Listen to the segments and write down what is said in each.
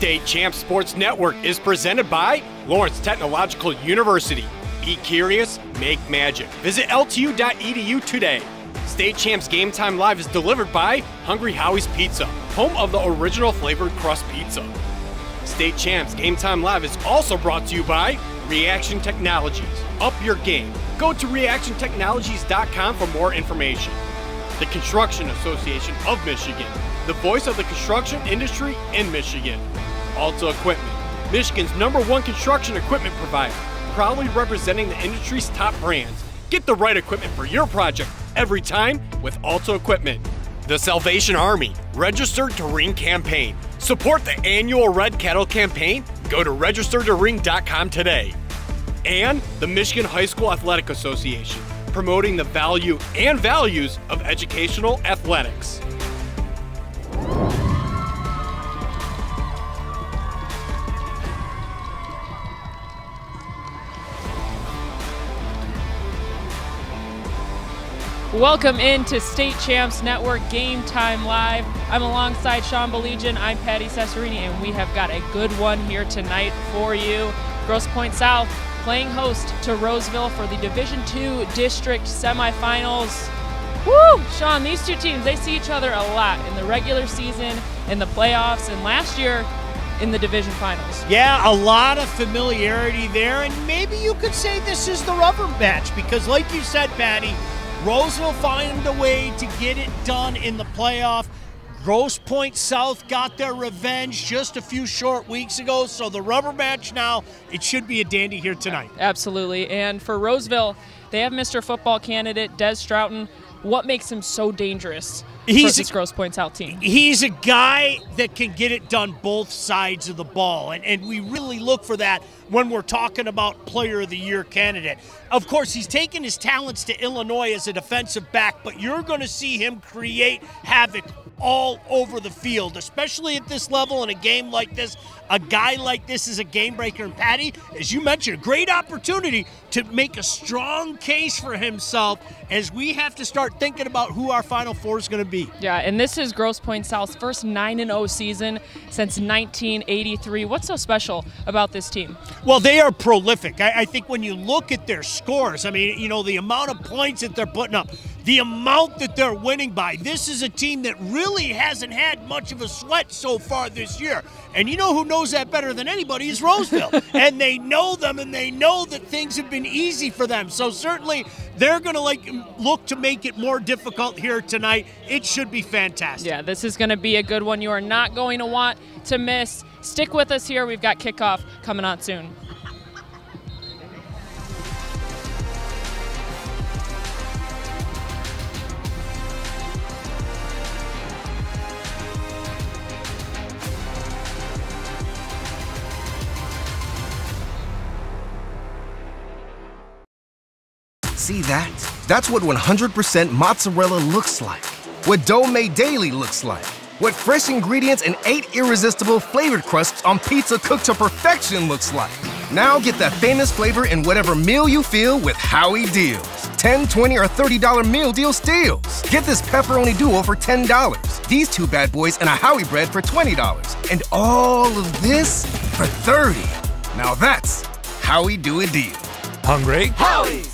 State Champs Sports Network is presented by Lawrence Technological University. Be curious, make magic. Visit ltu.edu today. State Champs Game Time Live is delivered by Hungry Howie's Pizza, home of the original flavored crust pizza. State Champs Game Time Live is also brought to you by Reaction Technologies. Up your game. Go to reactiontechnologies.com for more information. The Construction Association of Michigan, the voice of the construction industry in Michigan. Alta Equipment, Michigan's #1 construction equipment provider, proudly representing the industry's top brands. Get the right equipment for your project every time with Alta Equipment. The Salvation Army, Registered to Ring campaign. Support the annual Red Kettle campaign. Go to registertoring.com today. And the Michigan High School Athletic Association, promoting the value and values of educational athletics. Welcome into State Champs Network Game Time Live. I'm alongside Sean Belegian, I'm Patty Cesarini, and we have got a good one here tonight for you. Grosse Pointe South playing host to Roseville for the Division II District Semifinals. Woo! Sean, these two teams, they see each other a lot in the regular season, in the playoffs, and last year in the division finals. Yeah, a lot of familiarity there, and maybe you could say this is the rubber match because like you said, Patty, Roseville found a way to get it done in the playoff. Grosse Pointe South got their revenge just a few short weeks ago, so the rubber match now, it should be a dandy here tonight. Absolutely, and for Roseville, they have Mr. Football candidate Des Stroughton. What makes him so dangerous for this Grosse Pointe South team? He's a guy that can get it done both sides of the ball, and we really look for that when we're talking about Player of the Year candidate. Of course, he's taken his talents to Illinois as a defensive back, but you're going to see him create havoc all over the field, especially at this level in a game like this. A guy like this is a game breaker. And Patty, as you mentioned, a great opportunity to make a strong case for himself as we have to start thinking about who our Final Four is going to be. Yeah, and this is Grosse Pointe South's first 9-0 season since 1983. What's so special about this team? Well, they are prolific. I think when you look at their scores, I mean, you know, the amount of points that they're putting up, the amount that they're winning by, this is a team that really hasn't had much of a sweat so far this year. And you know who knows that better than anybody is Roseville. And they know them, and they know that things have been easy for them. So certainly they're going to look to make it more difficult here tonight. It should be fantastic. Yeah, this is going to be a good one. You are not going to want to miss. Stick with us here. We've got kickoff coming on soon. See that? That's what 100% mozzarella looks like. What dough made daily looks like. What fresh ingredients and 8 irresistible flavored crusts on pizza cooked to perfection looks like. Now get that famous flavor in whatever meal you feel with Howie Deals. $10, $20, or $30 meal deal steals. Get this pepperoni duo for $10. These two bad boys and a Howie bread for $20. And all of this for $30. Now that's how we do a deal. Hungry? Howie's!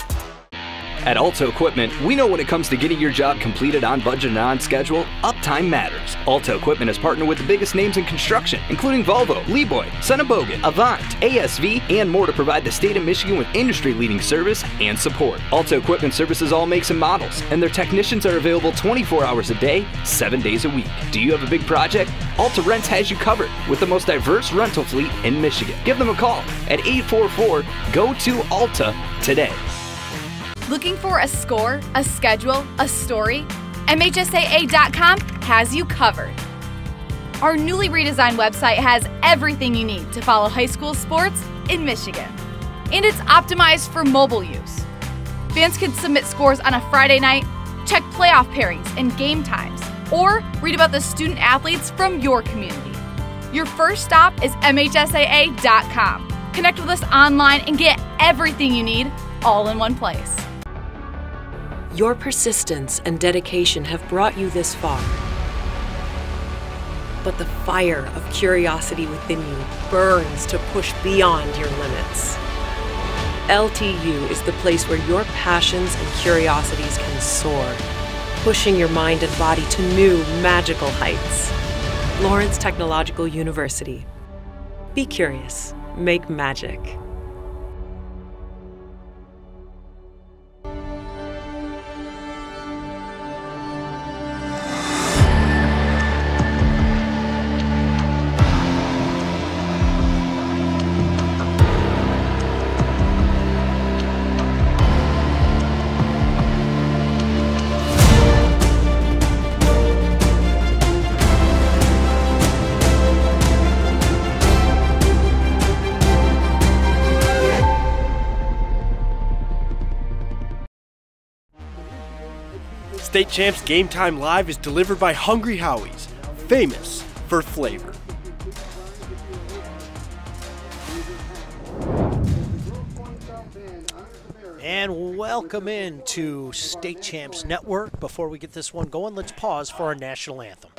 At Alta Equipment, we know when it comes to getting your job completed on budget and on schedule, uptime matters. Alta Equipment has partnered with the biggest names in construction, including Volvo, Leeboy, Sonneborn, Avant, ASV, and more to provide the state of Michigan with industry-leading service and support. Alta Equipment services all makes and models, and their technicians are available 24 hours a day, 7 days a week. Do you have a big project? Alta Rents has you covered with the most diverse rental fleet in Michigan. Give them a call at 844-GO-TO-ALTA today. Looking for a score, a schedule, a story? MHSAA.com has you covered. Our newly redesigned website has everything you need to follow high school sports in Michigan. And it's optimized for mobile use. Fans can submit scores on a Friday night, check playoff pairings and game times, or read about the student athletes from your community. Your first stop is MHSAA.com. Connect with us online and get everything you need all in one place. Your persistence and dedication have brought you this far. but the fire of curiosity within you burns to push beyond your limits. LTU is the place where your passions and curiosities can soar, pushing your mind and body to new magical heights. Lawrence Technological University. Be curious, make magic. State Champs Game Time Live is delivered by Hungry Howie's, famous for flavor. And welcome in to State Champs Network. Before we get this one going, let's pause for our national anthem.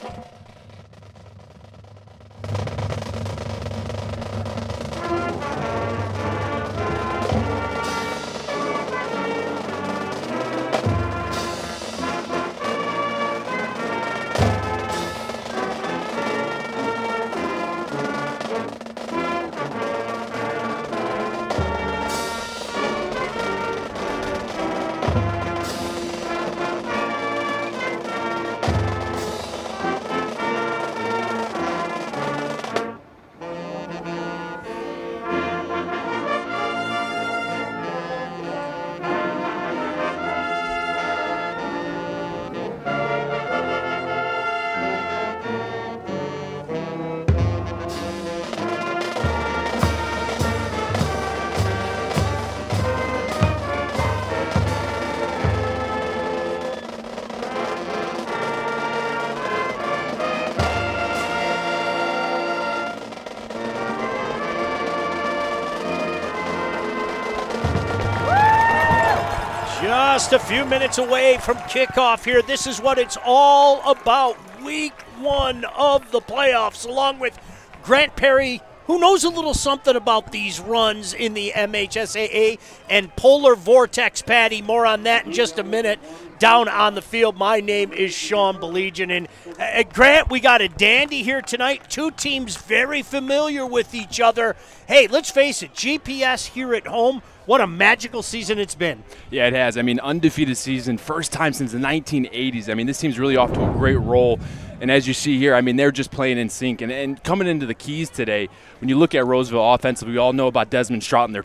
Just a few minutes away from kickoff here. This is what it's all about. Week 1 of the playoffs, along with Grant Perry, who knows a little something about these runs in the MHSAA, and Polar Vortex Patty. More on that in just a minute. Down on the field, my name is Sean Belegian. And Grant, we got a dandy here tonight. Two teams very familiar with each other. Hey, let's face it, GPS here at home, what a magical season it's been. Yeah, it has. I mean, undefeated season, first time since the 1980s. I mean, this team's really off to a great roll. And as you see here, I mean, they're just playing in sync. And coming into the keys today, when you look at Roseville offensively, we all know about Desmond Stroughton, their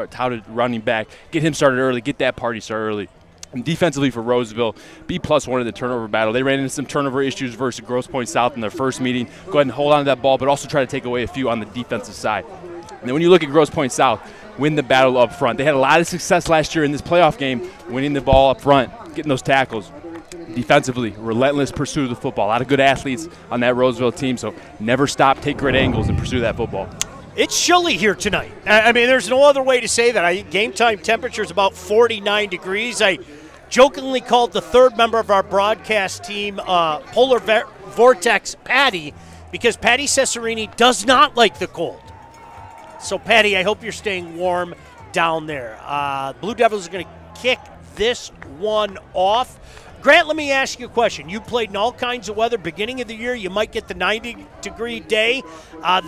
touted running back. Get him started early, get that party started early. And defensively for Roseville, B+1 in the turnover battle. They ran into some turnover issues versus Grosse Pointe South in their first meeting. Go ahead and hold on to that ball, but also try to take away a few on the defensive side. And then when you look at Grosse Pointe South, win the battle up front. They had a lot of success last year in this playoff game, winning the ball up front, getting those tackles. Defensively, relentless pursuit of the football. A lot of good athletes on that Roseville team, so never stop, take great angles, and pursue that football. It's chilly here tonight. I mean, there's no other way to say that. Game time temperature is about 49 degrees. I jokingly called the third member of our broadcast team Polar Vortex Patty, because Patty Cesarini does not like the cold. So, Patty, I hope you're staying warm down there. Blue Devils are going to kick this one off. Grant, let me ask you a question. You played in all kinds of weather. Beginning of the year, you might get the 90-degree day.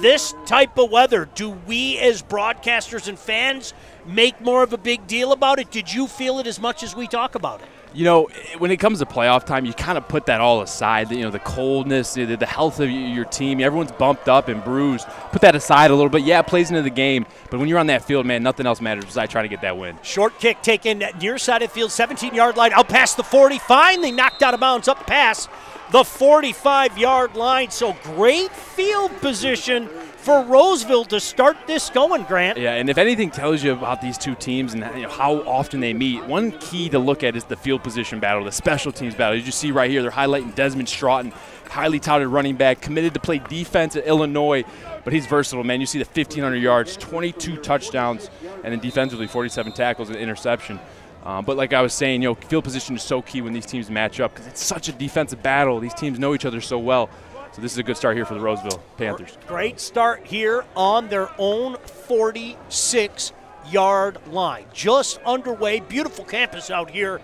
This type of weather, do we as broadcasters and fans make more of a big deal about it? Did you feel it as much as we talk about it? You know, when it comes to playoff time, you kind of put that all aside. You know, the coldness, the health of your team, everyone's bumped up and bruised. Put that aside a little bit. Yeah, it plays into the game. But when you're on that field, man, nothing else matters besides trying to get that win. Short kick taken near side of the field, 17-yard line, out past the 40. Finally knocked out of bounds up past the 45-yard line. So great field position for Roseville to start this going, Grant. Yeah, and if anything tells you about these two teams and how often they meet, one key to look at is the field position battle, the special teams battle. You see right here, they're highlighting Desmond Stroughton, highly touted running back, committed to play defense at Illinois, but he's versatile, man. You see the 1,500 yards, 22 touchdowns, and then defensively 47 tackles and interception. But like I was saying, field position is so key when these teams match up because it's such a defensive battle. These teams know each other so well. So this is a good start here for the Roseville Panthers. Great start here on their own 46-yard line. Just underway. Beautiful campus out here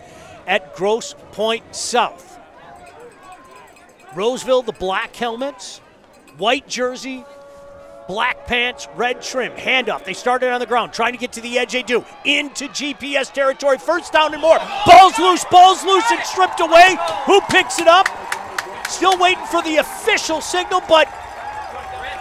at Grosse Pointe South. Roseville, the black helmets, white jersey, black pants, red trim. Handoff. They started on the ground, trying to get to the edge. They do. Into GPS territory. First down and more. Ball's loose and stripped away. Who picks it up? Still waiting for the official signal, but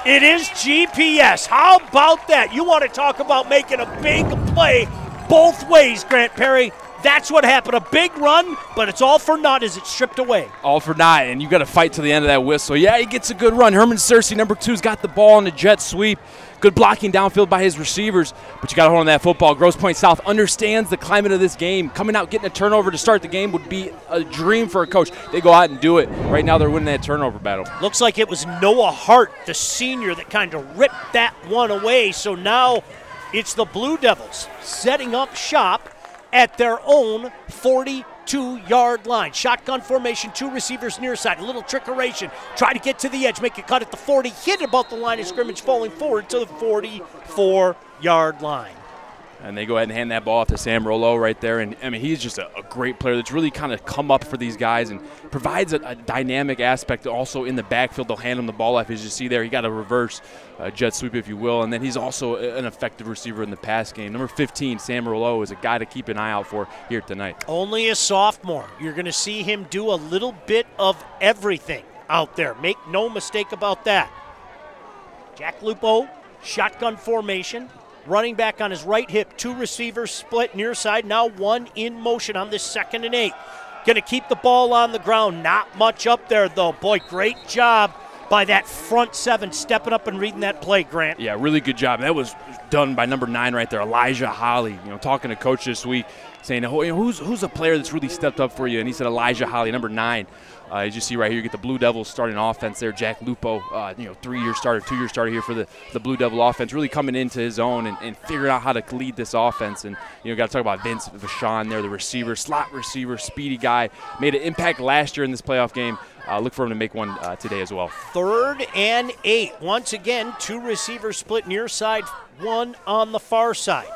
it is GPS. How about that? You want to talk about making a big play both ways, Grant Perry. That's what happened. A big run, but it's all for naught as it's stripped away. All for naught, and you got to fight to the end of that whistle. Yeah, he gets a good run. Herman Searcy, number 2's got the ball on the jet sweep. Good blocking downfield by his receivers, but you got to hold on that football. Grosse Pointe South understands the climate of this game. Coming out, getting a turnover to start the game would be a dream for a coach. They go out and do it. Right now they're winning that turnover battle. Looks like it was Noah Hart, the senior, that kind of ripped that one away. So now it's the Blue Devils setting up shop at their own 42-yard line. Shotgun formation, 2 receivers near side. A little trickeration. Try to get to the edge, make a cut at the 40. Hit about the line of scrimmage, falling forward to the 44-yard line. And they go ahead and hand that ball off to Sam Rollo right there. And, I mean, he's just a great player that's really kind of come up for these guys and provides a dynamic aspect also in the backfield. They'll hand him the ball off. As you see there, he got a reverse jet sweep, if you will. And then he's also an effective receiver in the pass game. Number 15, Sam Rollo, is a guy to keep an eye out for here tonight. Only a sophomore. You're going to see him do a little bit of everything out there. Make no mistake about that. Jack Lupo, shotgun formation. Running back on his right hip, 2 receivers split near side, now 1 in motion on this 2nd and 8. Going to keep the ball on the ground. Not much up there, though. Boy, great job by that front 7 stepping up and reading that play, Grant. Yeah, really good job. That was done by number 9 right there, Elijah Holly. You know, talking to coach this week, saying, who's a player that's really stepped up for you? And he said Elijah Holly, number 9. As you see right here, you get the Blue Devils starting offense there. Jack Lupo, 3-year starter, 2-year starter here for the Blue Devil offense, really coming into his own and figuring out how to lead this offense. And, got to talk about Vince Vachon there, the receiver, slot receiver, speedy guy. Made an impact last year in this playoff game. Look for him to make one today as well. 3rd and 8. Once again, 2 receivers split near side, 1 on the far side.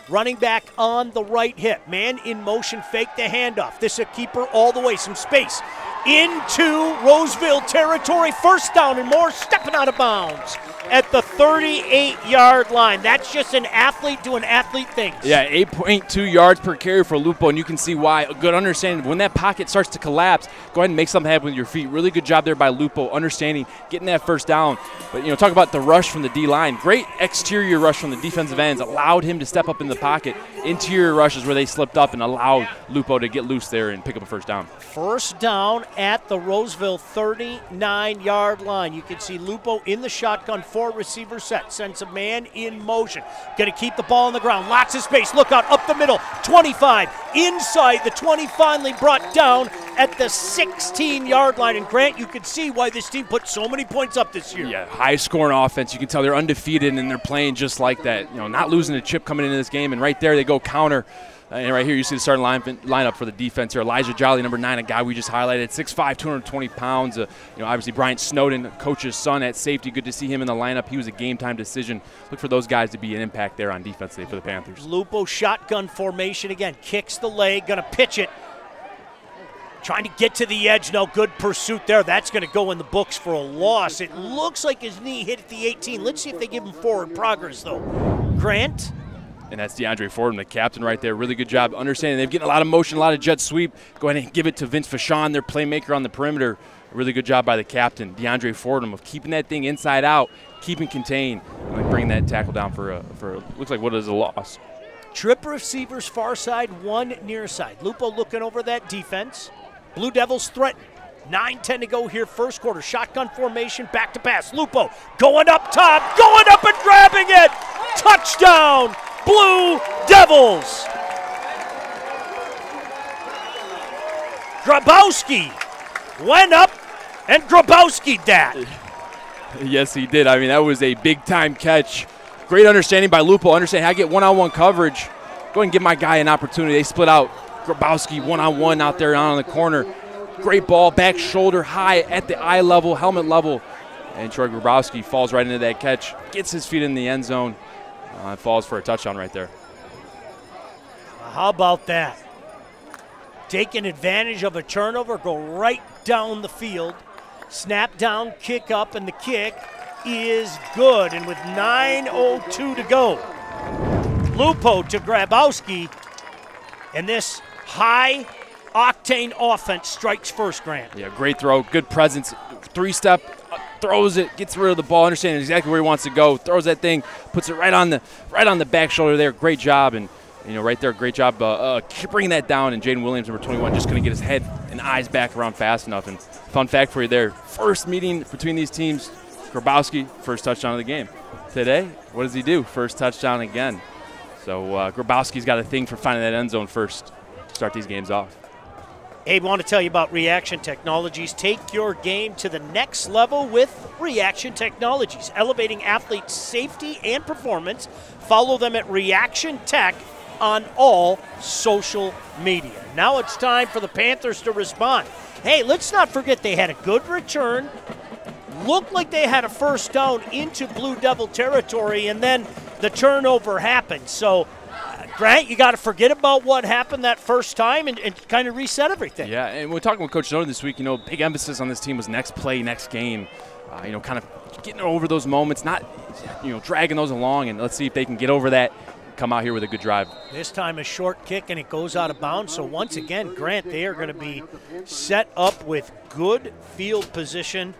Running back on the right hip. Man in motion, fake the handoff. This is a keeper all the way. Some space into Roseville territory. First down and more, stepping out of bounds at the 38-yard line. That's just an athlete doing athlete things. Yeah, 8.2 yards per carry for Lupo, and you can see why. A good understanding of when that pocket starts to collapse, go ahead and make something happen with your feet. Really good job there by Lupo, understanding, getting that first down. But, talk about the rush from the D-line. Great exterior rush from the defensive ends. Allowed him to step up in the pocket. Interior rushes where they slipped up and allowed Lupo to get loose there and pick up a first down. First down at the Roseville 39-yard line. You can see Lupo in the shotgun, 4 receiver set, sends a man in motion. Going to keep the ball on the ground. Lots of space. Look out up the middle. 25 inside the 20. Finally brought down at the 16-yard line. And Grant, you can see why this team put so many points up this year. Yeah, high-scoring offense. You can tell they're undefeated and they're playing just like that. Not losing a chip coming into this game. And right there they go counter. And right here you see the starting lineup for the defense here. Elijah Jolly, number 9, a guy we just highlighted, 6'5", 220 pounds. Obviously Bryant Snowden, coach's son at safety. Good to see him in the lineup. He was a game-time decision. Look for those guys to be an impact there on defense today for the Panthers. Lupo shotgun formation again. Kicks the leg, going to pitch it. Trying to get to the edge. No, good pursuit there. That's going to go in the books for a loss. It looks like his knee hit at the 18. Let's see if they give him forward progress, though. Grant. And that's DeAndre Fordham, the captain right there. Really good job understanding. They've getting a lot of motion, a lot of jet sweep. Go ahead and give it to Vince Vachon, their playmaker on the perimeter. A really good job by the captain, DeAndre Fordham, of keeping that thing inside out, keeping contained, and bringing that tackle down for looks like what is a loss. Trip receivers far side, 1 near side. Lupo looking over that defense. Blue Devils threaten. 9:10 to go here, first quarter. Shotgun formation, back to pass. Lupo going up top, going up and grabbing it. Touchdown, Blue Devils. Grabowski went up and Grabowski'd that. Yes, he did. I mean, that was a big-time catch. Great understanding by Lupo, understanding how to get one-on-one coverage. Go ahead and give my guy an opportunity. They split out. Grabowski one-on-one out there on the corner. Great ball, back shoulder high at the eye level, helmet level. And Troy Grabowski falls right into that catch, gets his feet in the end zone, falls for a touchdown right there. How about that? Taking advantage of a turnover, go right down the field. Snap down, kick up, and the kick is good. And with 9:02 to go, Lupo to Grabowski, and this high-octane offense strikes first, Grant. Yeah, great throw, good presence, three-step, throws it, gets rid of the ball, understanding exactly where he wants to go, throws that thing, puts it right on the back shoulder there. Great job, and right there, great job bringing that down. And Jaden Williams, number 21, just couldn't get his head and eyes back around fast enough. And fun fact for you there: first meeting between these teams, Grabowski, first touchdown of the game. Today, what does he do? First touchdown again. So Grabowski's got a thing for finding that end zone first to start these games off. Hey, want to tell you about Reaction Technologies. Take your game to the next level with Reaction Technologies, elevating athletes' safety and performance. Follow them at Reaction Tech on all social media. Now it's time for the Panthers to respond. Hey, let's not forget they had a good return. Looked like they had a first down into Blue Devil territory, and then the turnover happened. So, Grant, you got to forget about what happened that first time and kind of reset everything. Yeah, and we're talking with Coach Snowden this week. Big emphasis on this team was next play, next game. Kind of getting over those moments, not, dragging those along, and let's see if they can get over that, come out here with a good drive. This time a short kick, and it goes out of bounds. So once again, Grant, they are going to be set up with good field position,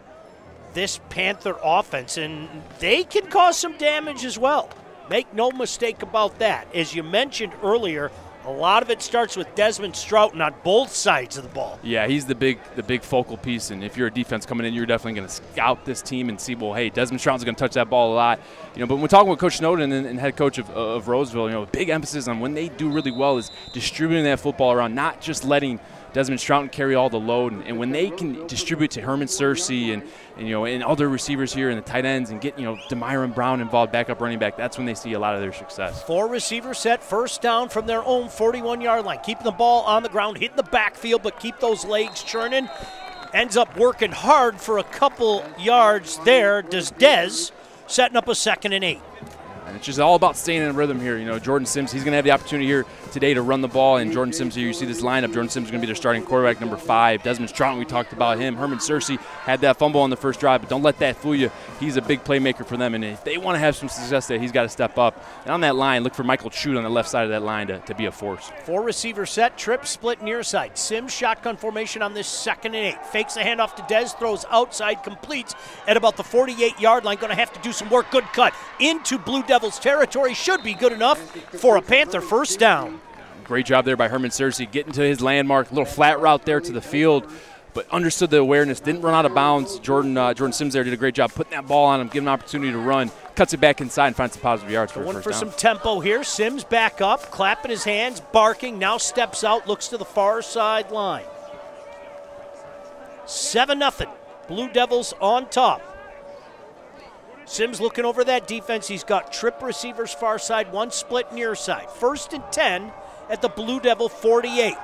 this Panther offense, and they can cause some damage as well. Make no mistake about that. As you mentioned earlier, a lot of it starts with Desmond Stroughton on both sides of the ball. Yeah, he's the big focal piece, and if you're a defense coming in, you're definitely going to scout this team and see, well, hey, Desmond Stroughton's going to touch that ball a lot. But when we're talking with Coach Snowden and head coach of Roseville, big emphasis on when they do really well is distributing that football around, not just letting Desmond Stroughton carry all the load, and when they can distribute to Herman Searcy and other receivers here and the tight ends and get Demyron Brown involved, backup running back, that's when they see a lot of their success. 4 receivers set, first down from their own 41-yard line, keeping the ball on the ground, hitting the backfield, but keep those legs churning. Ends up working hard for a couple yards there. Does Dez, setting up a 2nd and 8. And it's just all about staying in rhythm here. Jordan Sims, he's going to have the opportunity here today to run the ball. And Jordan Sims here, you see this lineup. Jordan Sims is going to be their starting quarterback, number 5. Desmond Stroughton, we talked about him. Herman Searcy had that fumble on the first drive, but don't let that fool you. He's a big playmaker for them. And if they want to have some success there, he's got to step up. And on that line, look for Michael Chute on the left side of that line to be a force. 4 receivers set, trip, split near side. Sims shotgun formation on this 2nd and 8. Fakes the handoff to Dez, throws outside, completes at about the 48-yard line. Going to have to do some work. Good cut into Blue Devils territory. Should be good enough for a Panther first down. Great job there by Herman Searcy, getting to his landmark. Little flat route there to the field, but understood the awareness, didn't run out of bounds. Jordan Sims there did a great job putting that ball on him, giving him an opportunity to run, cuts it back inside and finds some positive yards for Going first for down. some tempo here. Sims back up, clapping his hands, barking, now steps out, looks to the far sideline. 7-0, Blue Devils on top. Sims looking over that defense. He's got trip receivers far side, 1 split near side. 1st and 10 at the Blue Devil 48.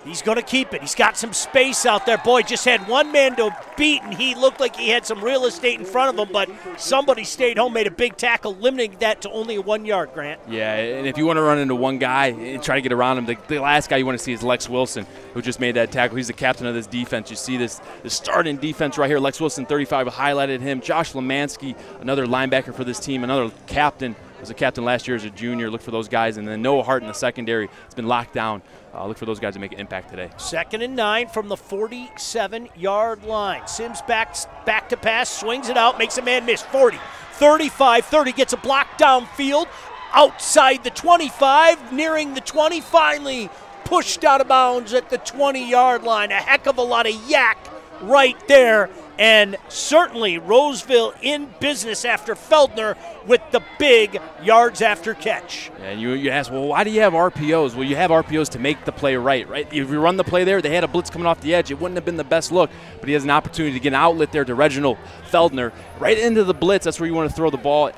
He's going to keep it. He's got some space out there. Boy, just had one man to beat, and he looked like he had some real estate in front of him, but somebody stayed home, made a big tackle, limiting that to only a 1 yard, Grant. Yeah, and if you want to run into one guy and try to get around him, the last guy you want to see is Lex Wilson, who just made that tackle. He's the captain of this defense. You see this starting defense right here. Lex Wilson, 35, highlighted him. Josh Lemansky, another linebacker for this team, another captain. Was a captain last year as a junior. Look for those guys. And then Noah Hart in the secondary. It's been locked down. Look for those guys to make an impact today. 2nd and 9 from the 47-yard line. Sims back to pass, swings it out, makes a man miss. 40, 35, 30, gets a block downfield, outside the 25, nearing the 20, finally pushed out of bounds at the 20-yard line. A heck of a lot of yak right there. And certainly Roseville in business after Feldner with the big yards after catch. And you ask, well, why do you have RPOs? Well, you have RPOs to make the play right? If you run the play there, they had a blitz coming off the edge. It wouldn't have been the best look, but he has an opportunity to get an outlet there to Reginald Feldner right into the blitz. That's where you want to throw the ball.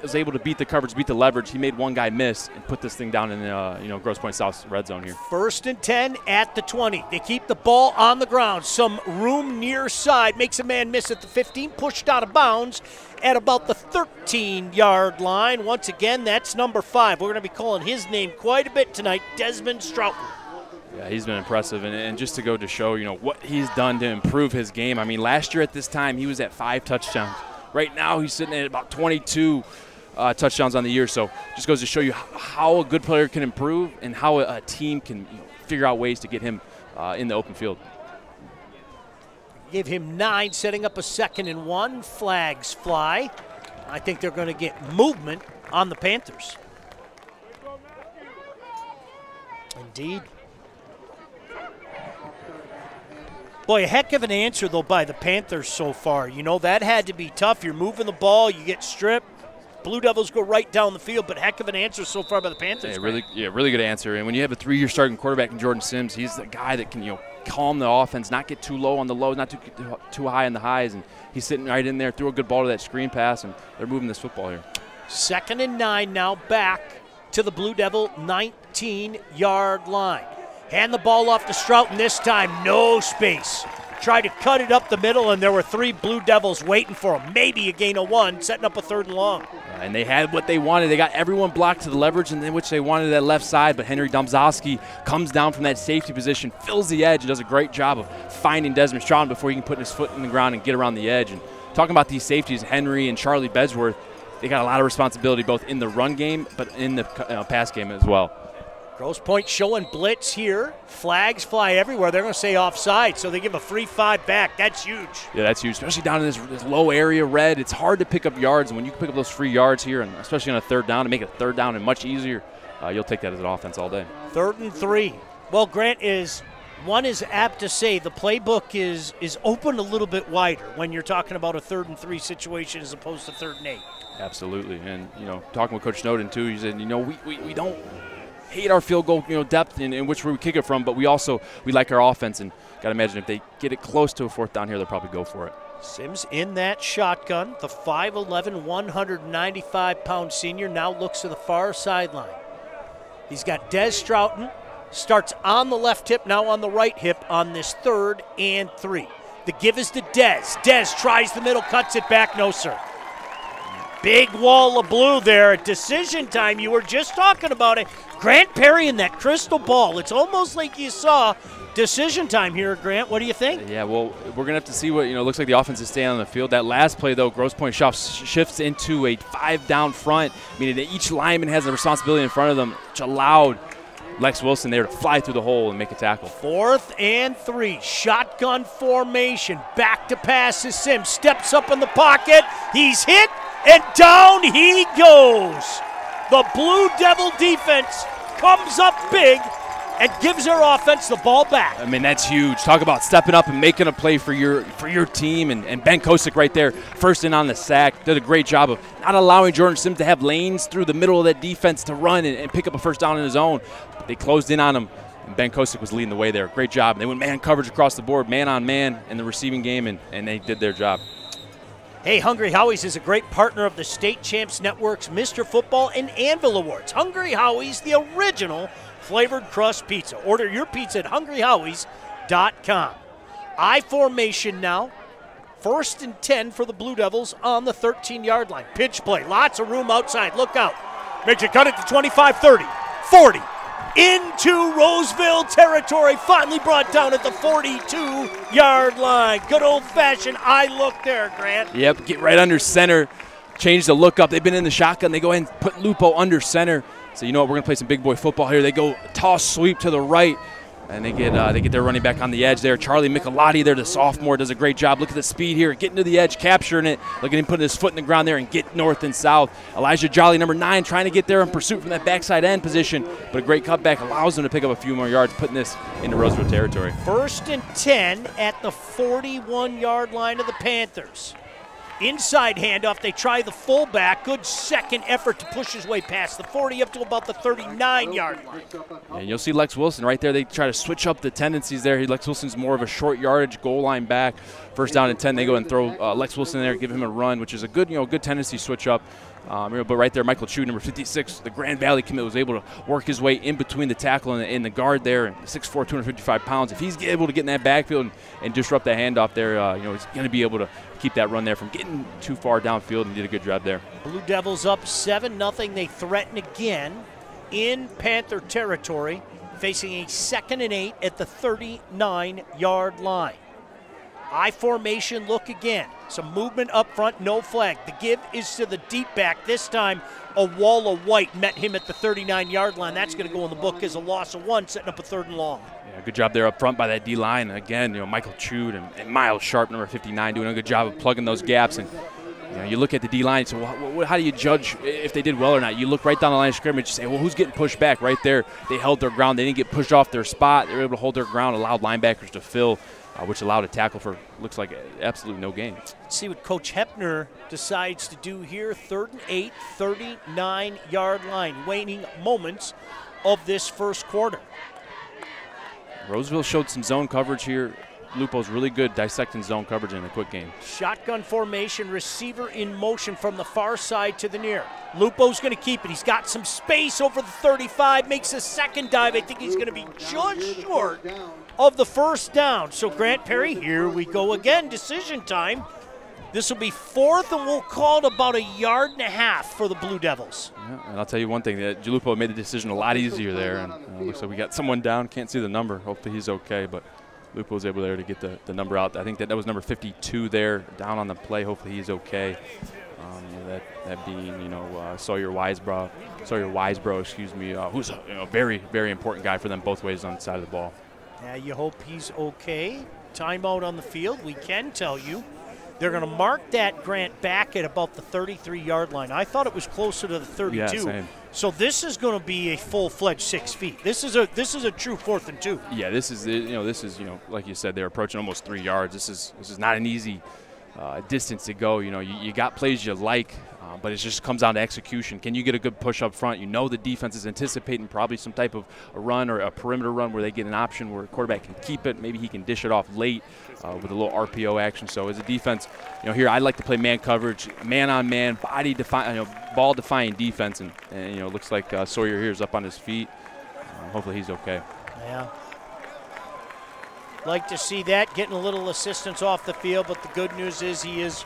was able to beat the coverage, beat the leverage. He made one guy miss and put this thing down in the Grosse Pointe South red zone here. 1st and 10 at the 20. They keep the ball on the ground. Some room near side. Makes a man miss at the 15. Pushed out of bounds at about the 13-yard line. Once again, that's number 5. We're going to be calling his name quite a bit tonight, Desmond Stroughton. Yeah, he's been impressive, and just to go to show, what he's done to improve his game. I mean, last year at this time, he was at 5 touchdowns. Right now, he's sitting at about 22 touchdowns on the year. So just goes to show you how a good player can improve and how a team can figure out ways to get him in the open field. Give him 9, setting up a 2nd and 1. Flags fly. I think they're going to get movement on the Panthers. Indeed. Boy, a heck of an answer, though, by the Panthers so far. That had to be tough. You're moving the ball, you get stripped. Blue Devils go right down the field, but heck of an answer so far by the Panthers. Yeah, really good answer. And when you have a 3-year starting quarterback in Jordan Sims, he's the guy that can, calm the offense, not get too low on the lows, not too high on the highs. And he's sitting right in there, threw a good ball to that screen pass, and they're moving this football here. 2nd and 9 now, back to the Blue Devil 19-yard line. Hand the ball off to Stroughton this time, no space. Tried to cut it up the middle, and there were 3 Blue Devils waiting for him. Maybe a gain of 1, setting up a 3rd and long. And they had what they wanted. They got everyone blocked to the leverage, and in which they wanted that left side, but Henry Domzowski comes down from that safety position, fills the edge, and does a great job of finding Desmond Stroughton before he can put his foot in the ground and get around the edge. And talking about these safeties, Henry and Charlie Bedsworth, they got a lot of responsibility both in the run game but in the pass game as well. Grosse Pointe showing blitz here. Flags fly everywhere. They're going to say offside, so they give a free 5 back. That's huge. Yeah, that's huge, especially down in this low area red. It's hard to pick up yards, and when you pick up those free yards here, and especially on a 3rd down, to make a 3rd down and much easier, you'll take that as an offense all day. 3rd and 3. Well, Grant, one is apt to say the playbook is open a little bit wider when you're talking about a 3rd and 3 situation as opposed to 3rd and 8. Absolutely, and talking with Coach Snowden too, he said we don't hate our field goal depth in which we kick it from, but we like our offense, and got to imagine if they get it close to a 4th down here, they'll probably go for it. Sims in that shotgun. The 5'11", 195-pound senior now looks to the far sideline. He's got Des Stroughton, starts on the left hip, now on the right hip on this 3rd and 3. The give is to Des. Des tries the middle, cuts it back, no sir. Big wall of blue there at decision time. You were just talking about it. Grant Perry in that crystal ball. It's almost like you saw decision time here, Grant. What do you think? Yeah, well, we're going to have to see what, looks like the offense is staying on the field. That last play, though, Grosse Pointe shifts into a 5-down front, meaning that each lineman has a responsibility in front of them, which allowed Lex Wilson there to fly through the hole and make a tackle. 4th and 3, shotgun formation. Back to pass is Sims. Steps up in the pocket. He's hit, and down he goes. The Blue Devil defense comes up big and gives their offense the ball back. I mean, that's huge. Talk about stepping up and making a play for your team. And Ben Kosick right there, first in on the sack, did a great job of not allowing Jordan Sims to have lanes through the middle of that defense to run and pick up a 1st down in his own. But they closed in on him, and Ben Kosick was leading the way there. Great job. They went man coverage across the board, man on man in the receiving game, and they did their job. Hey, Hungry Howie's is a great partner of the State Champs Network's Mr. Football and Anvil Awards. Hungry Howie's, the original flavored crust pizza. Order your pizza at hungryhowies.com. I formation now. 1st and 10 for the Blue Devils on the 13-yard line. Pitch play. Lots of room outside. Look out. Makes a cut at the 25, 30, 40. Into Roseville territory. Finally brought down at the 42-yard line. Good old-fashioned eye look there, Grant. Yep, get right under center. Change the look up. They've been in the shotgun. They go ahead and put Lupo under center. So you know what, we're going to play some big boy football here. They go toss sweep to the right, and they get their running back on the edge there. Charlie Michelati there, the sophomore, does a great job. Look at the speed here, getting to the edge, capturing it. Look at him putting his foot in the ground there and get north and south. Elijah Jolly, number 9, trying to get there in pursuit from that backside end position, but a great cutback allows them to pick up a few more yards, putting this into Roseville territory. 1st and 10 at the 41-yard line of the Panthers. Inside handoff, they try the fullback. Good second effort to push his way past the 40 up to about the 39-yard line. And you'll see Lex Wilson right there. They try to switch up the tendencies there. Lex Wilson's more of a short yardage goal line back. 1st down and 10, they go and throw Lex Wilson in there, give him a run, which is a good, good tendency switch up. But right there, Michael Chu, number 56, the Grand Valley commit, was able to work his way in between the tackle and the guard there. 6'4", 255 pounds. If he's able to get in that backfield and disrupt that handoff there, he's going to be able to keep that run there from getting too far downfield, and did a good job there. Blue Devils up 7-0. They threaten again in Panther territory, facing a 2nd and 8 at the 39-yard line. I formation look again. Some movement up front, no flag. The give is to the deep back. This time, a wall of white met him at the 39-yard line. That's going to go in the book as a loss of 1, setting up a 3rd and long. Yeah, good job there up front by that D-line. And again, Michael Chute and Miles Sharp, number 59, doing a good job of plugging those gaps. And you look at the D-line, so how do you judge if they did well or not? You look right down the line of scrimmage and say, well, who's getting pushed back? Right there, they held their ground. They didn't get pushed off their spot. They were able to hold their ground, allowed linebackers to fill, which allowed a tackle for, looks like, absolutely no gain. Let's see what Coach Hepner decides to do here. 3rd and 8, 39-yard line, waning moments of this first quarter. Roseville showed some zone coverage here. Lupo's really good dissecting zone coverage in a quick game. Shotgun formation, receiver in motion from the far side to the near. Lupo's going to keep it. He's got some space over the 35, makes a second dive. I think he's going to be just short of the first down. So Grant Perry, here we go again, decision time. This will be 4th, and we'll call it about 1.5 yards for the Blue Devils. Yeah, and I'll tell you one thing, that Lupo made the decision a lot easier there. And looks like we got someone down, can't see the number. Hopefully he's okay, but Lupo was able there to get the number out. I think that was number 52 there, down on the play. Hopefully he's okay. That being, Sawyer Wisebro, excuse me, who's a very, very important guy for them both ways on the side of the ball. Yeah, you hope he's okay. Timeout on the field. We can tell you they're going to mark that, Grant, back at about the 33-yard line. I thought it was closer to the 32. Yeah, same. So this is going to be a full-fledged 6 feet. This is a true 4th and 2. Yeah, this is like you said, they're approaching almost 3 yards. This is not an easy distance to go. You got plays you like, but it just comes down to execution. Can you get a good push up front? The defense is anticipating probably some type of a run or a perimeter run where they get an option where a quarterback can keep it. Maybe he can dish it off late with a little RPO action. So as a defense, here I like to play man coverage, man on man, ball defying defense, and it looks like Sawyer here is up on his feet. Hopefully he's okay. Yeah. Like to see that, getting a little assistance off the field, but the good news is he is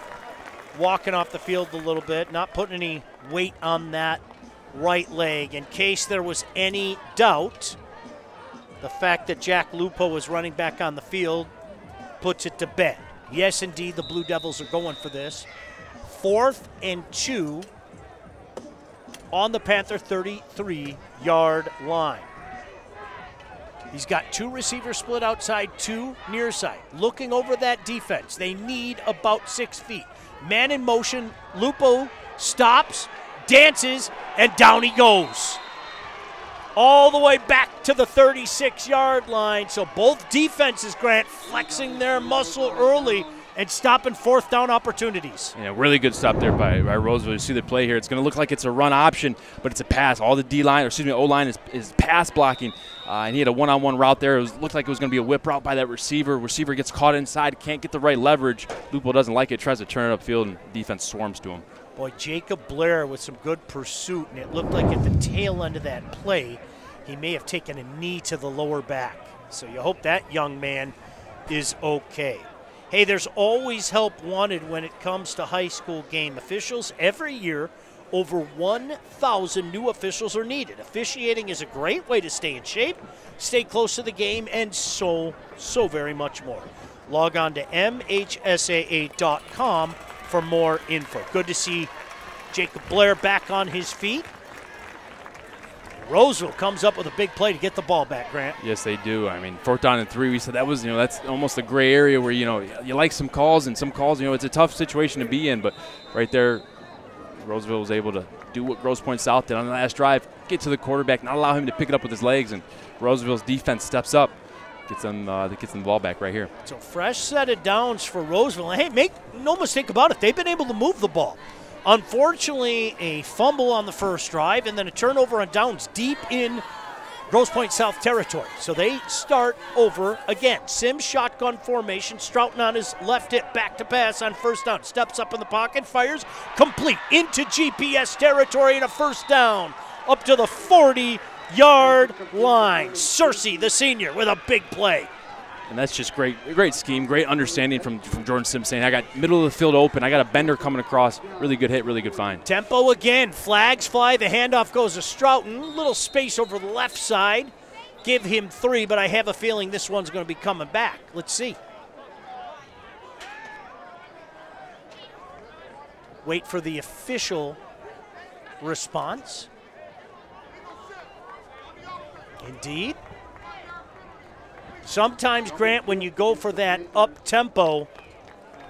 walking off the field a little bit, not putting any weight on that right leg. In case there was any doubt, the fact that Jack Lupo was running back on the field puts it to bed. Yes, indeed, the Blue Devils are going for this. 4th and 2 on the Panther 33-yard line. He's got 2 receivers split outside, 2 near side. Looking over that defense, they need about 6 feet. Man in motion, Lupo stops, dances, and down he goes. All the way back to the 36-yard line. So both defenses, Grant, flexing their muscle early and stopping 4th down opportunities. Yeah, really good stop there by Roseville. You see the play here. It's going to look like it's a run option, but it's a pass. All the O-line is pass blocking, and he had a one-on-one route there. Looked like it was going to be a whip route by that receiver. Receiver gets caught inside, can't get the right leverage. Lupo doesn't like it, tries to turn it upfield, and defense swarms to him. Boy, Jacob Blair with some good pursuit, and it looked like at the tail end of that play, he may have taken a knee to the lower back. So you hope that young man is okay. Hey, there's always help wanted when it comes to high school game officials. Every year, over 1,000 new officials are needed. Officiating is a great way to stay in shape, stay close to the game, and so very much more. Log on to MHSAA.com for more info. Good to see Jacob Blair back on his feet. Roseville comes up with a big play to get the ball back, Grant. Yes, they do. I mean, 4th down and 3, we said that was, that's almost a gray area where, you like some calls and some calls, it's a tough situation to be in. But right there, Roseville was able to do what Grosse Pointe South did on the last drive, get to the quarterback, not allow him to pick it up with his legs, and Roseville's defense steps up, gets them the ball back right here. So fresh set of downs for Roseville. Hey, make no mistake about it, they've been able to move the ball. Unfortunately, a fumble on the first drive and then a turnover on downs deep in Grosse Pointe South territory. So they start over again. Sims shotgun formation. Stroughton on his left hip, back to pass on first down. Steps up in the pocket, fires, complete into GPS territory and a first down up to the 40-yard line. Searcy, the senior, with a big play. And that's just great scheme, great understanding from Jordan Sims saying, I got middle of the field open, I got a bender coming across, really good hit, really good find. Tempo again, flags fly, the handoff goes to Stroughton, little space over the left side. Give him 3, but I have a feeling this one's going to be coming back. Let's see. Wait for the official response. Indeed. Sometimes, Grant, when you go for that up-tempo,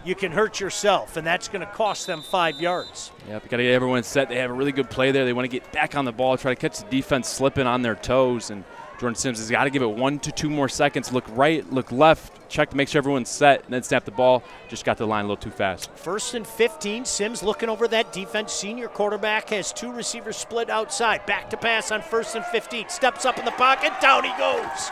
you can hurt yourself, and that's going to cost them 5 yards. Yep, you got to get everyone set. They have a really good play there. They want to get back on the ball, try to catch the defense slipping on their toes, and Jordan Sims has got to give it 1 to 2 more seconds. Look right, look left, check to make sure everyone's set, and then snap the ball. Just got to the line a little too fast. 1st and 15, Sims looking over that defense. Senior quarterback has 2 receivers split outside. Back to pass on 1st and 15. Steps up in the pocket, down he goes.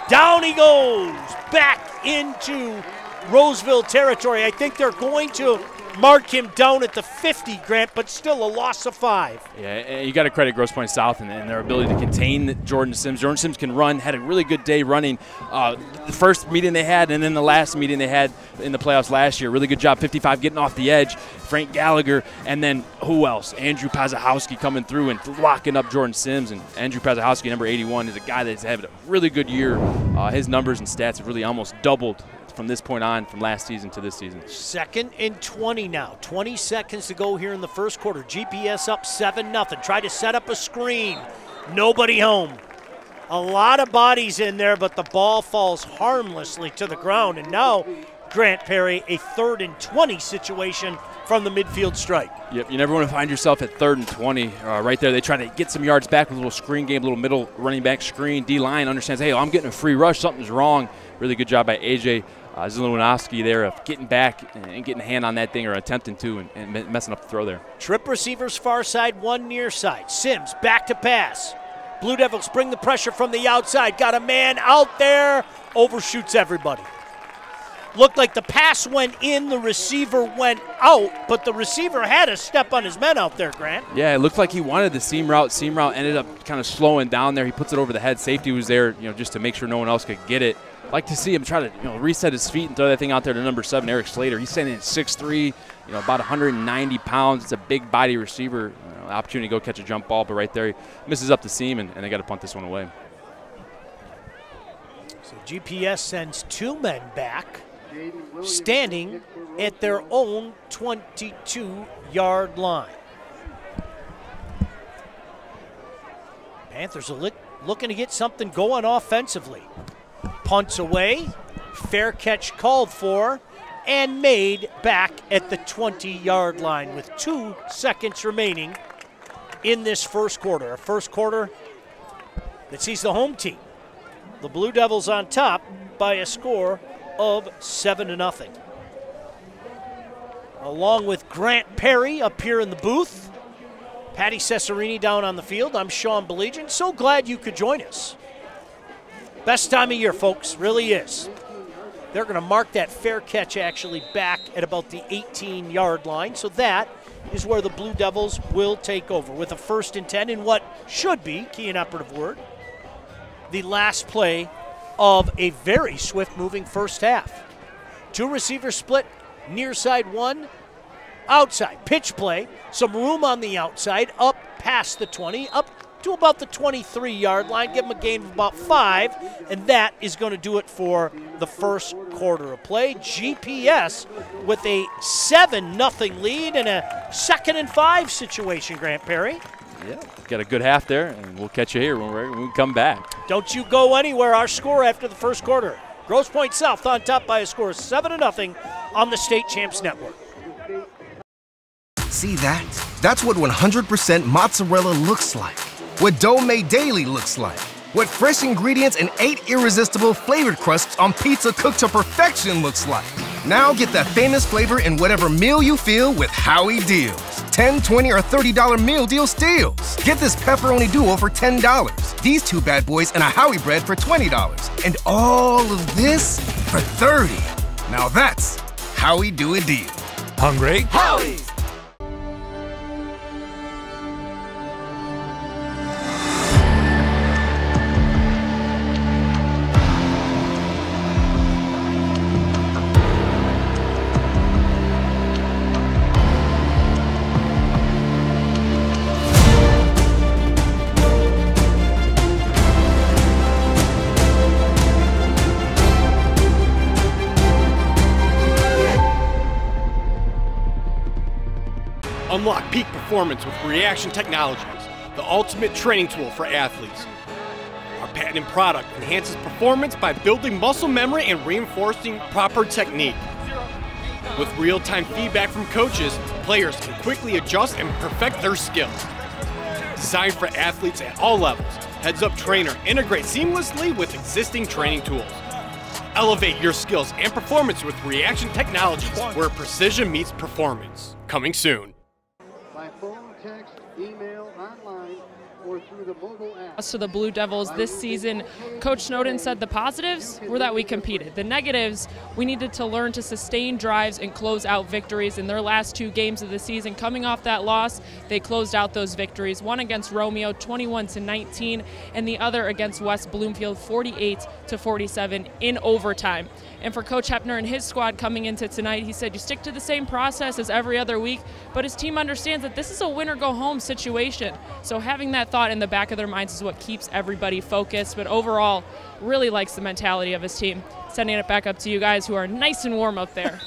Down he goes, back into Roseville territory. I think they're going to mark him down at the 50, Grant, but still a loss of 5. Yeah, you got to credit Grosse Pointe South and their ability to contain Jordan Sims. Jordan Sims can run, had a really good day running. The first meeting they had and then the last meeting they had in the playoffs last year. Really good job, 55 getting off the edge. Frank Gallagher, and then who else? Andrew Pazahowski coming through and locking up Jordan Sims. And Andrew Pazahowski, number 81, is a guy that's had a really good year. His numbers and stats have really almost doubled from this point on, from last season to this season. 2nd and 20 now. 20 seconds to go here in the first quarter. GPS up 7-0. Try to set up a screen. Nobody home. A lot of bodies in there, but the ball falls harmlessly to the ground. And now, Grant Perry, a 3rd and 20 situation from the midfield stripe. Yep, you never want to find yourself at 3rd and 20. Right there, they try to get some yards back with a little screen game, a little middle running back screen. D-line understands, hey, I'm getting a free rush, something's wrong. Really good job by A.J. Zilwanowski there of getting back and getting a hand on that thing, or attempting to, and messing up the throw there. Trip receivers far side, 1 near side. Sims back to pass. Blue Devils bring the pressure from the outside. Got a man out there, overshoots everybody. Looked like the pass went in, the receiver went out, but the receiver had a step on his men out there, Grant. Yeah, it looked like he wanted the seam route. Seam route ended up kind of slowing down there. He puts it over the head. Safety was there, just to make sure no one else could get it. Like to see him try to reset his feet and throw that thing out there to number 7, Eric Slater. He's standing at 6'3", about 190 pounds. It's a big body receiver. Opportunity to go catch a jump ball, but right there he misses up the seam, and they got to punt this one away. So GPS sends 2 men back, standing at their own 22-yard line. Panthers are looking to get something going offensively. Punts away, fair catch called for, and made back at the 20-yard line with 2 seconds remaining in this first quarter. A first quarter that sees the home team, the Blue Devils, on top by a score of 7-0. Along with Grant Perry up here in the booth, Patty Cesarini down on the field, I'm Sean Belegian. So glad you could join us. Best time of year, folks, really is. They're going to mark that fair catch actually back at about the 18-yard line, so that is where the Blue Devils will take over with a 1st and 10 in what should be, key and operative word, the last play of a very swift-moving first half. 2 receivers split, near side 1, outside. Pitch play, some room on the outside, up past the 20, up to about the 23-yard line, give them a gain of about 5, and that is going to do it for the first quarter of play. GPS with a 7-0 lead and a 2nd and 5 situation, Grant Perry. Yeah, got a good half there, and we'll catch you here when we come back. Don't you go anywhere. Our score after the first quarter. Grosse Pointe South on top by a score of 7-0 on the State Champs Network. See that? That's what 100% mozzarella looks like. What dough made daily looks like. What fresh ingredients and 8 irresistible flavored crusts on pizza cooked to perfection looks like. Now get that famous flavor in whatever meal you feel with Howie Deals. $10, $20, or $30 meal deal steals. Get this pepperoni duo for $10, these two bad boys and a Howie bread for $20, and all of this for $30. Now that's how we do a deal. Hungry? Howie's! Unlock peak performance with Reaction Technologies, the ultimate training tool for athletes. Our patented product enhances performance by building muscle memory and reinforcing proper technique. With real-time feedback from coaches, players can quickly adjust and perfect their skills. Designed for athletes at all levels, Heads Up Trainer integrates seamlessly with existing training tools. Elevate your skills and performance with Reaction Technologies, where precision meets performance. Coming soon. By phone, text, email, online, or through the mobile app. To the Blue Devils this season, Coach Snowden said the positives were that we competed. The negatives, we needed to learn to sustain drives and close out victories. In their last 2 games of the season, coming off that loss, they closed out those victories. One against Romeo, 21-19, and the other against West Bloomfield, 48-47 in overtime. And for Coach Hepner and his squad coming into tonight, he said you stick to the same process as every other week, but his team understands that this is a win-or-go-home situation. So having that thought in the back of their minds is what keeps everybody focused, but overall, really likes the mentality of his team. Sending it back up to you guys who are nice and warm up there.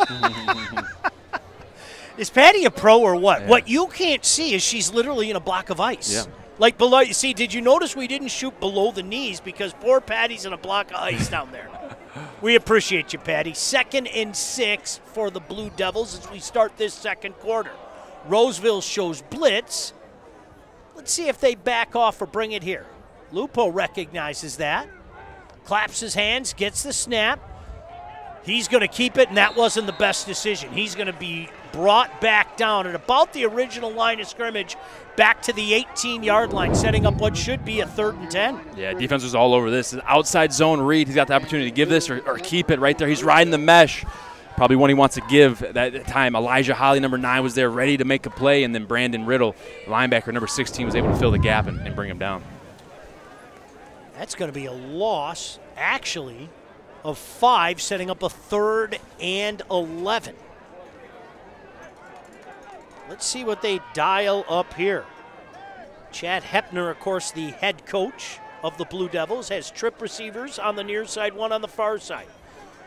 Is Patty a pro or what? Yeah. What you can't see is she's literally in a block of ice. Yeah. Like below, see, did you notice we didn't shoot below the knees because poor Patty's in a block of ice down there. We appreciate you, Patty. 2nd and 6 for the Blue Devils as we start this second quarter. Roseville shows blitz. Let's see if they back off or bring it here. Lupo recognizes that. Claps his hands, gets the snap. He's going to keep it, and that wasn't the best decision. He's going to be brought back down at about the original line of scrimmage, back to the 18-yard line, setting up what should be a 3rd and 10. Yeah, defense was all over this. Outside zone read. He's got the opportunity to give this or keep it right there. He's riding the mesh. Probably one he wants to give at that time. Elijah Holly, number 9, was there ready to make a play, and then Brandon Riddle, linebacker, number 16, was able to fill the gap and bring him down. That's going to be a loss, actually, of 5, setting up a 3rd and 11. Let's see what they dial up here. Chad Hepner, of course, the head coach of the Blue Devils, has trip receivers on the near side, one on the far side.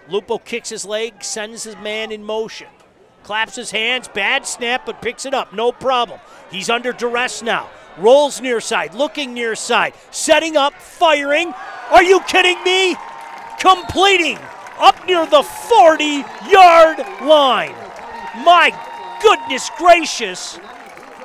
Lupo kicks his leg, sends his man in motion. Claps his hands, bad snap, but picks it up, no problem. He's under duress now. Rolls near side, looking near side, setting up, firing. Are you kidding me? Completing up near the 40-yard line. My goodness gracious.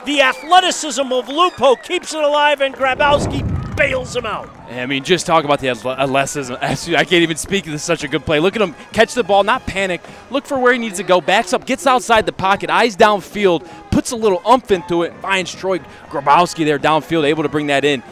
The athleticism of Lupo keeps it alive, and Grabowski bails him out. I mean, just talk about the athleticism. I can't even speak. This is such a good play. Look at him catch the ball, not panic. Look for where he needs to go. Backs up, gets outside the pocket, eyes downfield, puts a little umph into it, finds Troy Grabowski there downfield, able to bring that in.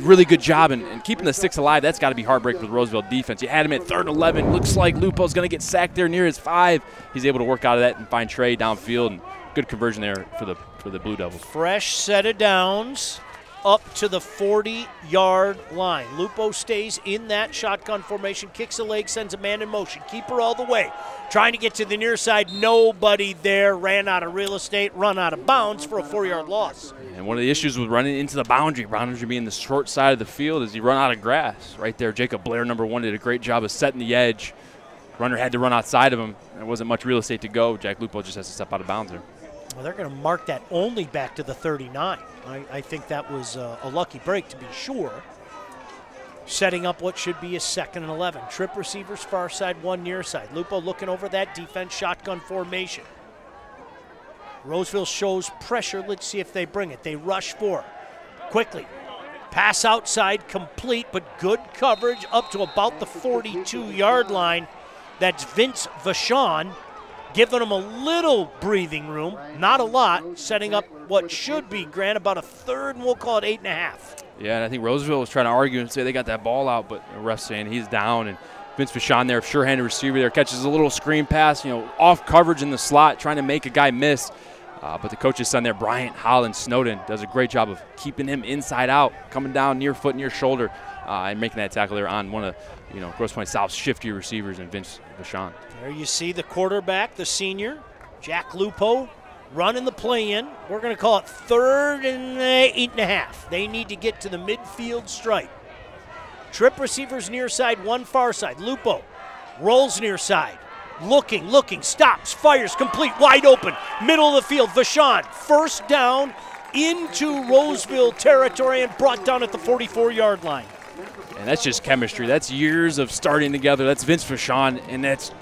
Really good job and keeping the sticks alive. That's got to be heartbreaking for the Roseville defense. You had him at 3rd and 11. Looks like Lupo's going to get sacked there near his 5. He's able to work out of that and find Trey downfield. And good conversion there for the Blue Devils. Fresh set of downs up to the 40-yard line. Lupo stays in that shotgun formation, kicks a leg, sends a man in motion. Keeper all the way. Trying to get to the near side. Nobody there. Ran out of real estate, run out of bounds for a 4-yard loss. And one of the issues with running into the boundary being the short side of the field, is you run out of grass. Right there, Jacob Blair, number 1, did a great job of setting the edge. Runner had to run outside of him. There wasn't much real estate to go. Jack Lupo just has to step out of bounds there. Well, they're going to mark that only back to the 39. I think that was a lucky break, to be sure. Setting up what should be a 2nd and 11. Trip receivers far side, 1 near side. Lupo looking over that defense, shotgun formation. Roseville shows pressure. Let's see if they bring it. They rush for it. Quickly. Pass outside, complete, but good coverage up to about the 42-yard line. That's Vince Vachon giving them a little breathing room, not a lot, setting up what should be, Grant, about a third, and we'll call it 8.5. Yeah, and I think Roseville was trying to argue and say they got that ball out, but the ref's saying he's down. And Vince Vachon there, sure-handed receiver there, catches a little screen pass, off coverage in the slot, trying to make a guy miss. But the coach's son there, Bryant Holland Snowden, does a great job of keeping him inside out, coming down near foot, near shoulder, and making that tackle there on one of Grosse Pointe South's shifty receivers in Vince Vachon. There you see the quarterback, the senior, Jack Lupo, running the play in. We're going to call it 3rd and 8.5. They need to get to the midfield stripe. Trip receivers near side, one far side. Lupo rolls near side. Looking, stops, fires, complete, wide open, middle of the field. Vachon, first down into Roseville territory and brought down at the 44-yard line. And that's just chemistry. That's years of starting together. That's Vince Vachon, and that's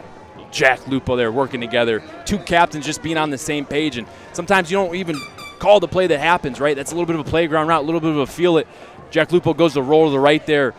Jack Lupo there working together. Two captains just being on the same page, and sometimes you don't even call the play that happens, right? That's a little bit of a playground route, a little bit of a feel it. Jack Lupo goes to roll to the right there,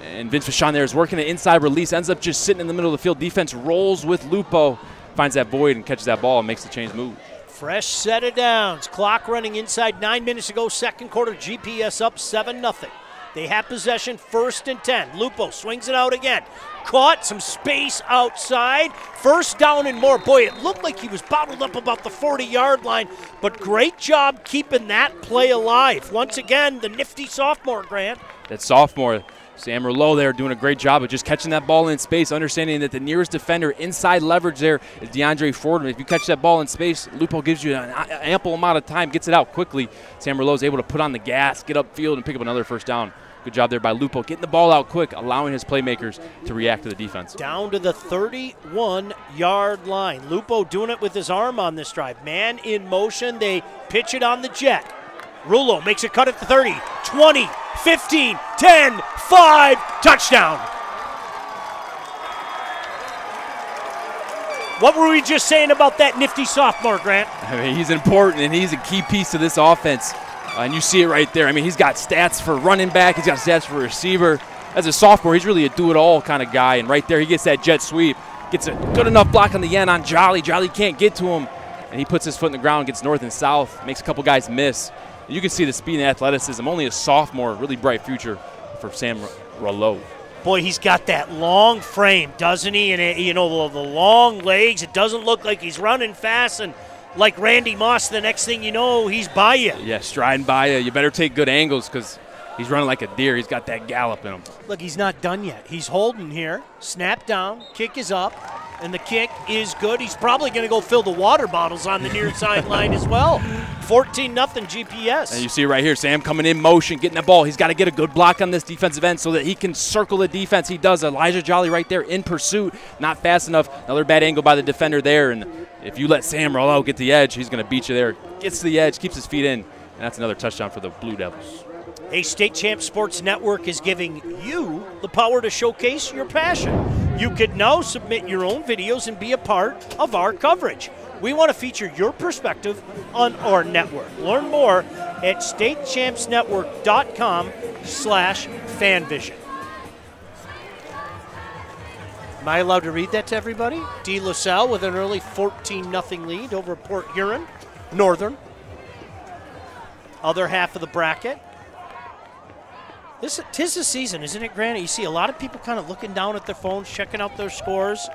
and Vince Vachon there is working an inside release, ends up just sitting in the middle of the field. Defense rolls with Lupo, finds that void and catches that ball and makes the change move. Fresh set of downs. Clock running inside 9 minutes to go. Second quarter, GPS up 7-0. They have possession, 1st and 10. Lupo swings it out again. Caught, some space outside. First down and more. Boy, it looked like he was bottled up about the 40-yard line, but great job keeping that play alive. Once again, the nifty sophomore, Grant. That sophomore, Sam Rouleau there, doing a great job of just catching that ball in space, understanding that the nearest defender inside leverage there is DeAndre Fordham. If you catch that ball in space, Lupo gives you an ample amount of time, gets it out quickly. Sam Rouleau is able to put on the gas, get upfield, and pick up another first down. Good job there by Lupo, getting the ball out quick, allowing his playmakers to react to the defense. Down to the 31-yard line. Lupo doing it with his arm on this drive. Man in motion. They pitch it on the jet. Rouleau makes a cut at the 30, 20, 15, 10, 5, touchdown. What were we just saying about that nifty sophomore, Grant? I mean, he's important, and he's a key piece to this offense. And you see it right there. I mean, he's got stats for running back. He's got stats for receiver. As a sophomore, he's really a do-it-all kind of guy. And right there, he gets that jet sweep. Gets a good enough block on the end on Jolly. Jolly can't get to him. And he puts his foot in the ground, gets north and south, makes a couple guys miss. And you can see the speed and athleticism. Only a sophomore, really bright future for Sam Rouleau. Boy, he's got that long frame, doesn't he? And, the long legs. It doesn't look like he's running fast. And like Randy Moss, the next thing you know, he's by you. Yeah, striding by you. You better take good angles because he's running like a deer. He's got that gallop in him. Look, he's not done yet. He's holding here. Snap down. Kick is up. And the kick is good. He's probably going to go fill the water bottles on the near sideline as well. 14-0 GPS. And you see right here, Sam coming in motion, getting the ball. He's got to get a good block on this defensive end so that he can circle the defense. He does. Elijah Jolly right there in pursuit. Not fast enough. Another bad angle by the defender there. And if you let Sam Rouleau get the edge, he's going to beat you there. Gets to the edge, keeps his feet in, and that's another touchdown for the Blue Devils. Hey, State Champs Sports Network is giving you the power to showcase your passion. You can now submit your own videos and be a part of our coverage. We want to feature your perspective on our network. Learn more at statechampsnetwork.com/fanvision. Am I allowed to read that to everybody? De La Salle with an early 14-0 lead over Port Huron Northern. Other half of the bracket. Tis the season, isn't it, Grant? You see a lot of people kind of looking down at their phones, checking out their scores.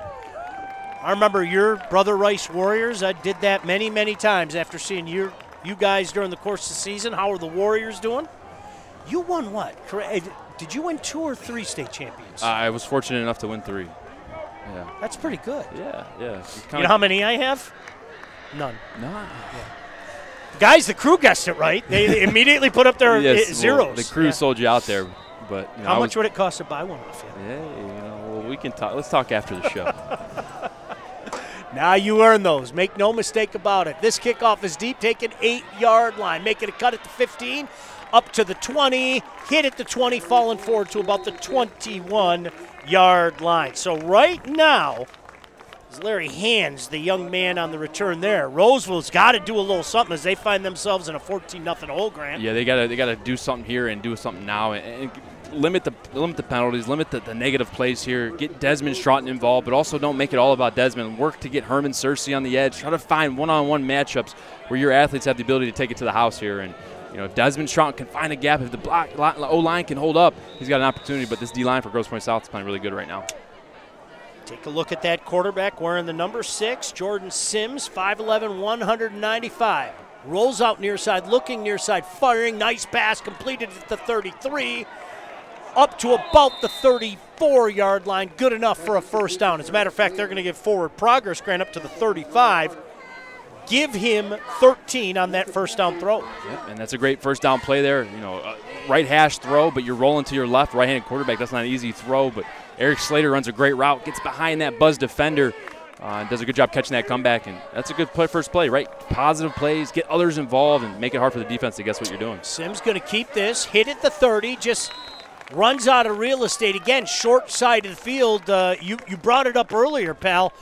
I remember your Brother Rice Warriors. I did that many, many times after seeing you guys during the course of the season. How are the Warriors doing? You won what? Did you win 2 or 3 state champions? I was fortunate enough to win 3. Yeah. That's pretty good. Yeah. You know how many I have? None. No. Yeah. Guys, the crew guessed it right. They immediately put up their zeros. Well, the crew sold you out there, but how much would it cost to buy one off you? Yeah, we can talk. Let's talk after the show. Now you earn those. Make no mistake about it. This kickoff is deep, taking 8-yard line, making a cut at the 15, up to the 20, hit at the 20, falling forward to about the 21-yard line. So right now, as Larry hands the young man on the return there, Roseville's got to do a little something as they find themselves in a 14-0 hole, Grant. Yeah, they got to do something here and do something now. And limit the penalties, limit the negative plays here, get Desmond Stroughton involved, but also don't make it all about Desmond. Work to get Herman Searcy on the edge. Try to find one-on-one matchups where your athletes have the ability to take it to the house here. And if Desmond Stroughton can find a gap, if the O-line can hold up, he's got an opportunity. But this D-line for Grosse Pointe South is playing really good right now. Take a look at that quarterback wearing the number 6, Jordan Sims, 5'11", 195. Rolls out near side, looking near side, firing. Nice pass completed at the 33, up to about the 34-yard line. Good enough for a first down. As a matter of fact, they're going to give forward progress grant up to the 35. Give him 13 on that first down throw. Yep, and that's a great first down play there. Right hash throw, but you're rolling to your left, right-handed quarterback. That's not an easy throw, but Eric Slater runs a great route, gets behind that buzz defender, and does a good job catching that comeback. And that's a good first play, right? Positive plays, get others involved, and make it hard for the defense to guess what you're doing. Sims going to keep this, hit at the 30, just runs out of real estate. Again, short side of the field. You brought it up earlier, pal.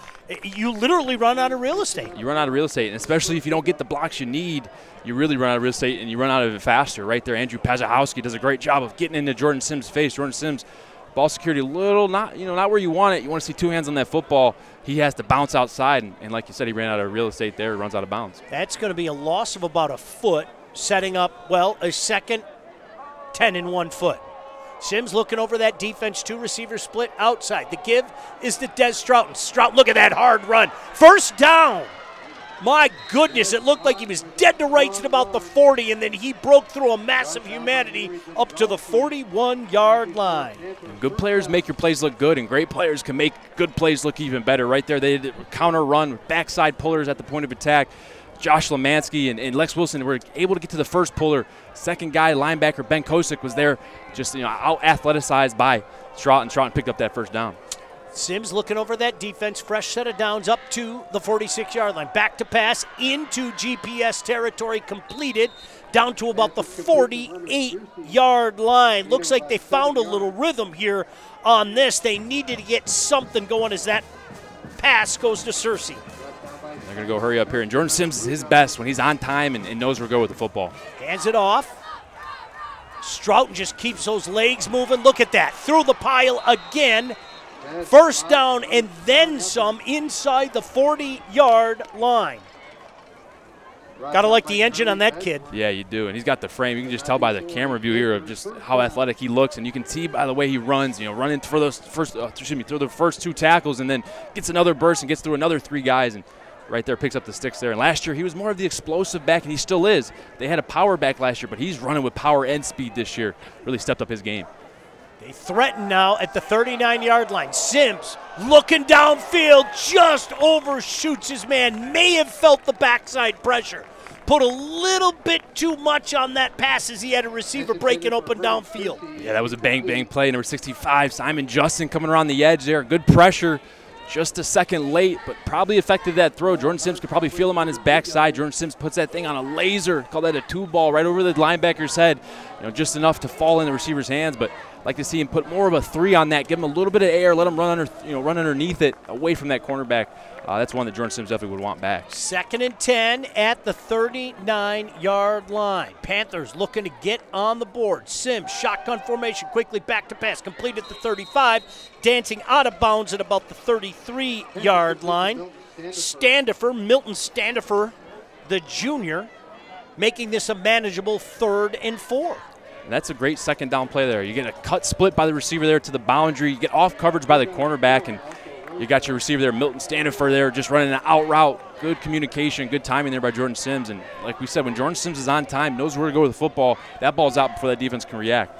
You literally run out of real estate. You run out of real estate, and especially if you don't get the blocks you need, you really run out of real estate, and you run out of it faster. Right there, Andrew Pazahowski does a great job of getting into Jordan Sims' face. Jordan Sims, ball security a little not where you want it. You want to see two hands on that football. He has to bounce outside, and like you said, he ran out of real estate there. Runs out of bounds. That's going to be a loss of about a foot, setting up, a second 10 and 1 foot. Sims looking over that defense, 2 receiver split outside. The give is to Des Stroughton. Stroughton, look at that hard run. First down. My goodness, it looked like he was dead to rights at about the 40, and then he broke through a mass of humanity up to the 41-yard line. And good players make your plays look good, and great players can make good plays look even better. Right there, they did a counter run, backside pullers at the point of attack. Josh Lemansky and Lex Wilson were able to get to the first puller. Second guy, linebacker Ben Kosick, was there, just out-athleticized by Stroughton. Stroughton picked up that first down. Sims looking over that defense, fresh set of downs up to the 46-yard line. Back to pass into GPS territory, completed down to about the 48-yard line. Looks like they found a little rhythm here on this. They needed to get something going as that pass goes to Searcy. They're going to go hurry up here. And Jordan Sims is his best when he's on time and knows where to go with the football. Hands it off. Stroughton just keeps those legs moving. Look at that. Through the pile again. First down and then some inside the 40-yard line. Got to like the engine on that kid. Yeah, you do. And he's got the frame. You can just tell by the camera view here of just how athletic he looks. And you can see by the way he runs, running for those through the first 2 tackles, and then gets another burst and gets through another 3 guys. And right there, picks up the sticks there. And last year, he was more of the explosive back, and he still is. They had a power back last year, but he's running with power and speed this year. Really stepped up his game. They threaten now at the 39-yard line. Sims looking downfield, just overshoots his man. May have felt the backside pressure. Put a little bit too much on that pass as he had a receiver breaking open downfield. Yeah, that was a bang-bang play. Number 65, Simon Justin coming around the edge there. Good pressure. Just a second late, but probably affected that throw. Jordan Sims could probably feel him on his backside. Jordan Sims puts that thing on a laser, call that a 2-ball, right over the linebacker's head. Just enough to fall in the receiver's hands, but like to see him put more of a 3 on that, give him a little bit of air, let him run underneath it, away from that cornerback. That's one that Jordan Sims definitely would want back. 2nd and 10 at the 39-yard line. Panthers looking to get on the board. Sims, shotgun formation, quickly back to pass, complete at the 35, dancing out of bounds at about the 33-yard line. Milton Standifer, the junior, making this a manageable 3rd and 4. And that's a great second down play there. You get a cut split by the receiver there to the boundary. You get off coverage by the cornerback, and you got your receiver there, Milton Standifer there, just running an out route. Good communication, good timing there by Jordan Sims. And like we said, when Jordan Sims is on time, knows where to go with the football, that ball's out before that defense can react.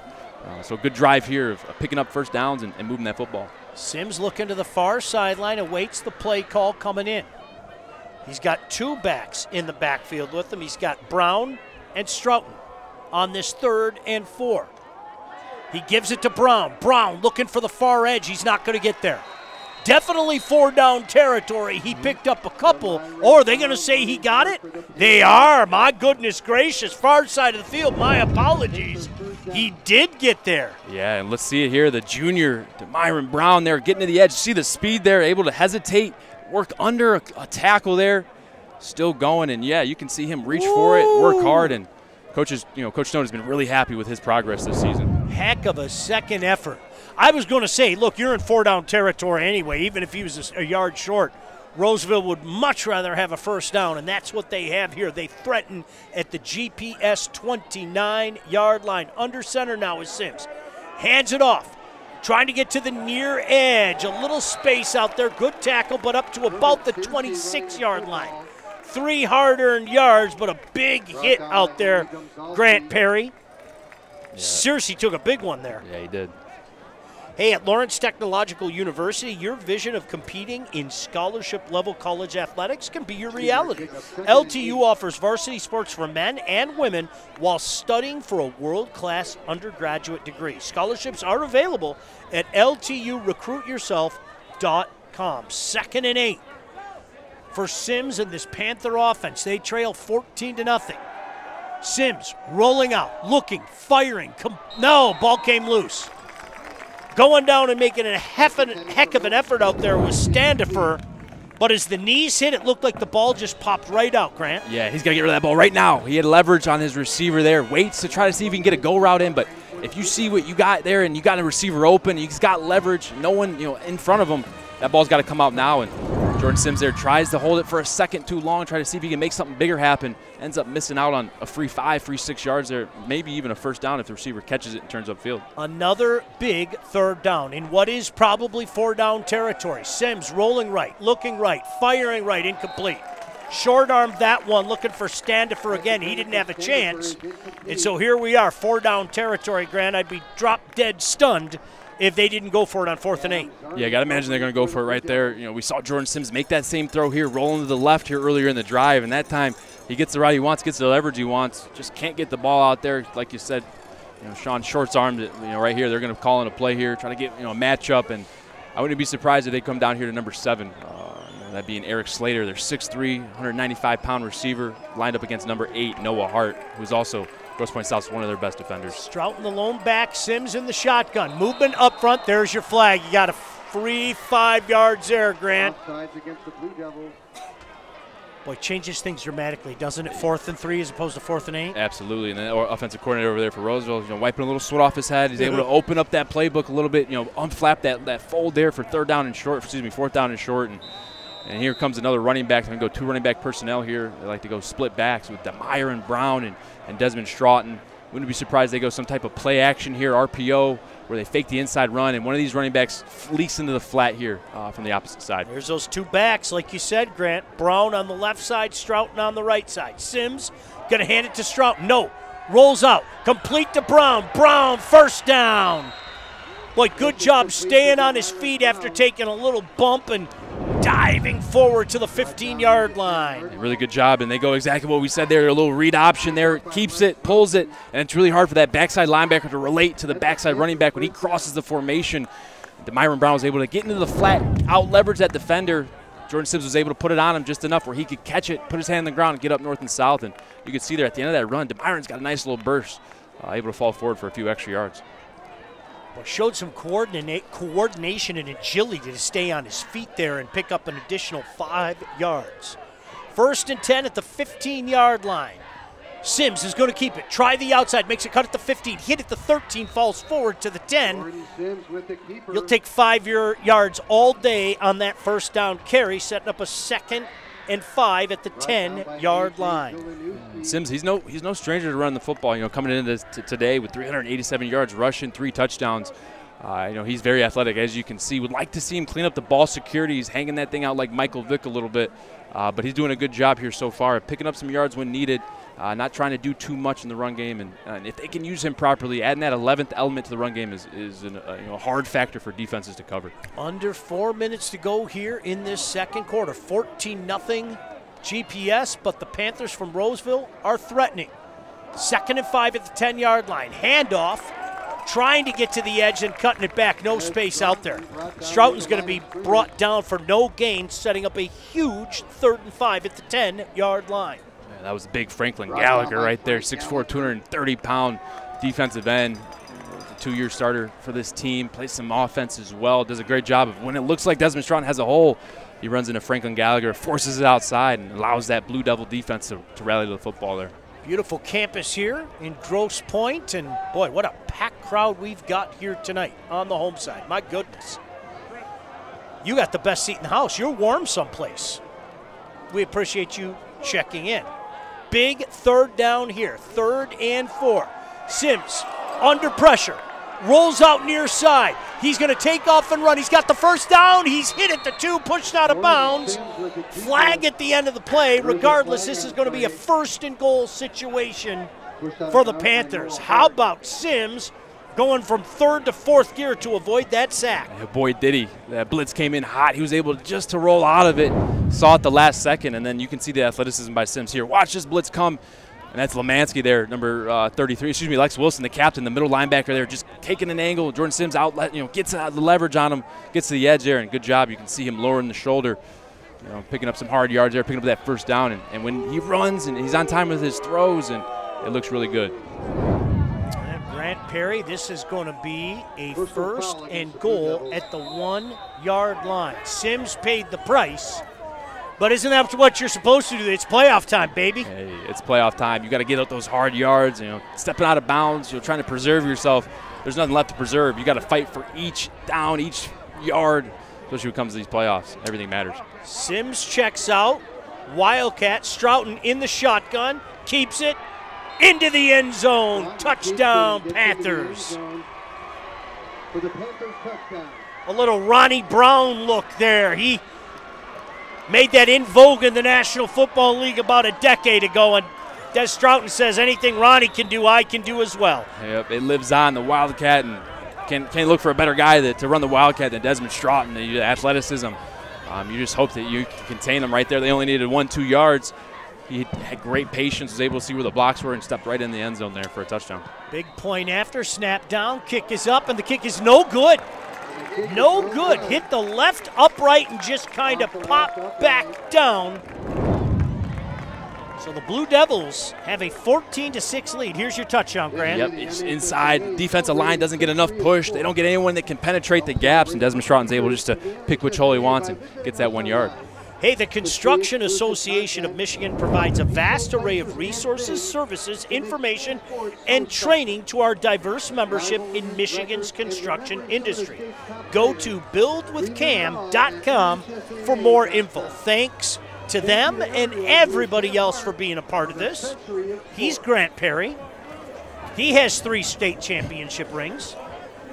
So good drive here of picking up first downs and moving that football. Sims looking to the far sideline, awaits the play call coming in. He's got 2 backs in the backfield with him. He's got Brown and Stroughton on this 3rd and 4. He gives it to Brown. Brown looking for the far edge. He's not going to get there. Definitely 4-down territory. He picked up a couple. Or are they going to say he got it? They are. My goodness gracious. Far side of the field. My apologies. He did get there. Yeah, and let's see it here. The junior, Myron Brown there, getting to the edge. See the speed there, able to hesitate, work under a tackle there. Still going, and yeah, you can see him reach for it, work hard, and Coach Stone has been really happy with his progress this season. Heck of a second effort. I was going to say, look, you're in 4-down territory anyway, even if he was a yard short. Roseville would much rather have a first down, and that's what they have here. They threaten at the GPS 29-yard line. Under center now is Sims. Hands it off. Trying to get to the near edge. A little space out there. Good tackle, but up to about the 26-yard line. 3 hard-earned yards, but a big hit out there, Grant Perry. Yeah. Seriously took a big one there. Yeah, he did. Hey, at Lawrence Technological University, your vision of competing in scholarship-level college athletics can be your reality. LTU offers varsity sports for men and women while studying for a world-class undergraduate degree. Scholarships are available at lturecruityourself.com. 2nd and 8 for Sims and this Panther offense. They trail 14-0. Sims rolling out, looking, firing. No, ball came loose. Going down and making a heck of an effort out there was Standifer, but as the knees hit, it looked like the ball just popped right out, Grant. Yeah, he's got to get rid of that ball right now. He had leverage on his receiver there, waits to try to see if he can get a go route in, but if you see what you got there and you got a receiver open, he's got leverage, no one in front of him, that ball's got to come out now, and Jordan Sims there tries to hold it for a second too long, try to see if he can make something bigger happen. Ends up missing out on a free 6 yards there, maybe even a first down if the receiver catches it and turns upfield. Another big 3rd down in what is probably 4-down territory. Sims rolling right, looking right, firing right, incomplete. Short-armed that one, looking for Standifer again. He didn't have a chance. And so here we are, 4-down territory, Grant. I'd be drop-dead stunned if they didn't go for it on 4th and 8. Yeah, I got to imagine they're going to go for it right there. We saw Jordan Sims make that same throw here, rolling to the left here earlier in the drive, and that time he gets the route he wants, gets the leverage he wants, just can't get the ball out there. Like you said, Sean shorts-armed it, right here. They're going to call in a play here, try to get, a matchup, and I wouldn't be surprised if they come down here to number 7. That being Eric Slater, their 6'3", 195-pound receiver, lined up against number 8, Noah Hart, who's also Grosse Pointe South's one of their best defenders. Stroughton the lone back, Sims in the shotgun. Movement up front, there's your flag. You got a free 5 yards there, Grant. Boy, changes things dramatically, doesn't it? 4th and 3 as opposed to 4th and 8? Absolutely, and the offensive coordinator over there for Roseville, wiping a little sweat off his head. He's able to open up that playbook a little bit, unflap that fold there for 4th down and short, and here comes another running back. They're going to go 2 running back personnel here. They like to go split backs with DeMeyer and Brown and Desmond Stroughton. Wouldn't be surprised they go some type of play action here, RPO, where they fake the inside run, and one of these running backs leaks into the flat here from the opposite side. There's those 2 backs, like you said, Grant. Brown on the left side, Stroughton on the right side. Sims going to hand it to Stroughton. No, rolls out, complete to Brown. Brown, first down. Boy, good job staying on his feet after taking a little bump and diving forward to the 15-yard line. Really good job, and they go exactly what we said there. A little read option there, keeps it, pulls it, and it's really hard for that backside linebacker to relate to the backside running back when he crosses the formation. DeMyron Brown was able to get into the flat, out-leverage that defender. Jordan Sims was able to put it on him just enough where he could catch it, put his hand on the ground, and get up north and south. And you can see there at the end of that run, DeMyron's got a nice little burst, able to fall forward for a few extra yards. Well, showed some coordination and agility to stay on his feet there and pick up an additional 5 yards. 1st and 10 at the 15-yard line. Sims is going to keep it. Try the outside, makes a cut at the 15, hit at the 13, falls forward to the 10. You'll take 5 yards all day on that 1st down carry, setting up a 2nd and 5 at the 10-yard line. Sims, he's no stranger to running the football. Coming into this today with 387 yards rushing, 3 touchdowns. He's very athletic, as you can see. Would like to see him clean up the ball security. He's hanging that thing out like Michael Vick a little bit, but he's doing a good job here so far, picking up some yards when needed. Not trying to do too much in the run game, and if they can use him properly, adding that 11th element to the run game is a hard factor for defenses to cover. Under 4 minutes to go here in this 2nd quarter. 14-0 GPS, but the Panthers from Roseville are threatening. 2nd and 5 at the 10-yard line. Handoff, trying to get to the edge and cutting it back. No space out there. Stroughton's going to be brought down for no gain, setting up a huge 3rd and 5 at the 10-yard line. That was big Franklin Gallagher right there, 6'4", 230-pound defensive end, 2-year starter for this team, plays some offense as well, does a great job of when it looks like Desmond Stroughton has a hole, he runs into Franklin Gallagher, forces it outside, and allows that Blue Devil defense to rally to the football there. Beautiful campus here in Grosse Pointe, and boy, what a packed crowd we've got here tonight on the home side. My goodness. You got the best seat in the house. You're warm someplace. We appreciate you checking in. Big third down here, 3rd and 4. Sims under pressure, rolls out near side. He's going to take off and run. He's got the first down. He's hit at the 2, pushed out of bounds. Flag at the end of the play. Regardless, this is going to be a 1st and goal situation for the Panthers. How about Sims going from 3rd to 4th gear to avoid that sack? Yeah, boy, did he. That blitz came in hot. He was able just to roll out of it. Saw it the last second, and then you can see the athleticism by Sims here. Watch this blitz come. And that's Lemansky there, number 33. Excuse me, Lex Wilson, the captain, the middle linebacker there, just taking an angle. Jordan Sims outlet, gets the leverage on him, gets to the edge there, and good job. You can see him lowering the shoulder, picking up some hard yards there, picking up that first down. And when he runs and he's on time with his throws, and it looks really good. Grant Perry, this is going to be a 1st and goal at the 1-yard line. Sims paid the price. But isn't that what you're supposed to do? It's playoff time, baby. Hey, it's playoff time. You got to get out those hard yards, stepping out of bounds, trying to preserve yourself. There's nothing left to preserve. You got to fight for each down, each yard, especially when it comes to these playoffs. Everything matters. Sims checks out. Wildcat, Stroughton in the shotgun, keeps it into the end zone. Touchdown, Panthers. A little Ronnie Brown look there. He made that in vogue in the National Football League about a decade ago, and Des Stroughton says anything Ronnie can do, I can do as well. Yep, it lives on, the Wildcat, and can't look for a better guy to run the Wildcat than Desmond Stroughton. The athleticism, you just hope that you can contain them right there. They only needed 1-2 yards. He had great patience, was able to see where the blocks were, and stepped right in the end zone there for a touchdown. Big point after, snap down, kick is up, and the kick is no good. No good. Hit the left upright and just kind of popped back down. So the Blue Devils have a 14-6 lead. Here's your touchdown, Grant. Yep, it's inside. Defensive line doesn't get enough push. They don't get anyone that can penetrate the gaps, and Desmond Stroughton's able just to pick which hole he wants and gets that 1 yard. Hey, the Construction Association of Michigan provides a vast array of resources, services, information, and training to our diverse membership in Michigan's construction industry. Go to buildwithcam.com for more info. Thanks to them and everybody else for being a part of this. He's Grant Perry. He has 3 state championship rings.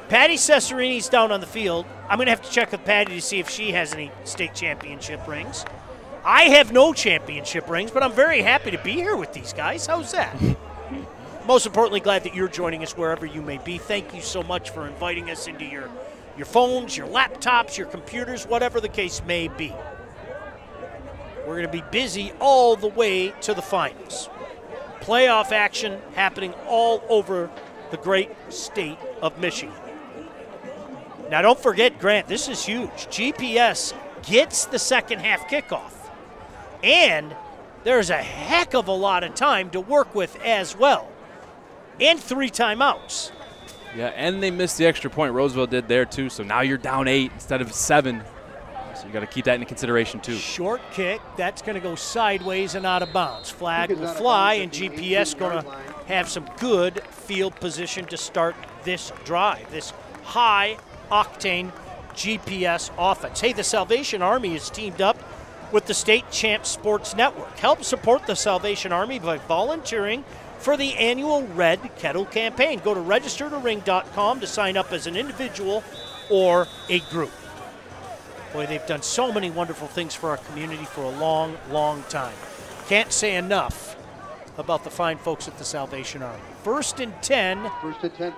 Patty Cesarini down on the field. I'm going to have to check with Patty to see if she has any state championship rings. I have no championship rings, but I'm very happy to be here with these guys. How's that? Most importantly, glad that you're joining us wherever you may be. Thank you so much for inviting us into your phones, your laptops, your computers, whatever the case may be. We're going to be busy all the way to the finals. Playoff action happening all over the great state of Michigan. Now, don't forget, Grant, this is huge. GPS gets the second half kickoff. And there's a heck of a lot of time to work with as well. And 3 timeouts. Yeah, and they missed the extra point. Roseville did there, too. So now you're down 8 instead of 7. So you got to keep that into consideration, too. Short kick. That's going to go sideways and out of bounds. Flag will fly, and GPS going to have some good field position to start this drive, this high-octane GPS offense. Hey, the Salvation Army is teamed up with the State Champs Sports Network. Help support the Salvation Army by volunteering for the annual Red Kettle campaign. Go to registertoring.com to sign up as an individual or a group. Boy, they've done so many wonderful things for our community for a long, long time. Can't say enough about the fine folks at the Salvation Army. 1st and 10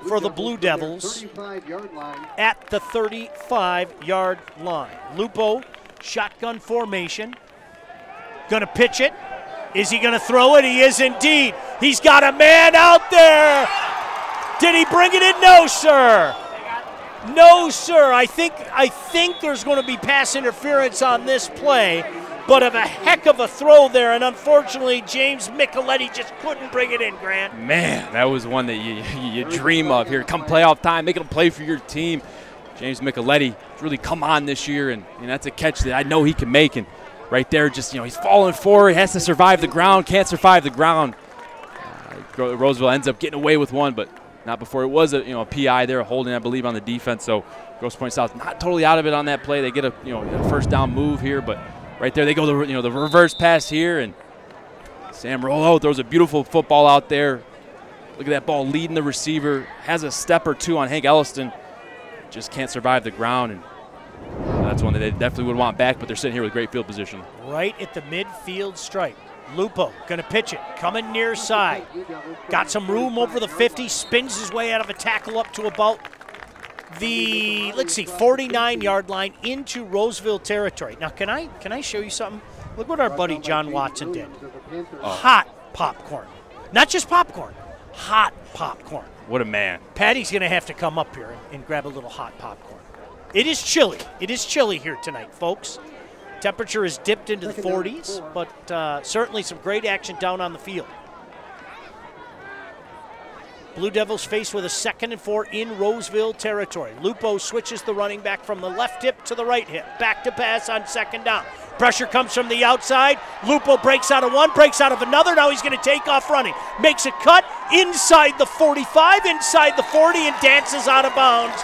for the Blue Devils at the 35-yard line. Lupo, shotgun formation. Gonna pitch it. Is he gonna throw it? He is indeed. He's got a man out there. Did he bring it in? No, sir. No, sir. I think there's going to be pass interference on this play, but of a heck of a throw there, and unfortunately, James Micheletti just couldn't bring it in, Grant. Man, that was one that you dream of. Here, come playoff time, making a play for your team. James Micheletti really come on this year, and that's a catch that I know he can make. And right there, just he's falling forward, has to survive the ground, can't survive the ground. Roseville ends up getting away with one, but not before. It was a PI there, a holding, I believe, on the defense. So Grosse Pointe South not totally out of it on that play. They get a first down move here, but right there they go the reverse pass here, and Sam Rollo throws a beautiful football out there. Look at that ball leading the receiver. Has a step or two on Hank Elliston. Just can't survive the ground, and that's one that they definitely would want back, but they're sitting here with great field position. Right at the midfield stripe. Lupo going to pitch it, coming near side. Got some room over the 50, spins his way out of a tackle up to about the, 49-yard line into Roseville territory. Now, can I show you something? Look what our buddy John Watson did. Hot popcorn. Not just popcorn, hot popcorn. What a man. Patty's going to have to come up here and grab a little hot popcorn. It is chilly. It is chilly here tonight, folks. Temperature has dipped into the 40s, but certainly some great action down on the field. Blue Devils faced with a 2nd and 4 in Roseville territory. Lupo switches the running back from the left hip to the right hip. Back to pass on 2nd down. Pressure comes from the outside. Lupo breaks out of one, breaks out of another. Now he's going to take off running. Makes a cut inside the 45, inside the 40, and dances out of bounds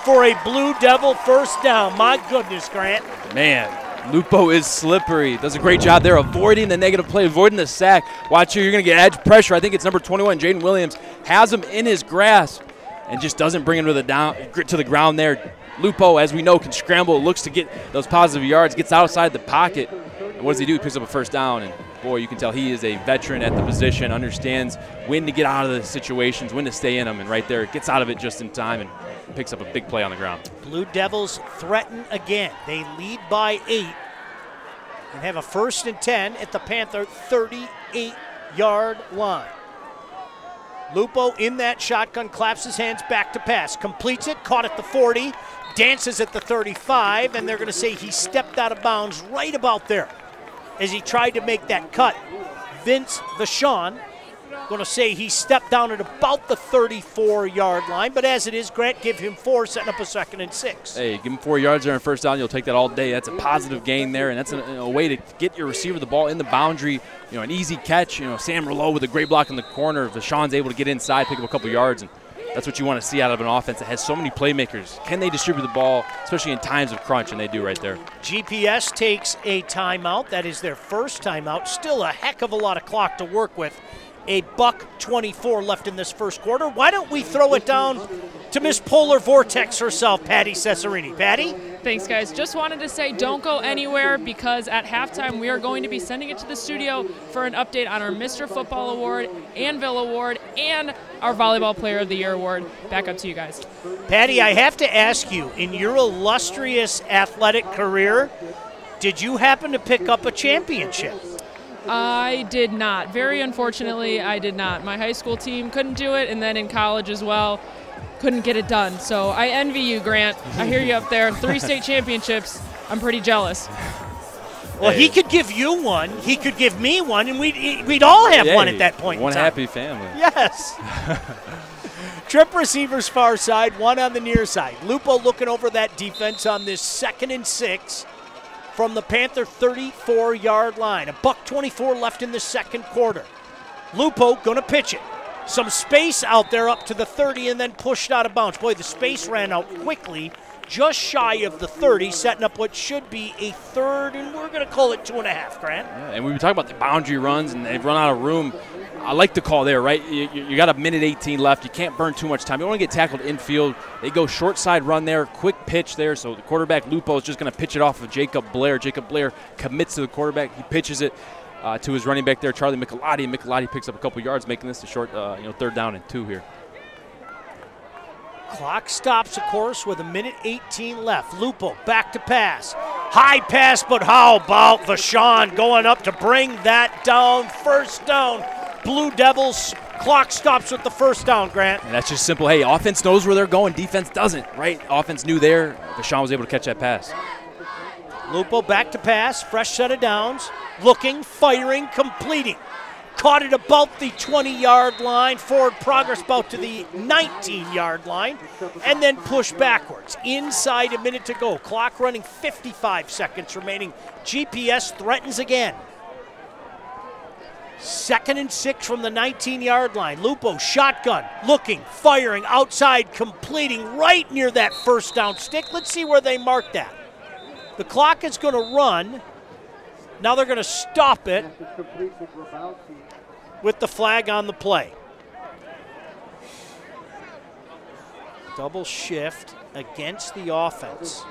for a Blue Devil first down. My goodness, Grant. Man, Lupo is slippery. Does a great job there avoiding the negative play, avoiding the sack. Watch here, you're going to get edge pressure. I think it's number 21, Jaden Williams, has him in his grasp and just doesn't bring him to the ground there. Lupo, as we know, can scramble, looks to get those positive yards, gets outside the pocket. And what does he do? He picks up a first down, and boy, you can tell he is a veteran at the position, understands when to get out of the situations, when to stay in them, and right there, gets out of it just in time and picks up a big play on the ground. Blue Devils threaten again. They lead by 8 and have a 1st and 10 at the Panther 38-yard line. Lupo in that shotgun, claps his hands back to pass, completes it, caught at the 40, dances at the 35, and they're going to say he stepped out of bounds right about there as he tried to make that cut. Vince Vachon going to say he stepped down at about the 34-yard line, but as it is, Grant, give him 4, setting up a 2nd and 6. Hey, give him 4 yards there on first down. You'll take that all day. That's a positive gain there, and that's a way to get your receiver the ball in the boundary. An easy catch. Sam Rouleau with a great block in the corner. Vachon's able to get inside, pick up a couple yards, and that's what you want to see out of an offense that has so many playmakers. Can they distribute the ball, especially in times of crunch, and they do right there. GPS takes a timeout. That is their first timeout. Still a heck of a lot of clock to work with. $1:24 left in this first quarter. Why don't we throw it down to Miss Polar Vortex herself, Patty Cesarini. Patty? Thanks, guys. Just wanted to say don't go anywhere because at halftime we are going to be sending it to the studio for an update on our Mr. Football Award, Anvil Award, and our Volleyball Player of the Year Award. Back up to you guys. Patty, I have to ask you, in your illustrious athletic career, did you happen to pick up a championship? I did not. Very unfortunately, I did not. My high school team couldn't do it, and then in college as well, couldn't get it done. So I envy you, Grant. I hear you up there. 3 state championships. I'm pretty jealous. Well, he could give you one. He could give me one, and we'd all have one at that point. One happy family. Yes. Trip receivers far side, one on the near side. Lupo looking over that defense on this 2nd and 6. From the Panther 34-yard line. $1:24 left in the second quarter. Lupo going to pitch it. Some space out there up to the 30 and then pushed out of bounds. Boy, the space ran out quickly, just shy of the 30, setting up what should be a 3rd, and we're going to call it 2.5, Grant. Yeah, and we were talking about the boundary runs, and they've run out of room. I like the call there, right? You got 1:18 left. You can't burn too much time. You don't want to get tackled infield. They go short side run there, quick pitch there. So the quarterback, Lupo, is just going to pitch it off of Jacob Blair. Jacob Blair commits to the quarterback. He pitches it to his running back there, Charlie Michelati. And Michelati picks up a couple yards, making this a short 3rd down and 2 here. Clock stops, of course, with 1:18 left. Lupo back to pass. High pass, but how about Vachon going up to bring that down? First down. Blue Devils, clock stops with the first down, Grant. And that's just simple. Hey, offense knows where they're going. Defense doesn't, right? Offense knew there. Vachon was able to catch that pass. Lupo back to pass, fresh set of downs. Looking, firing, completing. Caught it about the 20-yard line. Forward progress about to the 19-yard line. And then push backwards. Inside a minute to go. Clock running, 55 seconds remaining. GPS threatens again. 2nd and 6 from the 19-yard line. Lupo shotgun, looking, firing, outside, completing right near that first down stick. Let's see where they mark that. The clock is going to run. Now they're going to stop it with the flag on the play. Double shift against the offense.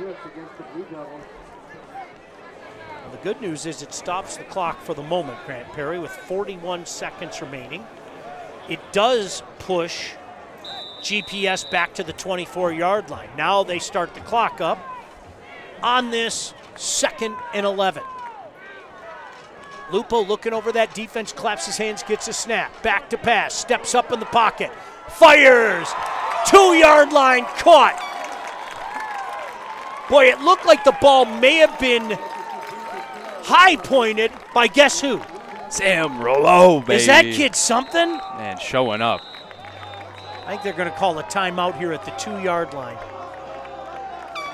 The good news is it stops the clock for the moment, Grant Perry, with 41 seconds remaining. It does push GPS back to the 24-yard line. Now they start the clock up on this 2nd and 11. Lupo looking over that defense, claps his hands, gets a snap. Back to pass, steps up in the pocket, fires, 2-yard line, caught. Boy, it looked like the ball may have been high pointed by guess who? Sam Rollo, baby. Is that kid something? Man, showing up. I think they're going to call a timeout here at the 2-yard line.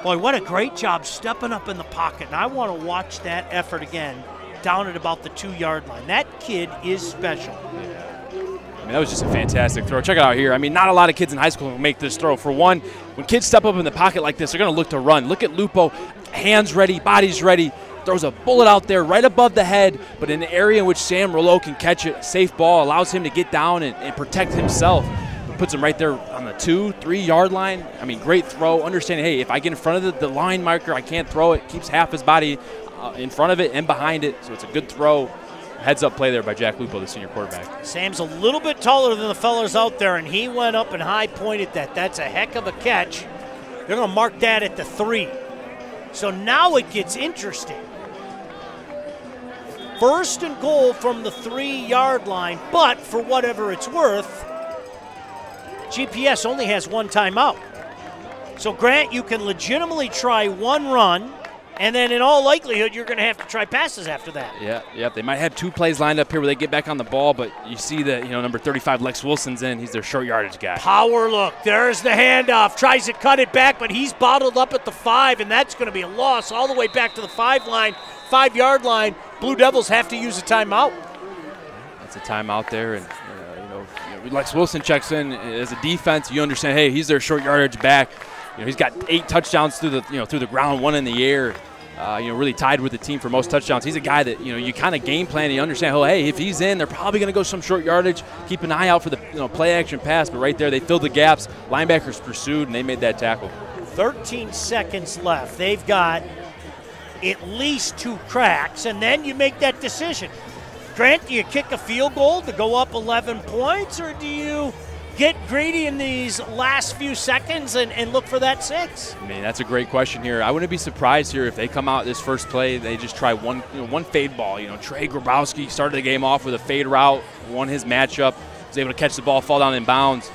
Boy, what a great job stepping up in the pocket. And I want to watch that effort again down at about the 2-yard line. That kid is special. I mean, that was just a fantastic throw. Check it out here. I mean, not a lot of kids in high school will make this throw. For one, when kids step up in the pocket like this, they're going to look to run. Look at Lupo, hands ready, bodies ready. Throws a bullet out there right above the head, but in an area in which Sam Rollo can catch it. A safe ball allows him to get down and protect himself. But puts him right there on the 2-3 yard line. I mean, great throw. Understanding, hey, if I get in front of the line marker, I can't throw it. Keeps half his body in front of it and behind it, so it's a good throw. Heads-up play there by Jack Lupo, the senior quarterback. Sam's a little bit taller than the fellas out there, and he went up and high-pointed that. That's a heck of a catch. They're going to mark that at the 3. So now it gets interesting. 1st and goal from the 3-yard line, but for whatever it's worth, GPS only has 1 timeout. So, Grant, you can legitimately try 1 run, and then in all likelihood, you're going to have to try passes after that. Yeah. They might have 2 plays lined up here where they get back on the ball, but you see that, number 35, Lex Wilson's in. He's their short yardage guy. Power look. There's the handoff. Tries to cut it back, but he's bottled up at the 5, and that's going to be a loss all the way back to the 5-yard line. Blue Devils have to use a timeout. That's a timeout there, and Lex Wilson checks in as a defense. You understand, hey, he's their short yardage back. He's got 8 touchdowns through the ground, 1 in the air. Really tied with the team for most touchdowns. He's a guy that you kind of game plan. You understand, hey, if he's in, they're probably going to go some short yardage. Keep an eye out for the play action pass. But right there, they filled the gaps. Linebackers pursued, and they made that tackle. 13 seconds left. They've got at least 2 cracks, and then you make that decision. Grant, do you kick a field goal to go up 11 points, or do you get greedy in these last few seconds and look for that 6? I mean, that's a great question here. I wouldn't be surprised here if they come out this first play, they just try one fade ball. Trey Grabowski started the game off with a fade route, won his matchup, was able to catch the ball, fall down in bounds.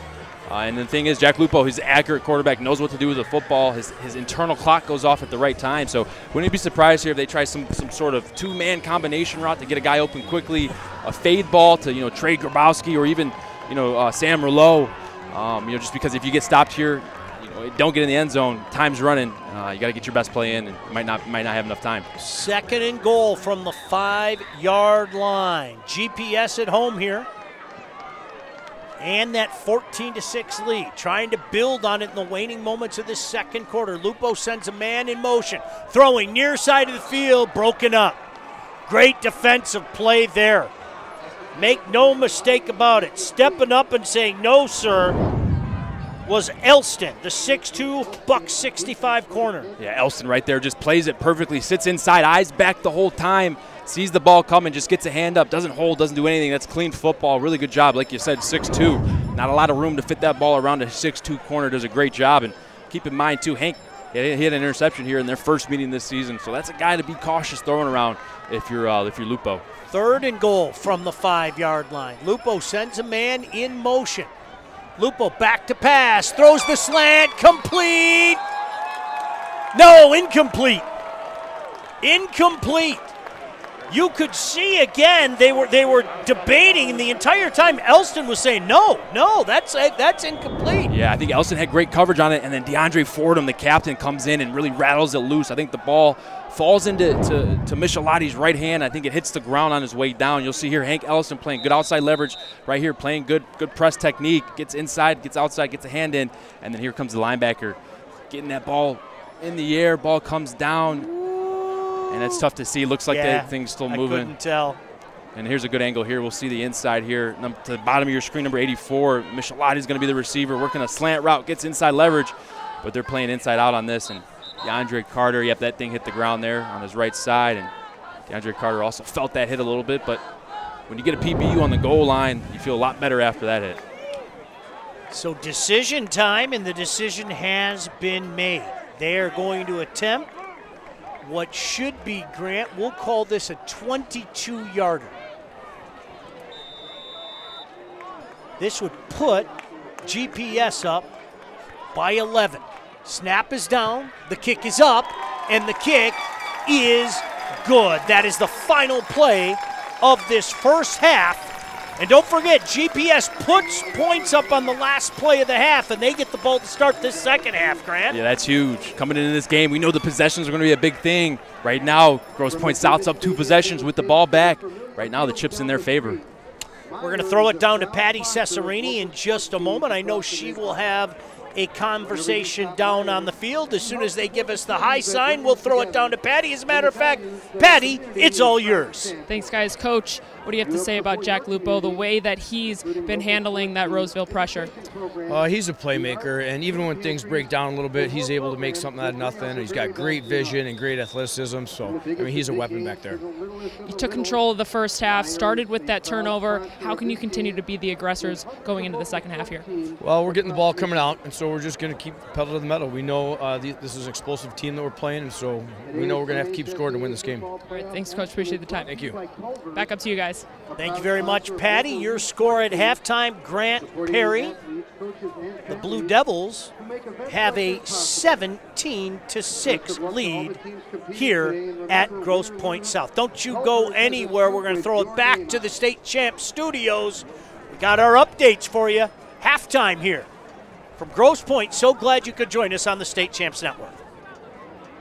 And the thing is, Jack Lupo, his accurate quarterback, knows what to do with the football. His internal clock goes off at the right time. So wouldn't be surprised here if they try some sort of 2-man combination route to get a guy open quickly, a fade ball to Trey Grabowski or even Sam Rollo. Just because if you get stopped here, don't get in the end zone, time's running. You got to get your best play in, and you might not have enough time. 2nd and goal from the 5-yard line. GPS at home here. And that 14-6 lead, trying to build on it in the waning moments of this second quarter. Lupo sends a man in motion, throwing near side of the field, broken up. Great defensive play there. Make no mistake about it. Stepping up and saying, no, sir, was Elston, the 6'2", $165 corner. Yeah, Elston right there just plays it perfectly, sits inside, eyes back the whole time. Sees the ball coming, just gets a hand up, doesn't hold, doesn't do anything. That's clean football. Really good job. Like you said, 6'2". Not a lot of room to fit that ball around a 6'2" corner. Does a great job. And keep in mind, too, Hank he had an interception here in their first meeting this season. So that's a guy to be cautious throwing around if you're Lupo. 3rd and goal from the 5-yard line. Lupo sends a man in motion. Lupo back to pass, throws the slant, complete. No, incomplete. Incomplete. You could see again they were debating the entire time. Elston was saying no, that's incomplete. Yeah, I think Elson had great coverage on it, and then DeAndre Fordham, the captain, comes in and really rattles it loose. I think the ball falls into Michelotti's right hand. I think it hits the ground on his way down. You'll see here Hank Ellison playing good outside leverage right here, playing good press technique, gets inside, gets outside, gets a hand in, and then here comes the linebacker getting that ball in the air. Ball comes down, and it's tough to see. Looks like that thing's still moving. I couldn't tell. And here's a good angle here. We'll see the inside here. To the bottom of your screen, number 84. Michelotti's going to be the receiver, working a slant route, gets inside leverage, but they're playing inside out on this. And DeAndre Carter, yep, that thing hit the ground there on his right side. And DeAndre Carter also felt that hit a little bit, but when you get a PBU on the goal line, you feel a lot better after that hit. So decision time, and the decision has been made. They are going to attempt what should be, Grant, we'll call this a 22-yarder. This would put GPS up by 11. Snap is down, the kick is up, and the kick is good. That is the final play of this first half. And don't forget, GPS puts points up on the last play of the half, and they get the ball to start this second half, Grant. Yeah, that's huge. Coming into this game, we know the possessions are going to be a big thing. Right now, Grosse Pointe South's up 2 possessions with the ball back. Right now, the chip's in their favor. We're going to throw it down to Patty Cesarini in just a moment. I know she will have a conversation down on the field. As soon as they give us the high sign, we'll throw it down to Patty. As a matter of fact, Patty, it's all yours. Thanks, guys. Coach, what do you have to say about Jack Lupo, the way that he's been handling that Roseville pressure? He's a playmaker, and even when things break down a little bit, he's able to make something out of nothing. He's got great vision and great athleticism, so, I mean, he's a weapon back there. You took control of the first half, started with that turnover. How can you continue to be the aggressors going into the second half here? Well, we're getting the ball coming out, and so we're just going to keep pedal to the metal. We know this is an explosive team that we're playing, and so we know we're going to have to keep scoring to win this game. All right, thanks, Coach. Appreciate the time. Thank you. Back up to you guys. Thank you very much, Patty. Your score at halftime, Grant Perry. The Blue Devils have a 17-6 lead here at Grosse Pointe South. Don't you go anywhere. We're going to throw it back to the State Champs studios. We got our updates for you. Halftime here from Grosse Pointe. So glad you could join us on the State Champs Network.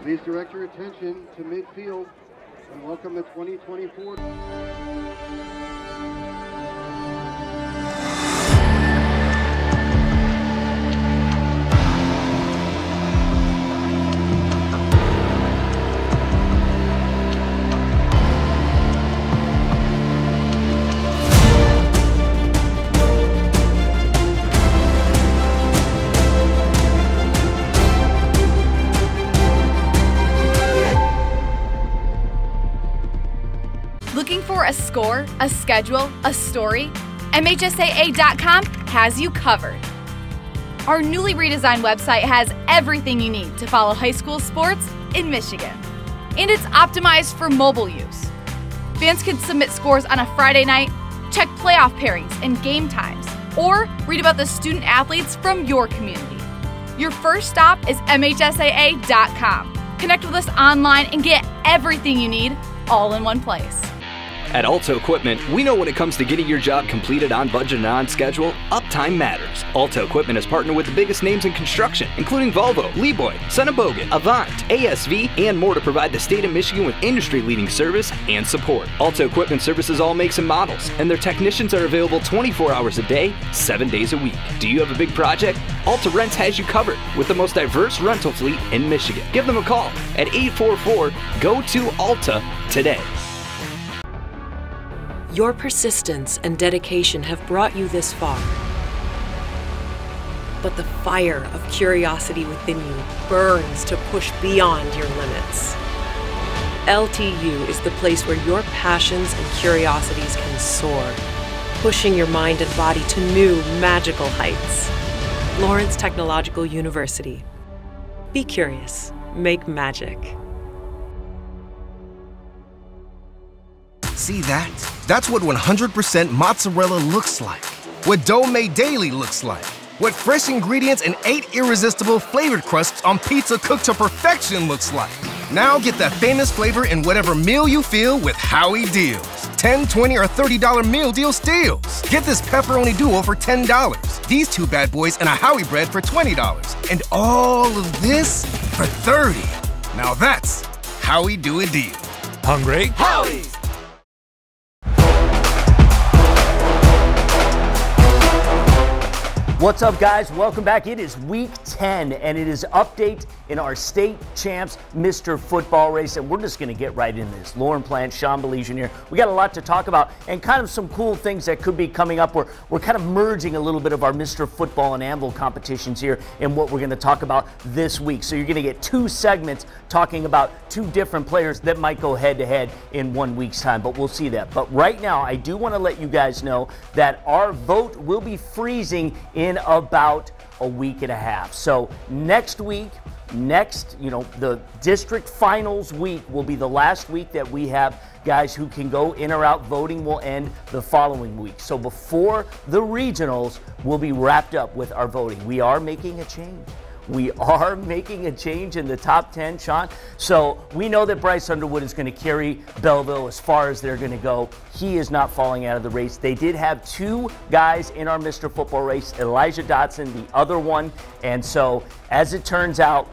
Please direct your attention to midfield and welcome the 2024. Looking for a score, a schedule, a story? MHSAA.com has you covered. Our newly redesigned website has everything you need to follow high school sports in Michigan. And it's optimized for mobile use. Fans can submit scores on a Friday night, check playoff pairings and game times, or read about the student athletes from your community. Your first stop is MHSAA.com. Connect with us online and get everything you need all in one place. At Alto Equipment, we know when it comes to getting your job completed on budget and on schedule, uptime matters. Alto Equipment has partnered with the biggest names in construction, including Volvo, Leeboy, Sennebogen, Avant, ASV, and more to provide the state of Michigan with industry-leading service and support. Alto Equipment services all makes and models, and their technicians are available 24 hours a day, 7 days a week. Do you have a big project? Alta Rents has you covered with the most diverse rental fleet in Michigan. Give them a call at 844-GO-TO-ALTA today. Your persistence and dedication have brought you this far. But the fire of curiosity within you burns to push beyond your limits. LTU is the place where your passions and curiosities can soar, pushing your mind and body to new magical heights. Lawrence Technological University. Be curious. Make magic. See that? That's what 100% mozzarella looks like. What dough made daily looks like. What fresh ingredients and 8 irresistible flavored crusts on pizza cooked to perfection looks like. Now get that famous flavor in whatever meal you feel with Howie Deals. $10, $20, or $30 meal deal steals. Get this pepperoni duo for $10. These two bad boys and a Howie bread for $20. And all of this for $30. Now that's how we do a deal. Hungry? Howie's! What's up, guys? Welcome back. It is week 10, and it is update in our state champs Mr. Football race, and we're just going to get right into this. Lauren Plant, Sean Belizean here. We got a lot to talk about, and kind of some cool things that could be coming up. We're kind of merging a little bit of our Mr. Football and Anvil competitions here in what we're going to talk about this week. So you're going to get two segments talking about two different players that might go head-to-head in 1 week's time, but we'll see that. But right now, I do want to let you guys know that our vote will be freezing in about a week and a half. So next week, the district finals week will be the last week that we have guys who can go in or out. Voting will end the following week. So before the regionals, we'll be wrapped up with our voting. We are making a change. We are making a change in the top 10, Sean. So we know that Bryce Underwood is going to carry Belleville as far as they're going to go. He is not falling out of the race. They did have two guys in our Mr. Football race, Elijah Dotson, the other one. And so as it turns out,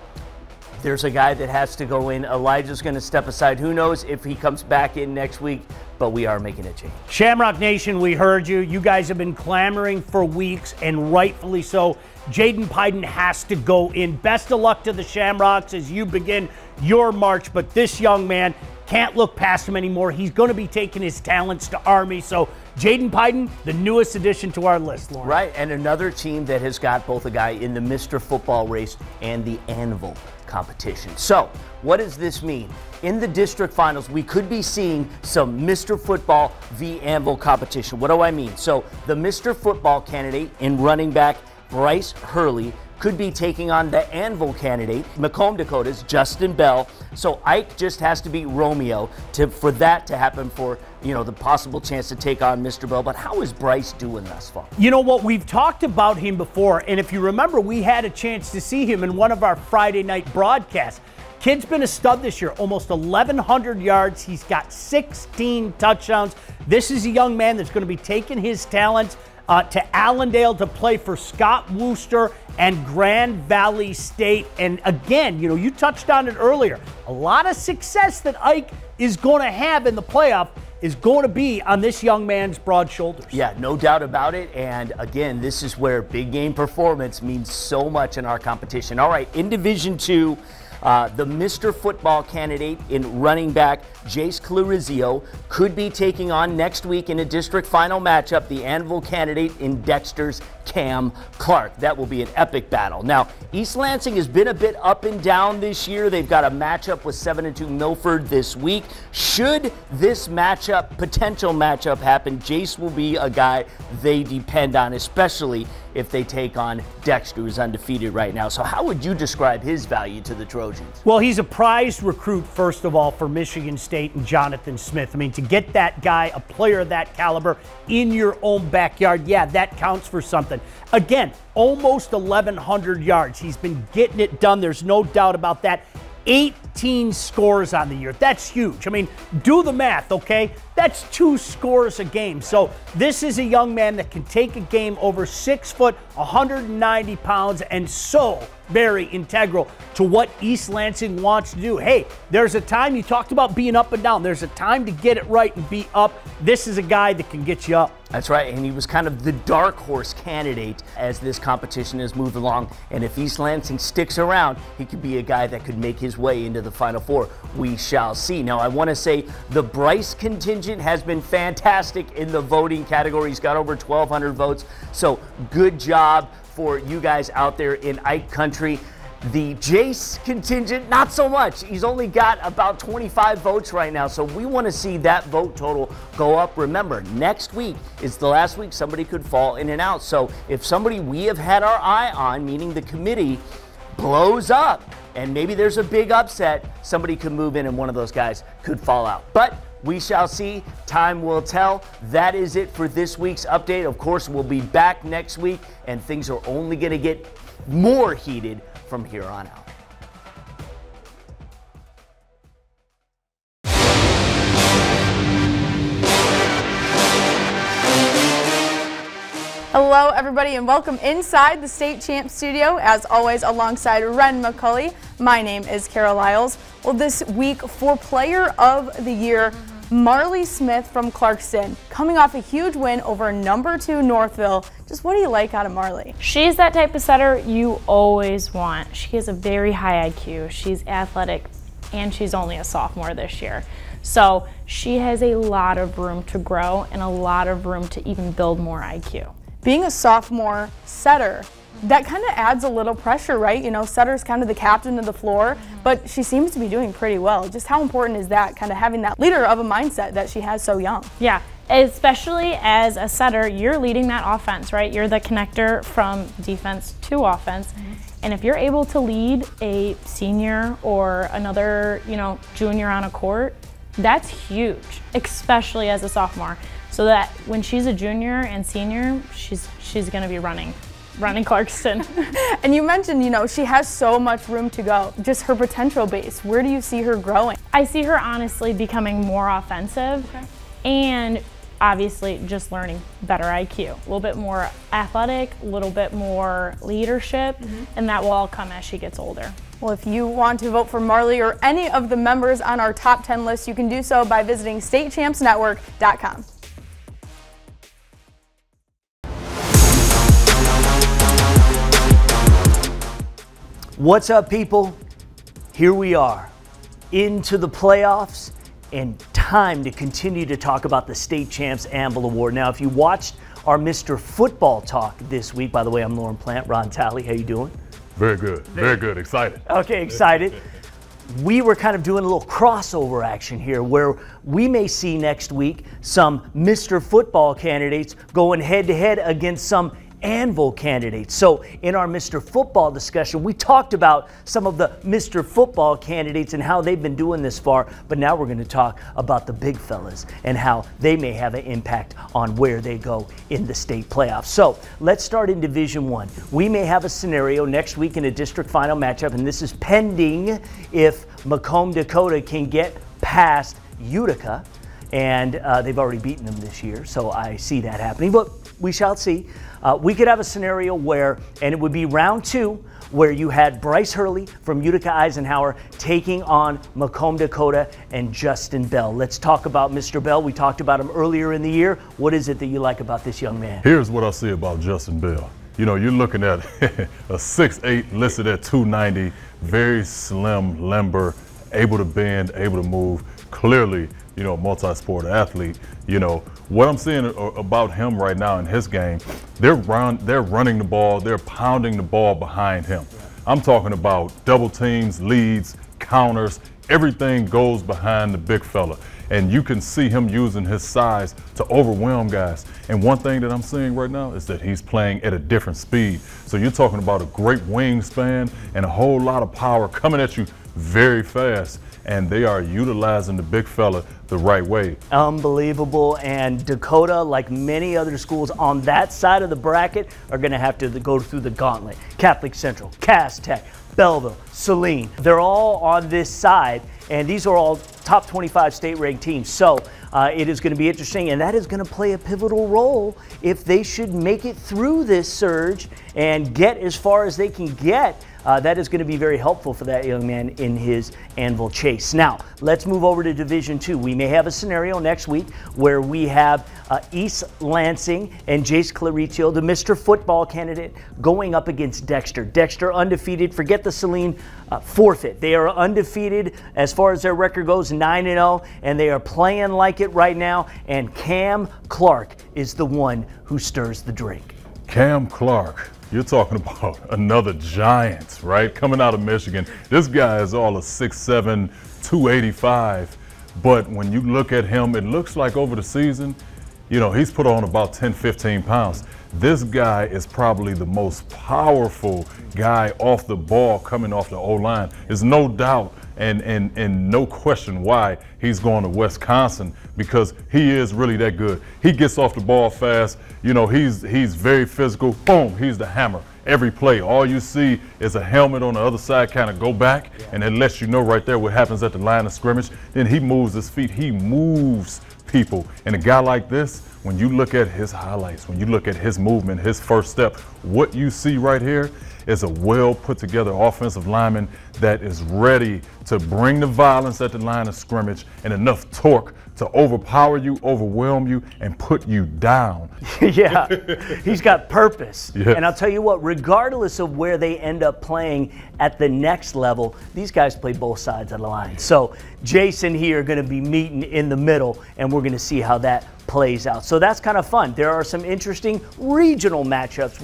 there's a guy that has to go in. Elijah's going to step aside. Who knows if he comes back in next week, but we are making a change. Shamrock Nation, we heard you. You guys have been clamoring for weeks, and rightfully so. Jaden Pyden has to go in. Best of luck to the Shamrocks as you begin your march, but this young man can't look past him anymore. He's going to be taking his talents to Army. So Jaden Pyden, the newest addition to our list, Lauren. Right, and another team that has got both a guy in the Mr. Football race and the Anvil competition. So what does this mean? In the district finals, we could be seeing some Mr. Football v. Anvil competition. What do I mean? So the Mr. Football candidate in running back Bryce Hurley could be taking on the Anvil candidate, Macomb Dakota's Justin Bell. So Ike just has to beat Romeo for that to happen, for the possible chance to take on Mr. Bell. But how is Bryce doing thus far? You know what? We've talked about him before, and if you remember, we had a chance to see him in one of our Friday night broadcasts. Kid's been a stud this year, almost 1,100 yards. He's got 16 touchdowns. This is a young man that's going to be taking his talents to Allendale to play for Scott Wooster and Grand Valley State. And again, you touched on it earlier. A lot of success that Ike is going to have in the playoff is going to be on this young man's broad shoulders. Yeah, no doubt about it. And again, this is where big game performance means so much in our competition. All right, in Division II, the Mr. Football candidate in running back, Jace Clarizio, could be taking on next week in a district final matchup the Anvil candidate in Dexter's Cam Clark. That will be an epic battle. Now, East Lansing has been a bit up and down this year. They've got a matchup with 7-2 Milford this week. Should this potential matchup happen, Jace will be a guy they depend on, especially if they take on Dexter, who's undefeated right now. So how would you describe his value to the Trojans? Well, he's a prized recruit, first of all, for Michigan State and Jonathan Smith. I mean, to get that guy, a player of that caliber, in your own backyard, yeah, that counts for something. Again, almost 1,100 yards. He's been getting it done. There's no doubt about that. 18 scores on the year. That's huge. I mean, do the math, okay? That's 2 scores a game. So this is a young man that can take a game over 6 foot, 190 pounds, and so very integral to what East Lansing wants to do. Hey, there's a time, you talked about being up and down. There's a time to get it right and be up. This is a guy that can get you up. That's right, and he was kind of the dark horse candidate as this competition has moved along. And if East Lansing sticks around, he could be a guy that could make his way into the Final Four. We shall see. Now, I want to say the Bryce contingent has been fantastic in the voting category. He's got over 1,200 votes, so good job for you guys out there in Ike country. The Jace contingent, not so much. He's only got about 25 votes right now, so we want to see that vote total go up. Remember, next week is the last week somebody could fall in and out. So if somebody we have had our eye on, meaning the committee, blows up and maybe there's a big upset, somebody could move in and one of those guys could fall out. But we shall see. Time will tell. That is it for this week's update. Of course, we'll be back next week, and things are only going to get more heated from here on out. Hello, everybody, and welcome inside the State Champs studio. As always, alongside Ren McCulley, my name is Carol Lyles. Well, this week for Player of the Year, Marley Smith from Clarkston, coming off a huge win over #2 Northville. Just what do you like out of Marley? She's that type of setter you always want. She has a very high IQ. She's athletic, and she's only a sophomore this year. So she has a lot of room to grow and a lot of room to even build more IQ. Being a sophomore setter, that kind of adds a little pressure, right? You know, setter's kind of the captain of the floor, but she seems to be doing pretty well. Just how important is that, kind of having that leader of a mindset that she has so young? Yeah, especially as a setter, you're leading that offense, right? You're the connector from defense to offense. And if you're able to lead a senior or another, junior on a court, that's huge, especially as a sophomore. So that when she's a junior and senior, she's going to be running Clarkston. And you mentioned, she has so much room to go. Just her potential base. Where do you see her growing? I see her honestly becoming more offensive and obviously just learning better IQ. A little bit more athletic, a little bit more leadership, and that will all come as she gets older. Well, if you want to vote for Marley or any of the members on our top 10 list, you can do so by visiting statechampsnetwork.com. What's up, people? Here we are, into the playoffs, and time to continue to talk about the State Champs Anvil Award. Now, if you watched our Mr. Football Talk this week, by the way, I'm Lauren Plant. Ron Talley, how you doing? Very good, very good, excited. Okay, excited. We were kind of doing a little crossover action here where we may see next week some Mr. Football candidates going head-to-head against some Anvil candidates. So in our Mr. Football discussion, we talked about some of the Mr. Football candidates and how they've been doing this far, but now we're going to talk about the big fellas and how they may have an impact on where they go in the state playoffs. So let's start in Division I. We may have a scenario next week in a district final matchup, and this is pending if Macomb, Dakota can get past Utica, and they've already beaten them this year, so I see that happening, but we shall see. We could have a scenario where, and it would be round 2, where you had Bryce Hurley from Utica Eisenhower taking on Macomb, Dakota, and Justin Bell. Let's talk about Mr. Bell. We talked about him earlier in the year. What is it that you like about this young man? Here's what I see about Justin Bell. You're looking at a 6'8", listed at 290, very slim, limber, able to bend, able to move, clearly, multi-sport athlete. What I'm seeing about him right now in his game, they're running the ball, they're pounding the ball behind him. I'm talking about double teams, leads, counters, everything goes behind the big fella. And you can see him using his size to overwhelm guys. And one thing that I'm seeing right now is that he's playing at a different speed. So you're talking about a great wingspan and a whole lot of power coming at you very fast. And they are utilizing the big fella the right way. Unbelievable. And Dakota, like many other schools on that side of the bracket, are going to have to go through the gauntlet. Catholic Central, Cass Tech, Belleville, Saline, they're all on this side, and these are all top 25 state-ranked teams. So it is going to be interesting, and that is going to play a pivotal role if they should make it through this surge and get as far as they can get. That is going to be very helpful for that young man in his Anvil chase. Now, let's move over to Division II. We may have a scenario next week where we have East Lansing and Jace Claricio, the Mr. Football candidate, going up against Dexter. Dexter undefeated. Forget the Saline forfeit. They are undefeated as far as their record goes, 9-0, and they are playing like it right now, and Cam Clark is the one who stirs the drink. Cam Clark. You're talking about another giant, right? Coming out of Michigan. This guy is all a 6'7", 285. But when you look at him, it looks like over the season, he's put on about 10, 15 pounds. This guy is probably the most powerful guy off the ball coming off the O-line. There's no doubt and no question why he's going to Wisconsin, because he is really that good. He gets off the ball fast. He's very physical. Boom, he's the hammer. Every play, all you see is a helmet on the other side kind of go back, and it lets you know right there what happens at the line of scrimmage. Then he moves his feet. He moves people. And a guy like this, when you look at his highlights, when you look at his movement, his first step, what you see right here is a well put together offensive lineman that is ready to bring the violence at the line of scrimmage and enough torque to overpower you, overwhelm you, and put you down. Yeah, he's got purpose. Yes. And I'll tell you what, regardless of where they end up playing at the next level, these guys play both sides of the line. So Jason here are going to be meeting in the middle, and we're going to see how that plays out. So that's kind of fun. There are some interesting regional matchups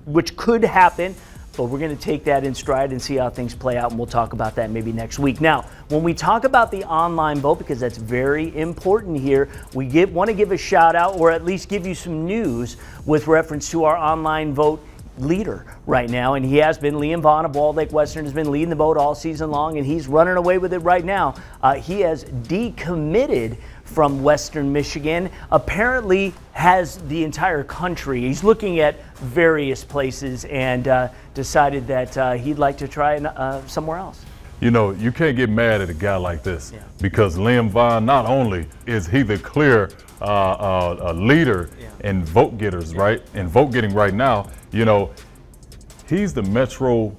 which could happen, but we're going to take that in stride and see how things play out, and we'll talk about that maybe next week. Now, when we talk about the online vote, because that's very important here, we want to give a shout out, or at least give you some news with reference to our online vote leader right now, and he has been. Liam Vaughn of Walled Lake Western has been leading the vote all season long, and he's running away with it right now. He has decommitted from Western Michigan, apparently has the entire country. He's looking at various places and decided that he'd like to try somewhere else. You know, you can't get mad at a guy like this because Liam Vaughn, not only is he the clear leader in vote getters, right? In vote getting right now, you know, he's the Metro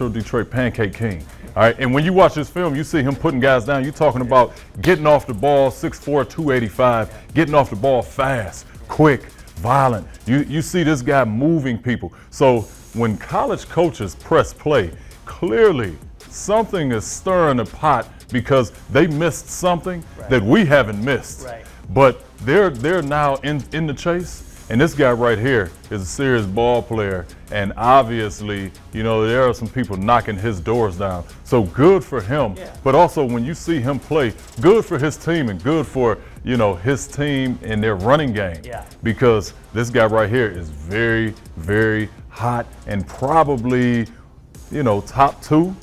Detroit Pancake King. All right, and when you watch this film, you see him putting guys down. You're talking about getting off the ball, 6'4", 285, getting off the ball fast, quick, violent. You see this guy moving people. So when college coaches press play, clearly something is stirring the pot because they missed something that we haven't missed. Right. But they're now in the chase. And this guy right here is a serious ball player, and obviously, you know, there are some people knocking his doors down. So good for him, but also when you see him play, good for his team and good for, you know, his team and their running game. Because this guy right here is very, very hot and probably, you know, top 2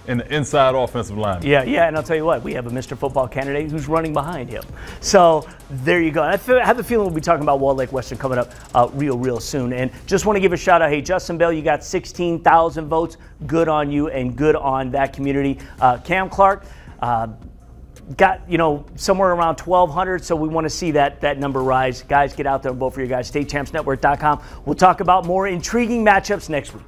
in the inside offensive line. Yeah, and I'll tell you what, we have a Mr. Football candidate who's running behind him. So there you go. I have a feeling we'll be talking about Walled Lake Western coming up real soon. And just want to give a shout out, hey, Justin Bell, you got 16,000 votes. Good on you and good on that community. Cam Clark got, you know, somewhere around 1,200, so we want to see that number rise. Guys, get out there and vote for your guys. StateChampsNetwork.com. We'll talk about more intriguing matchups next week.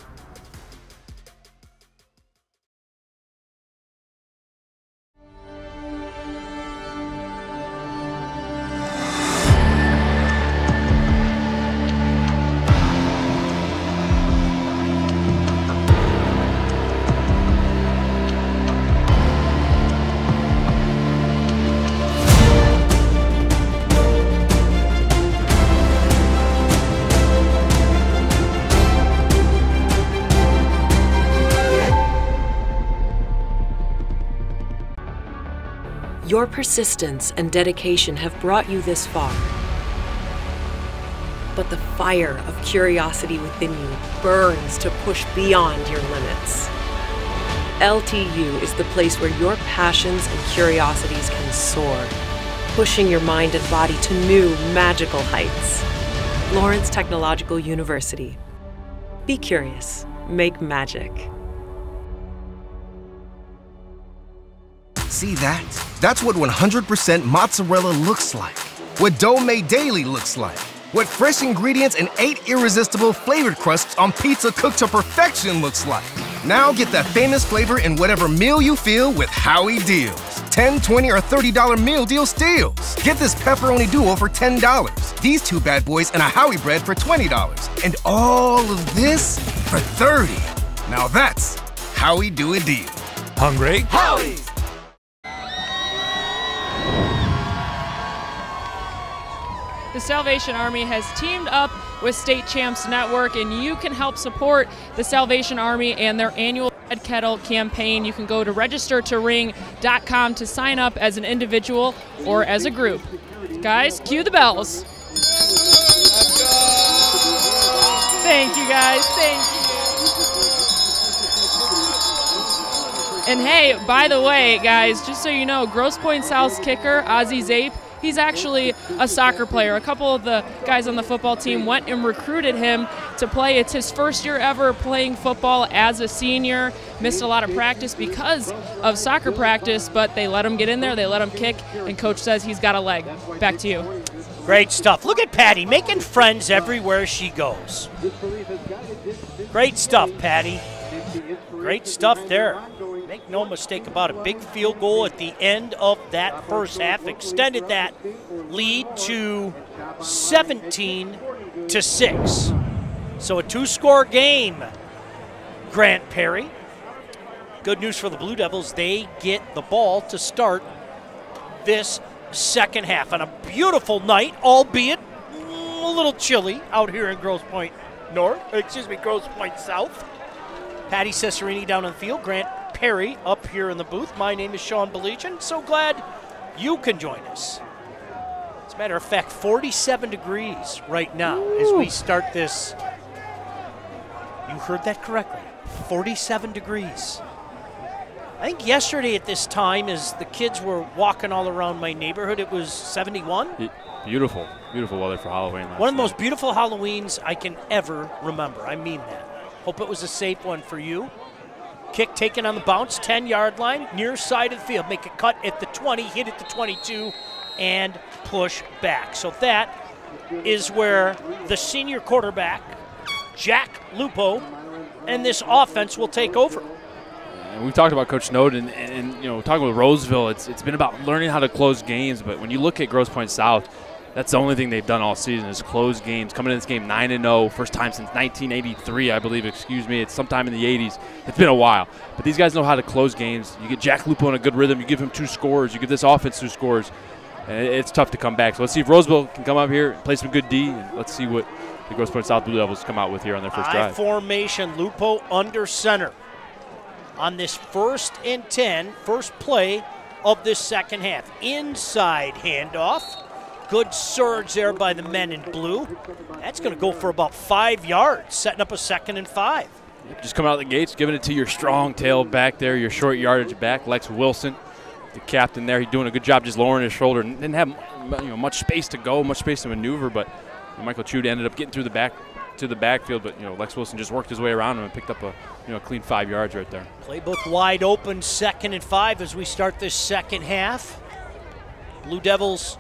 Your persistence and dedication have brought you this far. But the fire of curiosity within you burns to push beyond your limits. LTU is the place where your passions and curiosities can soar, pushing your mind and body to new magical heights. Lawrence Technological University. Be curious, make magic. See that? That's what 100% mozzarella looks like. What dough made daily looks like. What fresh ingredients and 8 irresistible flavored crusts on pizza cooked to perfection looks like. Now get that famous flavor in whatever meal you feel with Howie Deals. $10, $20, or $30 meal deal steals. Get this pepperoni duo for $10. These 2 bad boys and a Howie bread for $20. And all of this for $30. Now that's how we do a deal. Hungry? Howie's! The Salvation Army has teamed up with State Champs Network, and you can help support the Salvation Army and their annual Red Kettle campaign. You can go to registertoring.com to sign up as an individual or as a group. Guys, cue the bells. Thank you, guys. Thank you. And hey, by the way, guys, just so you know, Grosse Pointe South's kicker, Ozzie Zape, He's actually a soccer player. A couple of the guys on the football team went and recruited him to play. It's his first year ever playing football as a senior. Missed a lot of practice because of soccer practice, but they let him get in there, they let him kick, and coach says he's got a leg. Back to you. Great stuff. Look at Patty making friends everywhere she goes. Great stuff, Patty. Great stuff there. Make no mistake about it. Big field goal at the end of that first half. Extended that lead to 17-6. So a 2-score game, Grant Perry. Good news for the Blue Devils. They get the ball to start this second half on a beautiful night, albeit a little chilly out here in Grosse Pointe Grosse Pointe South. Patty Cesarini down on the field, Grant Perry up here in the booth. My name is Sean Belegian. So glad you can join us. As a matter of fact, 47 degrees right now as we start this. You heard that correctly. 47 degrees. I think yesterday at this time, as the kids were walking all around my neighborhood, it was 71. Beautiful, beautiful weather for Halloween. One of the most beautiful Halloweens I can ever remember. I mean that. Hope it was a safe one for you. Kick taken on the bounce, 10-yard line, near side of the field. Make a cut at the 20, hit at the 22, and push back. So that is where the senior quarterback, Jack Lupo, and this offense will take over. And we've talked about Coach Snowden, and you know, talking with Roseville, it's been about learning how to close games. But when you look at Grosse Pointe South, that's the only thing they've done all season is close games. Coming in this game 9-0, first time since 1983, I believe. Excuse me, it's sometime in the 80s. It's been a while, but these guys know how to close games. You get Jack Lupo in a good rhythm. You give him 2 scores. You give this offense 2 scores, and it's tough to come back. So let's see if Roseville can come up here and play some good D, and let's see what the Grosse Pointe South Blue Devils come out with here on their first drive. I-formation, Lupo under center on this 1st and 10, first play of this second half. Inside handoff. Good surge there by the men in blue. That's going to go for about 5 yards, setting up a 2nd and 5. Just coming out of the gates, giving it to your strong tail back there, your short yardage back, Lex Wilson, the captain there. He's doing a good job just lowering his shoulder. Didn't have much space to go, much space to maneuver, but Michael Chude ended up getting through the backfield, but Lex Wilson just worked his way around him and picked up a clean 5 yards right there. Playbook wide open, 2nd and 5 as we start this second half. Blue Devils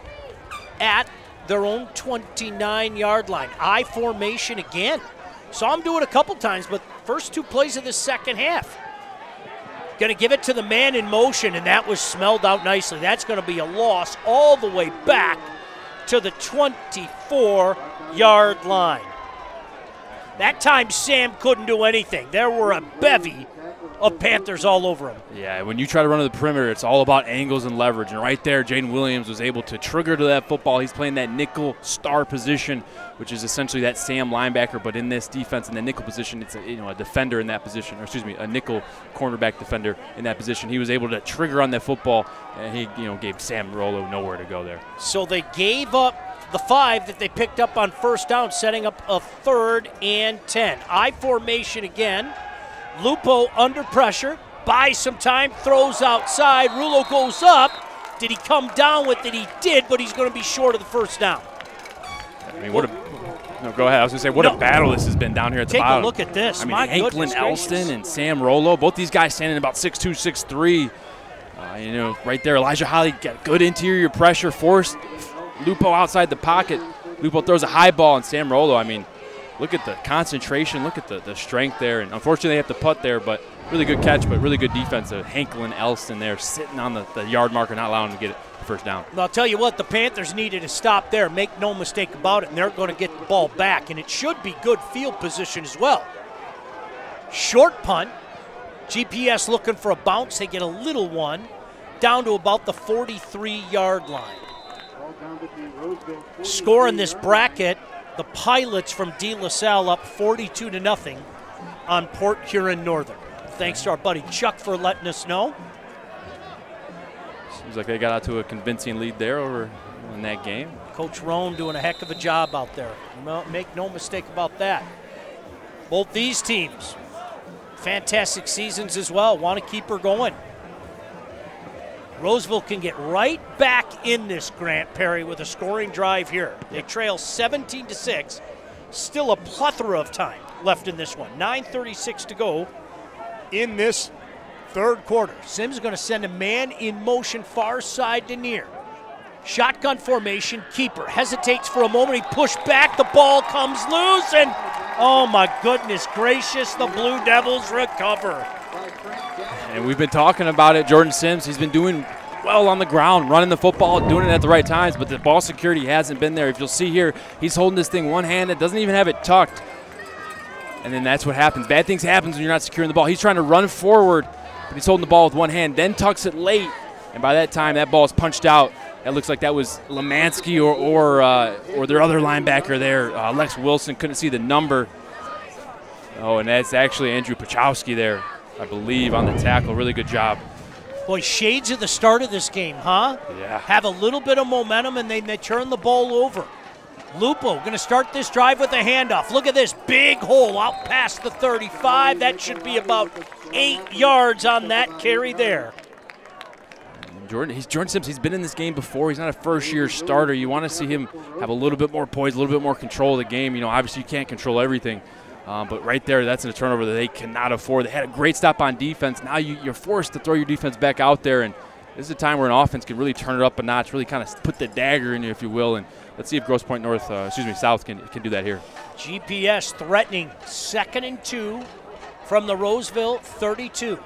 at their own 29-yard line. I-formation again. Saw him do it a couple times, but first 2 plays of the second half. Going to give it to the man in motion, and that was smelled out nicely. That's going to be a loss all the way back to the 24-yard line. That time Sam couldn't do anything. There were a bevy of Panthers all over him. Yeah, when you try to run to the perimeter, it's all about angles and leverage. And right there, Jaden Williams was able to trigger to that football. He's playing that nickel star position, which is essentially that Sam linebacker, but in this defense, in the nickel position, it's a defender in that position, or excuse me, a nickel cornerback defender in that position. He was able to trigger on that football, and he gave Sam Rollo nowhere to go there. So they gave up the 5 that they picked up on first down, setting up a 3rd and 10. I-formation again. Lupo under pressure, buys some time, throws outside. Rulo goes up. Did he come down with it? He did, but he's going to be short of the first down. I mean, go ahead. I was going to say, what a battle this has been down here at the bottom. Take a look at this. I mean, Hanklin Elston and Sam Rollo, both these guys standing about 6'2", 6'3". Right there, Elijah Holly got good interior pressure, forced Lupo outside the pocket. Lupo throws a high ball, and Sam Rollo, I mean, look at the concentration, look at the strength there. And unfortunately, they have to putt there, but really good catch, but really good defense of Hanklin Elston there, sitting on the yard marker, not allowing him to get it first down. Well, I'll tell you what, the Panthers needed to stop there. Make no mistake about it, and they're going to get the ball back, and it should be good field position as well. Short punt. GPS looking for a bounce. They get a little one down to about the 43-yard line. Score in this bracket, the Pilots from De La Salle up 42-0 on Port Huron Northern. Thanks to our buddy Chuck for letting us know. Seems like they got out to a convincing lead there over in that game. Coach Roan doing a heck of a job out there. Make no mistake about that. Both these teams, fantastic seasons as well. Want to keep her going. Roseville can get right back in this, Grant Perry, with a scoring drive here. They trail 17-6. Still a plethora of time left in this one. 9:36 to go in this third quarter. Sims is going to send a man in motion far side to near. Shotgun formation, keeper hesitates for a moment. He pushed back, the ball comes loose, and oh my goodness gracious, the Blue Devils recover. And we've been talking about it. Jordan Sims, he's been doing well on the ground, running the football, doing it at the right times, but the ball security hasn't been there. If you'll see here, he's holding this thing one-handed, doesn't even have it tucked. And then that's what happens. Bad things happen when you're not securing the ball. He's trying to run forward, but he's holding the ball with one hand, then tucks it late. And by that time, that ball is punched out. That looks like that was Lemansky or their other linebacker there. Lex Wilson couldn't see the number. Oh, and that's actually Andrew Pachowski there, I believe, on the tackle. Really good job. Boy, shades of the start of this game, huh? Yeah. Have a little bit of momentum, and they turn the ball over. Lupo going to start this drive with a handoff. Look at this big hole out past the 35. That should be about 8 yards on that carry there. Jordan Sims, he's been in this game before. He's not a first-year starter. You want to see him have a little bit more poise, a little bit more control of the game. You know, obviously you can't control everything. But right there, that's a turnover that they cannot afford. They had a great stop on defense. Now you're forced to throw your defense back out there, and this is a time where an offense can really turn it up a notch, really kind of put the dagger in you, if you will. And let's see if Grosse Pointe South can do that here. GPS threatening 2nd and 2 from the Roseville 32.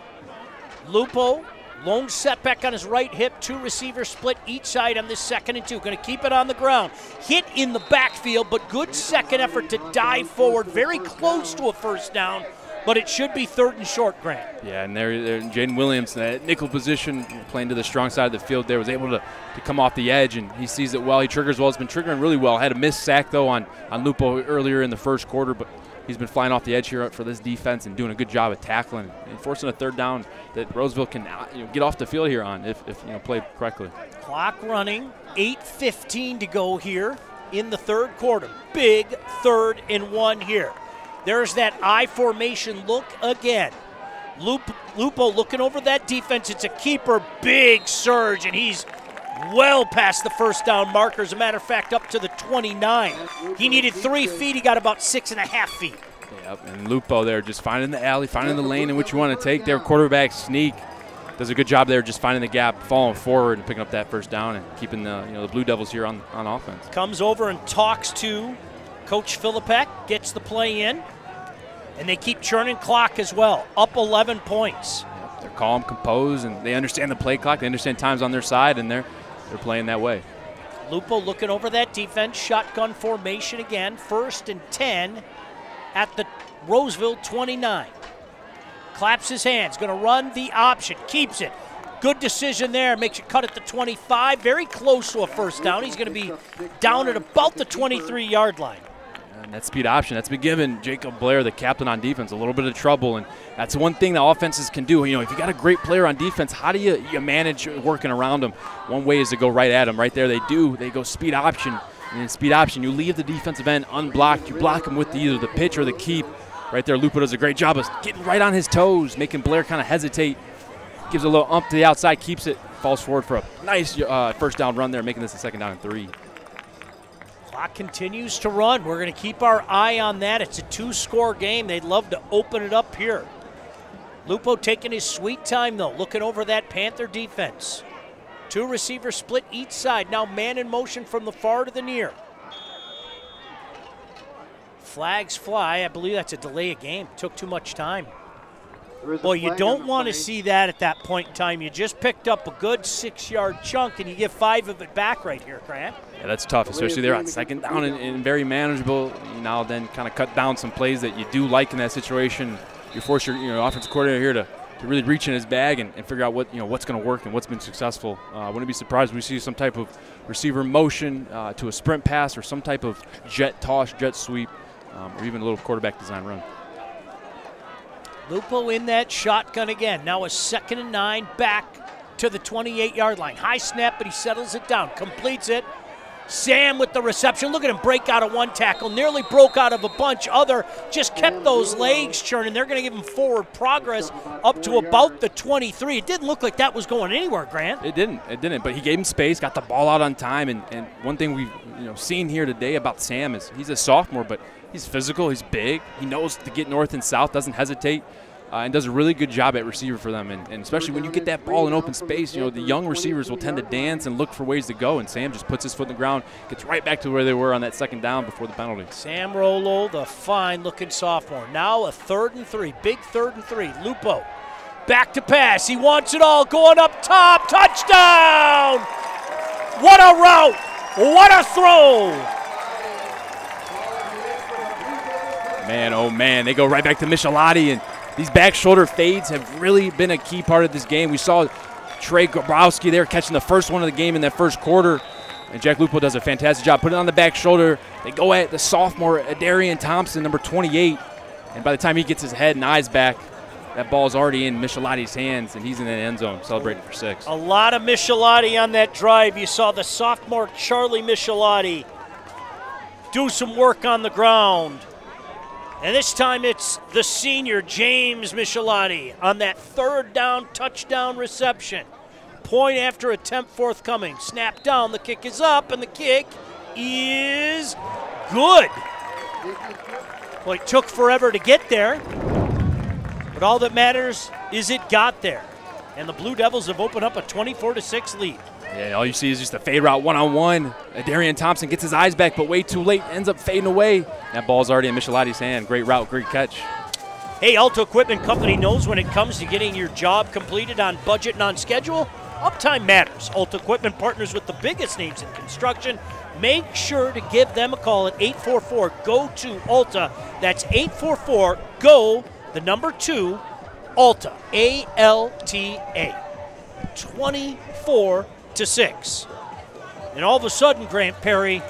Lupo, lone setback on his right hip, 2 receivers split each side on this 2nd and 2. Going to keep it on the ground. Hit in the backfield, but good second effort to dive forward. Very close to a first down, but it should be 3rd and short, Grant. Yeah, and there Jaden Williams, that nickel position, playing to the strong side of the field there, was able to come off the edge, and he sees it well. He triggers well. He's been triggering really well. Had a missed sack, though, on Lupo earlier in the first quarter, but he's been flying off the edge here for this defense and doing a good job of tackling and forcing a 3rd down that Roseville can get off the field here on if played correctly. Clock running, 8:15 to go here in the 3rd quarter. Big 3rd and 1 here. There's that I formation look again. Lupo looking over that defense. It's a keeper, big surge, and he's well past the first down marker. As a matter of fact, up to the 29. He needed 3 feet. He got about 6.5 feet. Yep, and Lupo there just finding the alley, finding the lane in which you want to take. Their quarterback sneak does a good job there, just finding the gap, falling forward, and picking up that first down and keeping the Blue Devils here on offense. Comes over and talks to Coach Philippek, gets the play in, and they keep churning clock as well. Up 11 points. Yep, they're calm, composed, and they understand the play clock. They understand time's on their side, and they're playing that way. Lupo looking over that defense. Shotgun formation again. 1st and 10 at the Roseville 29. Claps his hands. Going to run the option. Keeps it. Good decision there. Makes it cut at the 25. Very close to a first down. He's going to be down at about the 23-yard line. And that speed option, that's been given Jacob Blair, the captain on defense, a little bit of trouble. And that's one thing that offenses can do. You know, if you got a great player on defense, how do you manage working around them? One way is to go right at them. Right there they do. They go speed option. And in speed option, you leave the defensive end unblocked. You block him with either the pitch or the keep. Right there, Lupo does a great job of getting right on his toes, making Blair kind of hesitate. Gives a little ump to the outside, keeps it, falls forward for a nice first down run there, making this a 2nd down and 3. Clock continues to run. We're going to keep our eye on that. It's a 2-score game. They'd love to open it up here. Lupo taking his sweet time, though, looking over that Panther defense. 2 receivers split each side. Now man in motion from the far to the near. Flags fly. I believe that's a delay of game. Took too much time. Boy, you don't want to see that at that point in time. You just picked up a good 6-yard chunk, and you give 5 of it back right here, Grant. Yeah, that's tough, especially there on 2nd down and very manageable. You now then kind of cut down some plays that you do like in that situation. You force your offensive coordinator here to really reach in his bag and figure out what's going to work and what's been successful. Wouldn't be surprised if we see some type of receiver motion to a sprint pass or some type of jet toss, jet sweep, or even a little quarterback design run. Lupo in that shotgun again. Now a 2nd and 9 back to the 28-yard line. High snap, but he settles it down. Completes it. Sam with the reception. Look at him break out of one tackle. Nearly broke out of a bunch. Other just kept those legs churning. They're going to give him forward progress up to about the 23. It didn't look like that was going anywhere, Grant. It didn't. But he gave him space, got the ball out on time. And one thing we've seen here today about Sam is he's a sophomore, but he's physical, he's big. He knows to get north and south, doesn't hesitate. And does a really good job at receiver for them. And especially when you get that ball in open space, the young receivers will tend to dance and look for ways to go. And Sam just puts his foot in the ground, gets right back to where they were on that second down before the penalty. Sam Rolo, the fine-looking sophomore. Now a 3rd and 3, big 3rd and 3. Lupo back to pass. He wants it all, going up top. Touchdown! What a route! What a throw! Man, oh man, they go right back to Michelotti, and these back shoulder fades have really been a key part of this game. We saw Trey Grabowski there catching the first one of the game in that first quarter, and Jack Lupo does a fantastic job putting it on the back shoulder. They go at the sophomore, Adarian Thompson, number 28, and by the time he gets his head and eyes back, that ball's already in Michelotti's hands, and he's in the end zone celebrating for 6. A lot of Michelotti on that drive. You saw the sophomore Charlie Michelotti do some work on the ground. And this time it's the senior, James Michelotti, on that 3rd down touchdown reception. Point after attempt forthcoming. Snap down, the kick is up, and the kick is good. Well, it took forever to get there, but all that matters is it got there. And the Blue Devils have opened up a 24-6 lead. Yeah, all you see is just a fade route one-on-one. Darian Thompson gets his eyes back, but way too late, ends up fading away. That ball's already in Michelotti's hand. Great route, great catch. Hey, Alto Equipment Company knows when it comes to getting your job completed on budget and on schedule, uptime matters. Alto Equipment partners with the biggest names in construction. Make sure to give them a call at 844-GO-TO-ALTA. That's 844-GO, the number 2, ALTA, A-L-T-A. 24-6. And all of a sudden, Grant Perry,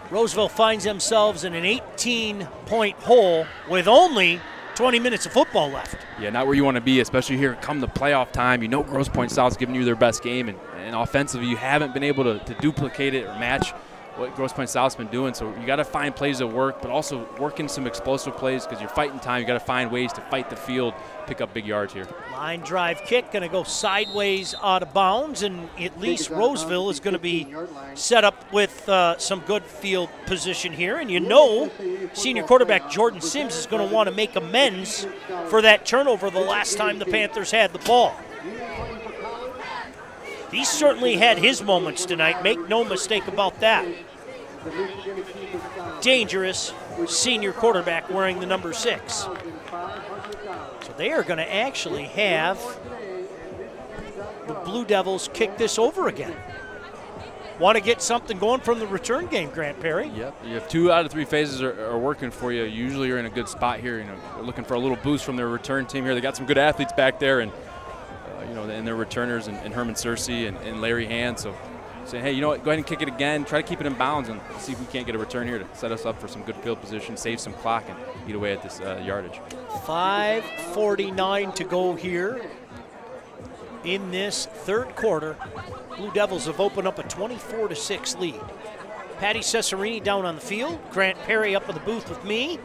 Roseville finds themselves in an 18-point hole with only 20 minutes of football left. Yeah, not where you want to be, especially here come the playoff time. You know Grosse Pointe South's giving you their best game, and offensively you haven't been able to duplicate it or match what Grosse Pointe South's been doing. So you got to find plays that work, but also work in some explosive plays because you're fighting time. You got to find ways to fight the field, pick up big yards here. Line drive kick going to go sideways out of bounds, and at least Roseville is going to be set up with some good field position here. And you know senior quarterback Jordan Sims is going to want to make amends for that turnover the last time the Panthers had the ball. He certainly had his moments tonight, make no mistake about that. Dangerous senior quarterback wearing the number 6. So they are going to actually have the Blue Devils kick this over again. Want to get something going from the return game, Grant Perry? Yep, you have 2 out of 3 phases are working for you. Usually you're in a good spot here. They're looking for a little boost from their return team here. They got some good athletes back there, and and their returners and Herman Searcy and Larry Hand. So saying, hey, you know what, go ahead and kick it again. Try to keep it in bounds and see if we can't get a return here to set us up for some good field position, save some clock, and eat away at this yardage. 5:49 to go here in this 3rd quarter. Blue Devils have opened up a 24-6 lead. Patty Cesarini down on the field. Grant Perry up in the booth with me.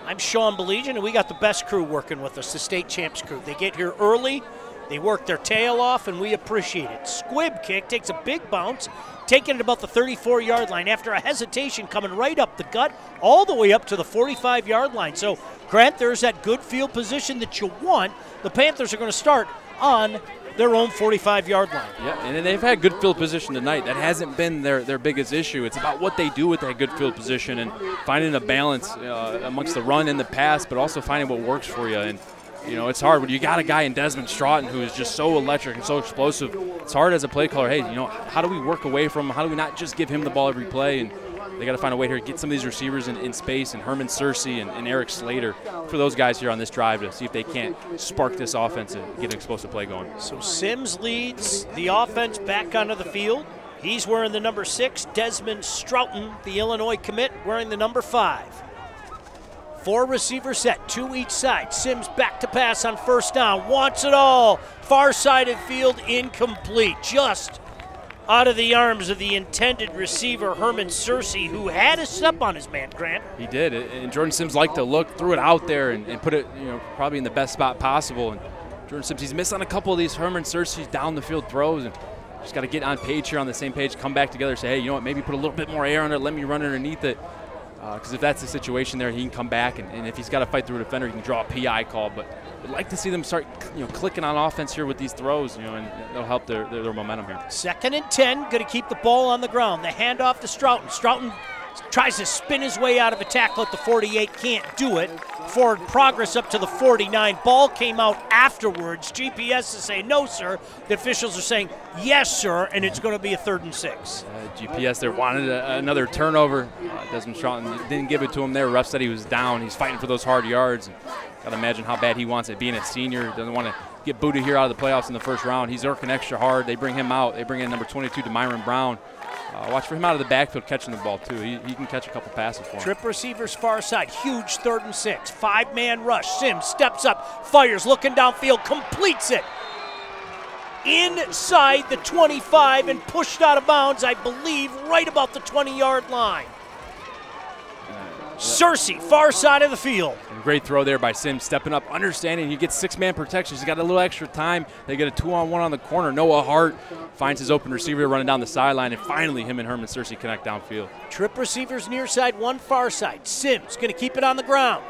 I'm Sean Belegian, and we got the best crew working with us, the State Champs crew. They get here early. They work their tail off, and we appreciate it. Squib kick takes a big bounce, taking it about the 34-yard line after a hesitation coming right up the gut, all the way up to the 45-yard line. So, Grant, there's that good field position that you want. The Panthers are going to start on their own 45-yard line. Yeah, and they've had good field position tonight. That hasn't been their biggest issue. It's about what they do with that good field position and finding a balance amongst the run and the pass, but also finding what works for you. And it's hard when you got a guy in Desmond Stroughton who is just so electric and so explosive. It's hard as a play caller. Hey, how do we work away from him? How do we not just give him the ball every play? And they got to find a way here to get some of these receivers in space, and Herman Searcy and Eric Slater for those guys here on this drive to see if they can't spark this offense and get an explosive play going. So Sims leads the offense back onto the field. He's wearing the number 6. Desmond Stroughton, the Illinois commit, wearing the number 5. 4 receiver set, 2 each side. Sims back to pass on 1st down, wants it all. Far side of field, incomplete. Just out of the arms of the intended receiver, Herman Searcy, who had a step on his man, Grant. He did, and Jordan Sims liked to look, threw it out there and put it, probably in the best spot possible. And Jordan Sims, he's missed on a couple of these Herman Searcy's down the field throws, and just got to get on page here, on the same page, come back together, say, hey, you know what, maybe put a little bit more air on it, let me run underneath it. Because if that's the situation there, he can come back, and if he's got to fight through a defender, he can draw a PI call. But I'd like to see them start, clicking on offense here with these throws, and it'll help their momentum here. 2nd and 10, going to keep the ball on the ground. The handoff to Stroughton. Stroughton tries to spin his way out of a tackle at the 48, can't do it. Forward progress up to the 49. Ball came out afterwards. GPS is saying, no, sir. The officials are saying, yes, sir, and it's going to be a 3rd and 6. GPS there wanted another turnover. Desmond Stroughton didn't give it to him there. Ref said he was down. He's fighting for those hard yards. Got to imagine how bad he wants it, being a senior. Doesn't want to get booted here out of the playoffs in the 1st round. He's working extra hard. They bring him out. They bring in number 22, Demyron Brown. Watch for him out of the backfield catching the ball, too. He can catch a couple passes for him. Trip receivers far side. Huge 3rd and 6. 5-man rush. Sims steps up, fires, looking downfield, completes it. Inside the 25 and pushed out of bounds, I believe, right about the 20-yard line. Searcy, far side of the field. And great throw there by Sims, stepping up, understanding he gets 6-man protection. He's got a little extra time. They get a 2-on-1 on the corner. Noah Hart finds his open receiver running down the sideline, and finally him and Herman Searcy connect downfield. Trip receivers near side, one far side. Sims going to keep it on the ground.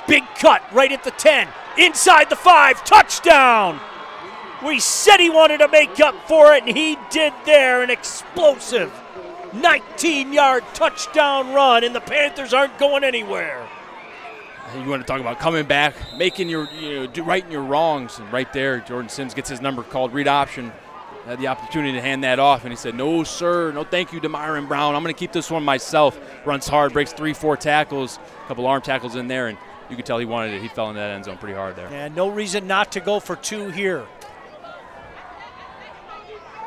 Big cut right at the 10. Inside the 5, touchdown. We said he wanted to make up for it, and he did there. An explosive 19-yard touchdown run, and the Panthers aren't going anywhere. You want to talk about coming back, making your, righting your wrongs, and right there, Jordan Sims gets his number called, read option, had the opportunity to hand that off, and he said, no, sir, no thank you to Demyron Brown. I'm going to keep this one myself. Runs hard, breaks 3-4 tackles, a couple arm tackles in there, and you could tell he wanted it. He fell in that end zone pretty hard there. And no reason not to go for 2 here.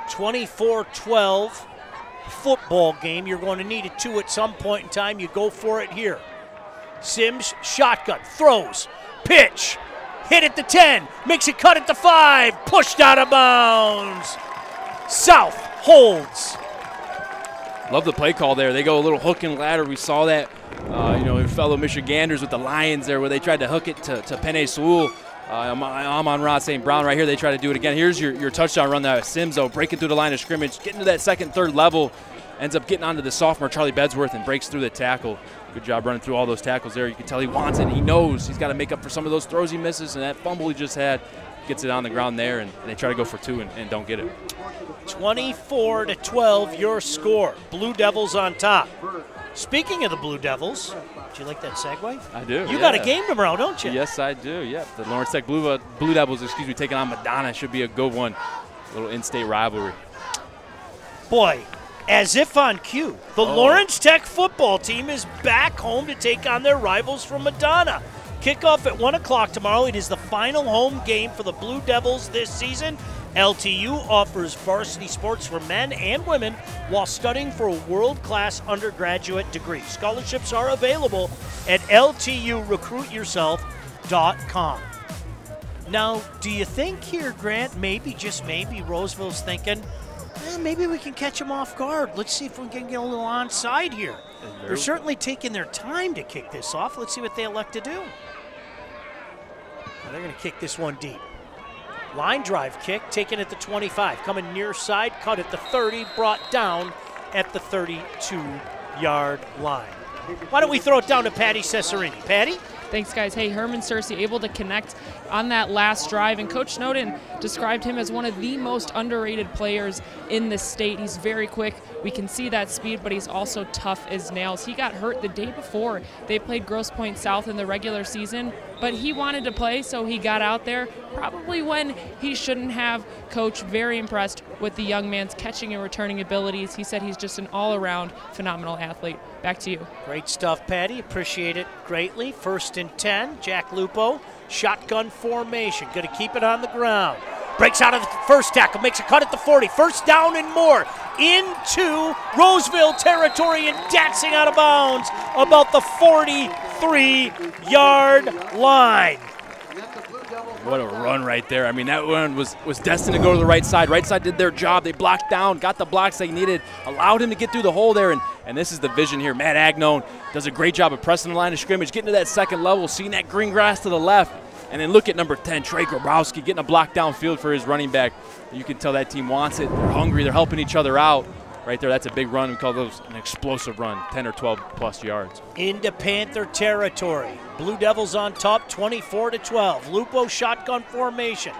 24-12 football game. You're going to need a 2 at some point in time. You go for it here. Sims, shotgun, throws, pitch, hit at the 10, makes it cut at the 5, pushed out of bounds. South holds. Love the play call there. They go a little hook and ladder. We saw that, fellow Michiganders with the Lions there, where they tried to hook it to Penei Sewell. Amon-Ra St. Brown right here. They try to do it again. Here's your touchdown run there. Sims, though, breaking through the line of scrimmage, getting to that 2nd, 3rd level, ends up getting onto the sophomore Charlie Bedsworth and breaks through the tackle. Good job running through all those tackles there. You can tell he wants it. He knows he's got to make up for some of those throws he misses, and that fumble he just had gets it on the ground there, and they try to go for 2 and don't get it. 24-12 your score. Blue Devils on top. Speaking of the Blue Devils, do you like that segue? I do. You got a game tomorrow, don't you? Yes, I do. Yeah, the Lawrence Tech Blue Devils, taking on Madonna. Should be a good one. A little in-state rivalry. Boy, as if on cue, the Lawrence Tech football team is back home to take on their rivals from Madonna. Kickoff at 1 o'clock tomorrow. It is the final home game for the Blue Devils this season. LTU offers varsity sports for men and women while studying for a world-class undergraduate degree. Scholarships are available at LTURecruitYourself.com. Now, do you think here, Grant, maybe, just maybe, Roseville's thinking, maybe we can catch them off guard. Let's see if we can get a little onside here. They're certainly taking their time to kick this off. Let's see what they elect to do. Now they're going to kick this one deep. Line drive kick, taken at the 25. Coming near side, cut at the 30, brought down at the 32-yard line. Why don't we throw it down to Patty Cesarini? Patty? Thanks, guys. Hey, Herman Searcy able to connect on that last drive, and Coach Snowden described him as one of the most underrated players in the state. He's very quick. We can see that speed, but he's also tough as nails. He got hurt the day before they played Grosse Pointe South in the regular season, but he wanted to play, so he got out there, probably when he shouldn't have. Coach very impressed with the young man's catching and returning abilities. He said he's just an all-around phenomenal athlete. Back to you. Great stuff, Patty. Appreciate it greatly. 1st and 10. Jack Lupo, shotgun formation. Going to keep it on the ground. Breaks out of the first tackle, makes a cut at the 40. First down and more into Roseville territory and dancing out of bounds about the 43-yard line. What a run right there. I mean, that one was destined to go to the right side. Right side did their job. They blocked down, got the blocks they needed, allowed him to get through the hole there. And this is the vision here. Matt Agnone does a great job of pressing the line of scrimmage, getting to that second level, seeing that green grass to the left. And then look at number 10, Trey Grabowski, getting a block downfield for his running back. You can tell that team wants it. They're hungry. They're helping each other out. Right there, that's a big run. We call those an explosive run, 10 or 12 plus yards. Into Panther territory. Blue Devils on top, 24-12. Lupo shotgun formation.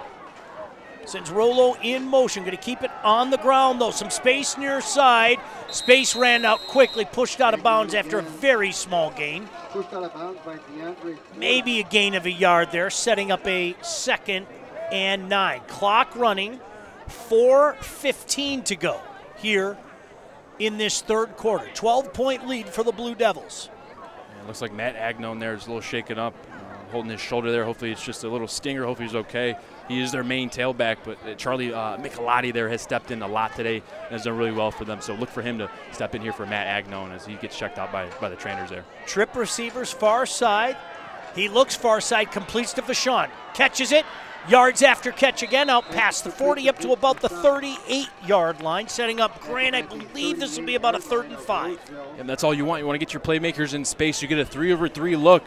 Sends Rolo in motion. Going to keep it on the ground, though. Some space near side. Space ran out quickly, pushed out of bounds after a very small gain. Pushed out of bounds by DeAndre. Maybe a gain of a yard there, setting up a 2nd and 9. Clock running, 4:15 to go here in this third quarter. 12-point lead for the Blue Devils. Yeah, looks like Matt Agnone there is a little shaken up, holding his shoulder there. Hopefully it's just a little stinger. Hopefully he's okay. He is their main tailback, but Charlie Michelotti there has stepped in a lot today and has done really well for them. So look for him to step in here for Matt Agnone as he gets checked out by the trainers there. Trip receivers far side. He looks far side, completes to Vachon. Catches it. Yards after catch again, out past the 40 up to about the 38-yard line, setting up Grant. I believe this will be about a 3rd and 5. And that's all you want. You want to get your playmakers in space. You get a 3-over-3 look,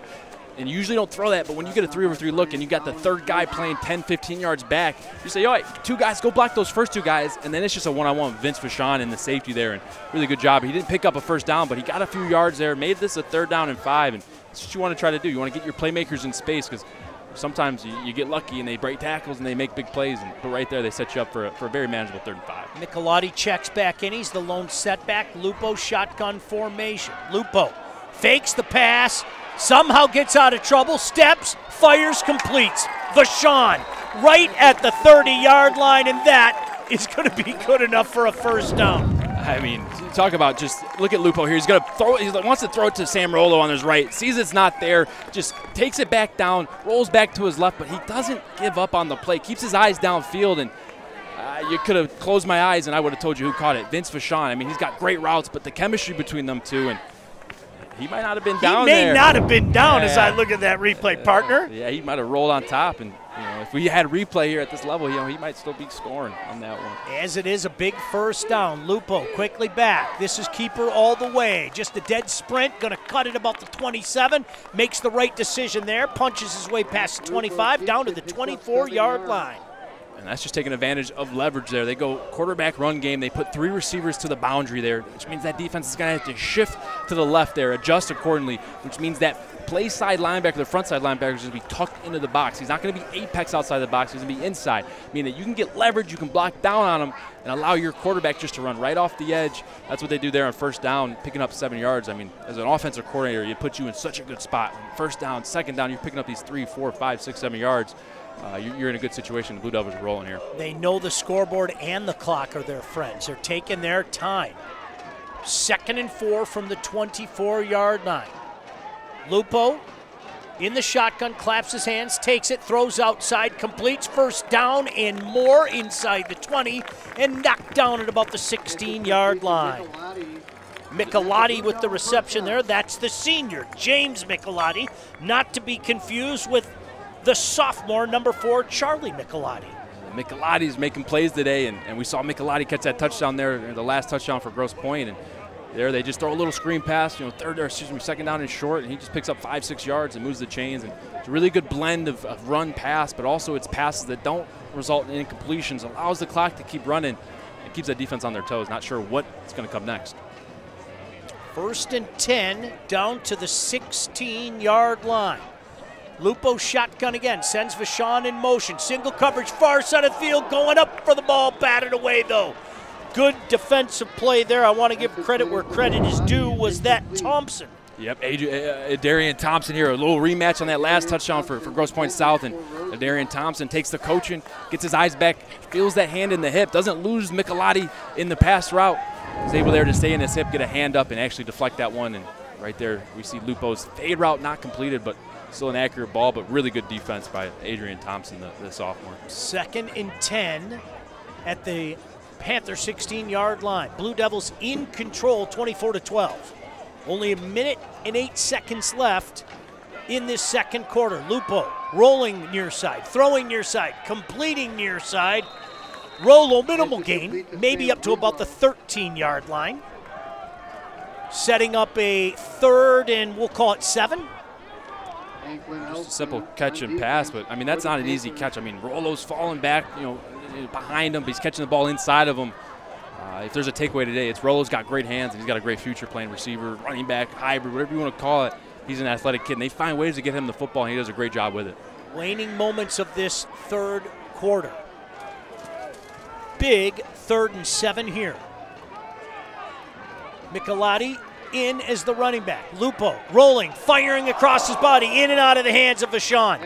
and you usually don't throw that, but when you get a 3-over-3 look and you got the third guy playing 10, 15 yards back, you say, all right, 2 guys, go block those first 2 guys, and then it's just a one-on-one with Vince Vachon and the safety there, and really good job. He didn't pick up a first down, but he got a few yards there, made this a 3rd down and 5, and that's what you want to try to do. You want to get your playmakers in space because sometimes you get lucky and they break tackles and they make big plays, but right there they set you up for a very manageable 3rd and 5. Michelotti checks back in. He's the lone setback. Lupo shotgun formation. Lupo fakes the pass, somehow gets out of trouble, steps, fires, completes. Vachon right at the 30-yard line, and that is going to be good enough for a first down. I mean, talk about just look at Lupo here. He's going to throw it. He wants to throw it to Sam Rolo on his right. Sees it's not there. Just takes it back down, rolls back to his left, but he doesn't give up on the play. Keeps his eyes downfield, and you could have closed my eyes and I would have told you who caught it. Vince Vachon. I mean, he's got great routes, but the chemistry between them two, and he might not have been down there. He may not have been down as I look at that replay, partner. Yeah, he might have rolled on top, and if we had replay here at this level, he might still be scoring on that one. As it is a big first down, Lupo quickly back. This is keeper all the way. Just a dead sprint, going to cut it about the 27. Makes the right decision there, punches his way past the 25, down to the 24-yard line. And that's just taking advantage of leverage there. They go quarterback run game. They put 3 receivers to the boundary there, which means that defense is going to have to shift to the left there, adjust accordingly, which means that play side linebacker, the front side linebacker, is going to be tucked into the box. He's not going to be apex outside the box. He's going to be inside, meaning that you can get leverage, you can block down on him, and allow your quarterback just to run right off the edge. That's what they do there on first down, picking up 7 yards. I mean, as an offensive coordinator, it puts you in such a good spot. First down, second down, you're picking up these 3, 4, 5, 6, 7 yards. You're in a good situation. The Blue Devils are rolling here. They know the scoreboard and the clock are their friends. They're taking their time. 2nd and 4 from the 24-yard line. Lupo in the shotgun, claps his hands, takes it, throws outside, completes, first down and more inside the 20, and knocked down at about the 16-yard line. Michelotti with the reception there. That's the senior, James Michelotti, not to be confused with the sophomore, number 4, Charlie Michelotti. Michelotti's making plays today, and we saw Michelotti catch that touchdown there, the last touchdown for Grosse Pointe, and there they just throw a little screen pass, second down and short, and he just picks up 5, 6 yards and moves the chains. And it's a really good blend of run pass, but also it's passes that don't result in incompletions, allows the clock to keep running, and keeps that defense on their toes. Not sure what's going to come next. 1st and 10, down to the 16-yard line. Lupo shotgun again, sends Vachon in motion. Single coverage, far side of the field, going up for the ball, batted away though. Good defensive play there. I want to give credit where credit is due. Was that Thompson? Yep, Darian Thompson here. A little rematch on that last touchdown for Grosse Pointe South. And Darian Thompson takes the coaching, gets his eyes back, feels that hand in the hip, doesn't lose Michelotti in the pass route. He's able there to stay in his hip, get a hand up, and actually deflect that one. And right there we see Lupo's fade route not completed, but still an accurate ball, but really good defense by Adrian Thompson, the sophomore. 2nd and 10 at the Panther 16-yard line. Blue Devils in control, 24-12. Only a minute and 8 seconds left in this second quarter. Lupo rolling near side, throwing near side, completing near side. Rolo, minimal gain, maybe up to about the 13-yard line. Setting up a 3rd and we'll call it 7. Just a simple catch and pass, but I mean that's not an easy catch. I mean Rolo's falling back, behind him, but he's catching the ball inside of him. If there's a takeaway today, it's Rolo's got great hands and he's got a great future playing receiver, running back, hybrid, whatever you want to call it. He's an athletic kid, and they find ways to get him the football, and he does a great job with it. Waning moments of this 3rd quarter. Big 3rd and 7 here. Michelotti in as the running back. Lupo rolling, firing across his body, in and out of the hands of Vachon.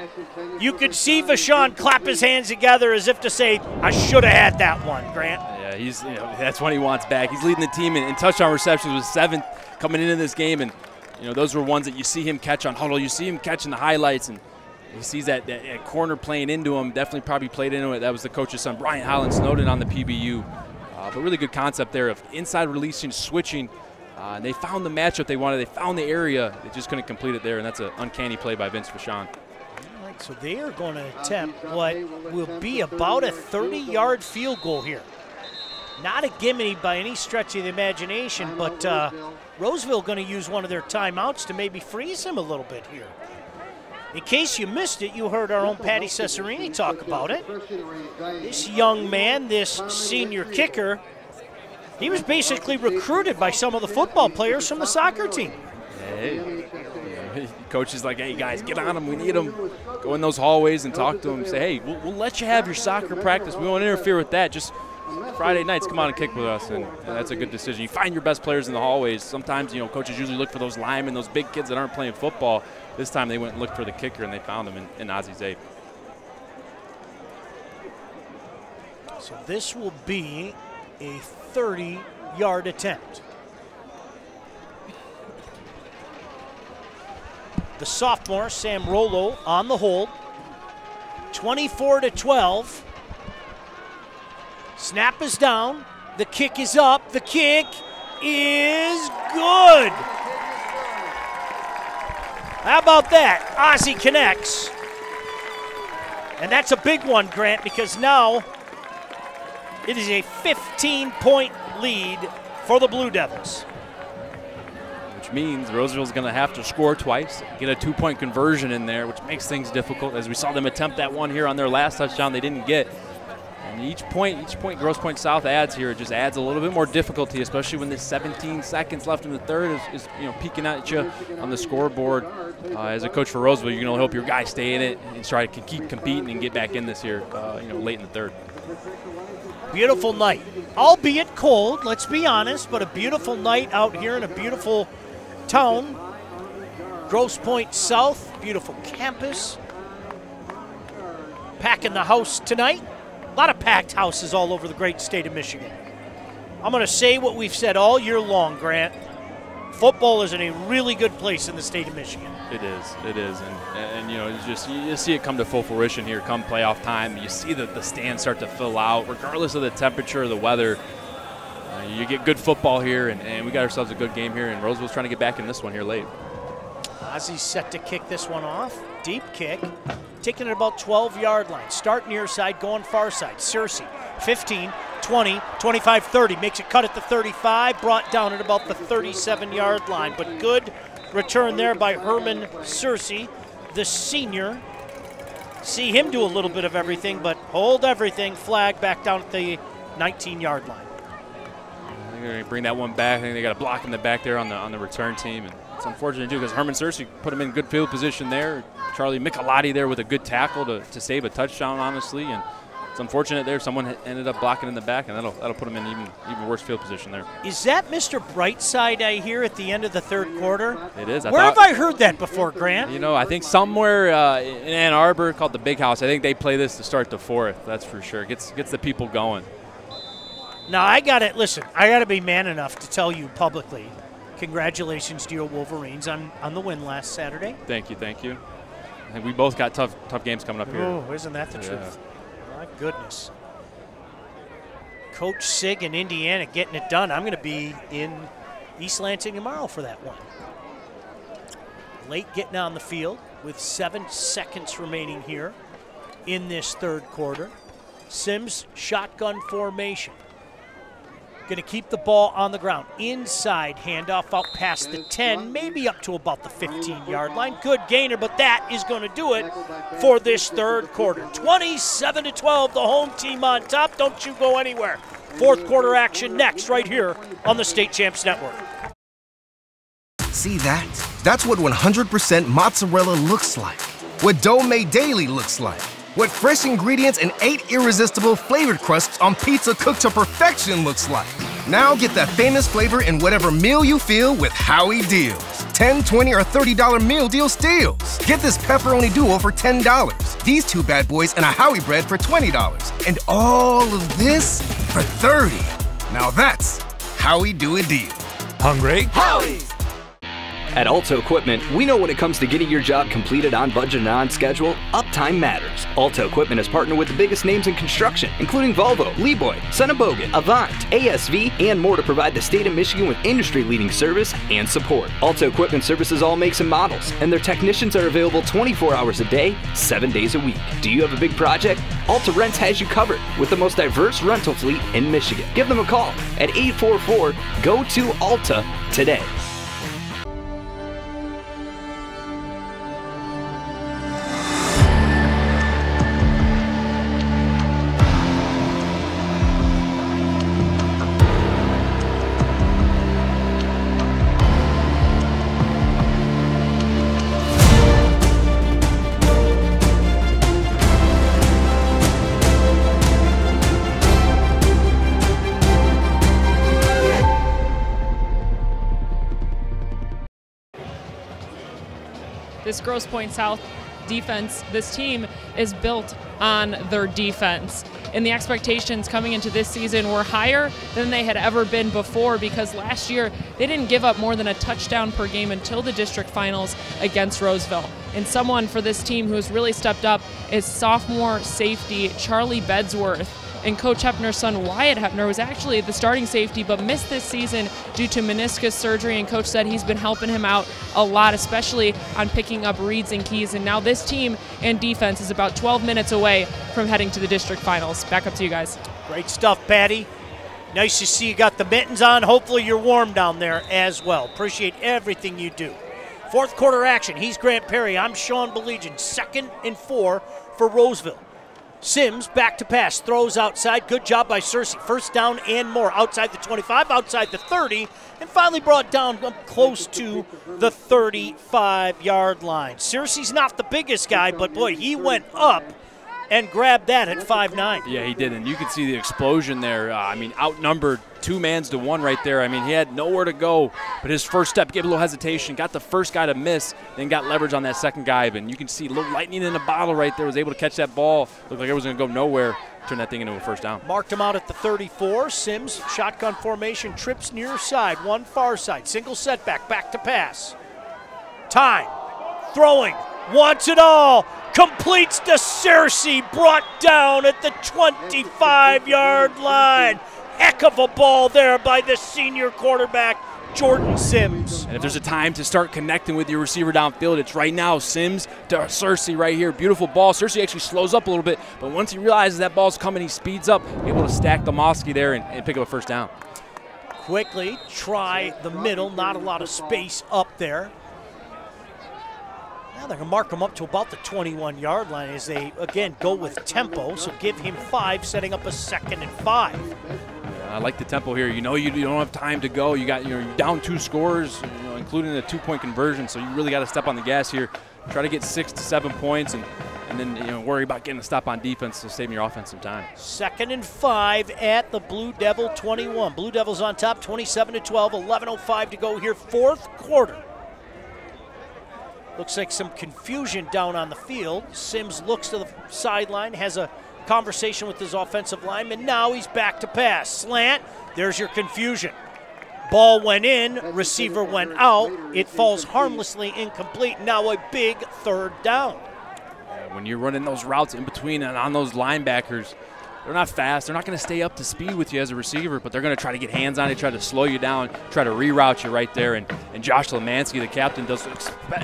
You could see Vachon clap his hands together as if to say, I should have had that one, Grant. Yeah, that's what he wants back. He's leading the team in touchdown receptions with 7th coming into this game, and those were ones that you see him catch on huddle. You see him catching the highlights, and he sees that corner playing into him. Definitely probably played into it. That was the coach's son, Brian Holland, Snowden on the PBU. But really good concept there of inside releasing, switching. And they found the matchup they wanted. They found the area. They just couldn't complete it there, and that's an uncanny play by Vince Vachon. All right, so they are going to attempt what will be about a 30-yard field goal here. Not a gimme by any stretch of the imagination, but Roseville going to use one of their timeouts to maybe freeze him a little bit here. In case you missed it, you heard our own Patty Cesarini talk about it. This young man, this senior kicker, he was basically recruited by some of the football players from the soccer team. Hey, coach is like, hey, guys, get on him. We need him. Go in those hallways and talk to him. Say, hey, we'll let you have your soccer practice. We won't interfere with that. Just Friday nights, come on and kick with us, and that's a good decision. You find your best players in the hallways. Sometimes, coaches usually look for those linemen, those big kids that aren't playing football. This time they went and looked for the kicker, and they found him in Ozzie Zabe. So this will be a 30-yard attempt. The sophomore, Sam Rolo, on the hold. 24-12. Snap is down. The kick is up. The kick is good. How about that? Ozzie connects. And that's a big one, Grant, because now it is a 15-point lead for the Blue Devils. Which means Roseville's going to have to score twice, get a 2-point conversion in there, which makes things difficult. As we saw them attempt that one here on their last touchdown, they didn't get. And each point Grosse Pointe South adds here, it just adds a little bit more difficulty, especially when there's 17 seconds left in the third is peeking at you on the scoreboard. As a coach for Roseville, you're going to hope your guys stay in it and try to keep competing and get back in this here, late in the third. Beautiful night, albeit cold, let's be honest, but a beautiful night out here in a beautiful town. Grosse Pointe South, beautiful campus. Packing the house tonight. A lot of packed houses all over the great state of Michigan. I'm going to say what we've said all year long, Grant. Football is in a really good place in the state of Michigan. It is, and you see it come to full fruition here come playoff time. You see the stands start to fill out, regardless of the temperature or the weather. You get good football here, and we got ourselves a good game here, and Roseville's trying to get back in this one here late. Ozzie's set to kick this one off. Deep kick, taking it about 12-yard line. Start near side, going far side. Searcy, 15, 20, 25, 30. Makes it cut at the 35, brought down at about the 37-yard line. But good return there by Herman Searcy, the senior. See him do a little bit of everything, but hold everything. Flag back down at the 19-yard line. They're going to bring that one back. I think they got a block in the back there on the return team. And it's unfortunate, too, because Herman Searcy put him in good field position there. Charlie Michelotti there with a good tackle to save a touchdown, honestly. And it's unfortunate there. Someone ended up blocking in the back, and that'll put him in even worse field position there. Is that Mr. Brightside I hear at the end of the third quarter? It is. Where have I heard that before, Grant? I think somewhere in Ann Arbor called the Big House. I think they play this to start the fourth. That's for sure. Gets the people going. Now, I got to be man enough to tell you publicly, congratulations to your Wolverines on the win last Saturday. Thank you. I think we both got tough games coming up here. Oh, isn't that the truth? My goodness. Coach Sig in Indiana getting it done. I'm going to be in East Lansing tomorrow for that one. Late getting on the field. with 7 seconds remaining here in this third quarter. Sims, shotgun formation. Going to keep the ball on the ground. Inside handoff out past the 10, maybe up to about the 15-yard line. Good gainer, but that is going to do it for this third quarter. 27-12, the home team on top. Don't you go anywhere. Fourth quarter action next right here on the State Champs Network. See that? That's what 100% mozzarella looks like. What dough made daily looks like. What fresh ingredients and 8 irresistible flavored crusts on pizza cooked to perfection looks like. Now get that famous flavor in whatever meal you feel with Howie Deals. $10, $20, or $30 meal deal steals. Get this pepperoni duo for $10. These 2 bad boys and a Howie bread for $20. And all of this for $30. Now that's how we do a deal. Hungry? Howie's! At Alto Equipment, we know when it comes to getting your job completed on budget and on schedule, uptime matters. Alto Equipment has partnered with the biggest names in construction, including Volvo, Lieboy, Sennebogen, Avant, ASV, and more to provide the state of Michigan with industry-leading service and support. Alto Equipment services all makes and models, and their technicians are available 24 hours a day, 7 days a week. Do you have a big project? Alta Rents has you covered with the most diverse rental fleet in Michigan. Give them a call at 844-GO-TO-ALTA today. This Grosse Pointe South defense, this team is built on their defense. And the expectations coming into this season were higher than they had ever been before, because last year they didn't give up more than a touchdown per game until the district finals against Roseville. And someone for this team who's really stepped up is sophomore safety Charlie Bedsworth. And Coach Hepner's son, Wyatt Hepner, was actually the starting safety but missed this season due to meniscus surgery, and Coach said he's been helping him out a lot, especially on picking up reads and keys. And now this team and defense is about 12 minutes away from heading to the district finals. Back up to you guys. Great stuff, Patty. Nice to see you got the mittens on. Hopefully you're warm down there as well. Appreciate everything you do. Fourth quarter action. He's Grant Perry. I'm Sean Belegian. 2nd and 4 for Roseville. Sims back to pass, throws outside. Good job by Cersei. First down and more. Outside the 25, outside the 30, and finally brought down close to the 35-yard line. Cersei's not the biggest guy, but boy, he went up and grabbed that at 5'9". Yeah, he did, and you could see the explosion there. I mean, outnumbered 2-1 right there. I mean, he had nowhere to go, but his first step gave a little hesitation, got the first guy to miss, then got leverage on that second guy. And you can see a little lightning in the bottle right there, was able to catch that ball. Looked like it was going to go nowhere, turn that thing into a first down. Marked him out at the 34. Sims, shotgun formation, trips near side, one far side, single setback, back to pass. Time, throwing, wants it all. Completes to Cersei, brought down at the 25-yard line. Heck of a ball there by the senior quarterback, Jordan Sims. And if there's a time to start connecting with your receiver downfield, it's right now. Sims to Cersei right here. Beautiful ball. Cersei actually slows up a little bit, but once he realizes that ball's coming, he speeds up, able to stack the Mosky there and pick up a first down. Quickly try the middle, not a lot of space up there. Now they're going to mark him up to about the 21-yard line as they, again, go with tempo. So give him 5, setting up a 2nd and 5. I like the tempo here. You know you don't have time to go. You're down 2 scores, including a 2-point conversion, so you really got to step on the gas here. Try to get 6 to 7 points and then worry about getting a stop on defense to save your offense some time. 2nd and 5 at the Blue Devil 21. Blue Devils on top, 27-12, 11:05 to go here, 4th quarter. Looks like some confusion down on the field. Sims looks to the sideline, has a conversation with his offensive lineman. Now he's back to pass. Slant, there's your confusion. Ball went in, receiver went out. It falls harmlessly incomplete. Now a big 3rd down. When you're running those routes in between and on those linebackers, They're not fast. They're not going to stay up to speed with you as a receiver, but they're going to try to get hands on you, try to slow you down, try to reroute you right there. And Josh Lemansky, the captain, does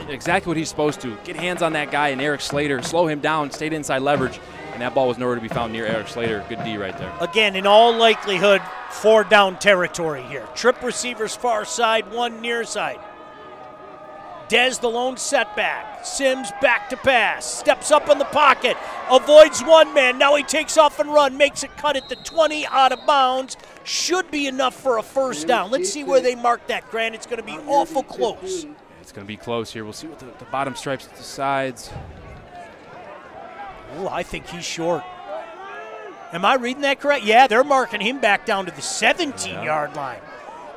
exactly what he's supposed to. Get hands on that guy and Eric Slater, slow him down, stayed inside leverage, and that ball was nowhere to be found near Eric Slater. Good D right there. Again, in all likelihood, 4 down territory here. Trip receivers far side, 1 near side. Dez the lone setback. Sims back to pass. Steps up in the pocket. Avoids 1 man. Now he takes off and run. Makes it cut at the 20 out of bounds. Should be enough for a first down. Let's see where they mark that, Grant. It's going to be awful close. It's going to be close here. We'll see what the bottom stripes at the sides. Oh, I think he's short. Am I reading that correct? Yeah, they're marking him back down to the 17-yard line.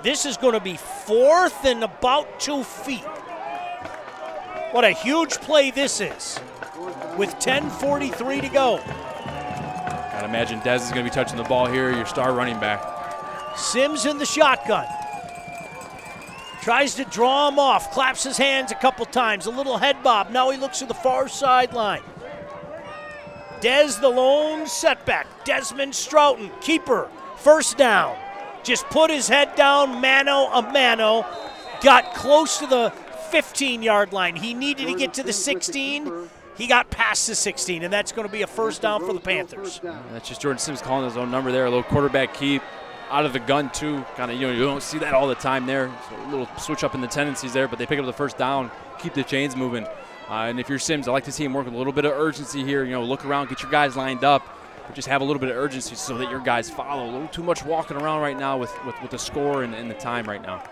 This is going to be 4th and about 2 feet. What a huge play this is with 10:43 to go. Gotta imagine Dez is going to be touching the ball here, your star running back. Sims in the shotgun. Tries to draw him off, claps his hands a couple times, a little head bob. Now he looks to the far sideline. Dez the lone setback. Desmond Stroughton, keeper, first down. Just put his head down, mano a mano. Got close to the 15-yard line. He needed to get to the 16. He got past the 16, and that's going to be a first down for the Panthers. That's just Jordan Sims calling his own number there. A little quarterback keep out of the gun too. Kind of, you don't see that all the time there. So a little switch up in the tendencies there, but they pick up the first down, keep the chains moving. And if you're Sims, I like to see him work with a little bit of urgency here. Look around, get your guys lined up, but just have a little bit of urgency so that your guys follow. A little too much walking around right now with the score and the time right now.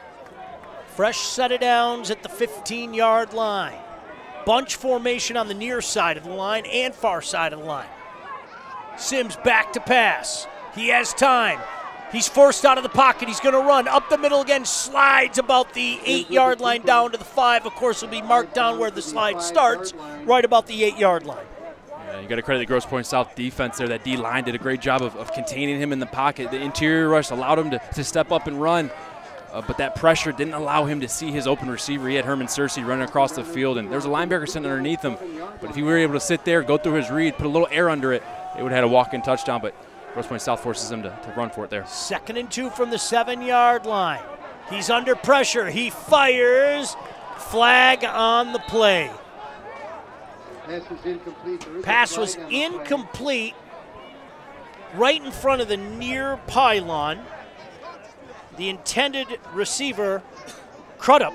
Fresh set of downs at the 15-yard line. Bunch formation on the near side of the line and far side of the line. Sims back to pass. He has time. He's forced out of the pocket. He's going to run up the middle again, slides about the 8-yard line down to the 5. Of course, will be marked down where the slide starts, right about the 8-yard line. Yeah, you got to credit the Grosse Pointe South defense there. That D-line did a great job of containing him in the pocket. The interior rush allowed him to step up and run. But that pressure didn't allow him to see his open receiver. He had Herman Searcy running across the field, and there's a linebacker sitting underneath him. But if he were able to sit there, go through his read, put a little air under it, it would have had a walk-in touchdown. But Grosse Pointe South forces him to run for it there. 2nd and 2 from the 7-yard line. He's under pressure. He fires. Flag on the play. Pass was incomplete right in front of the near pylon. The intended receiver, Crudup,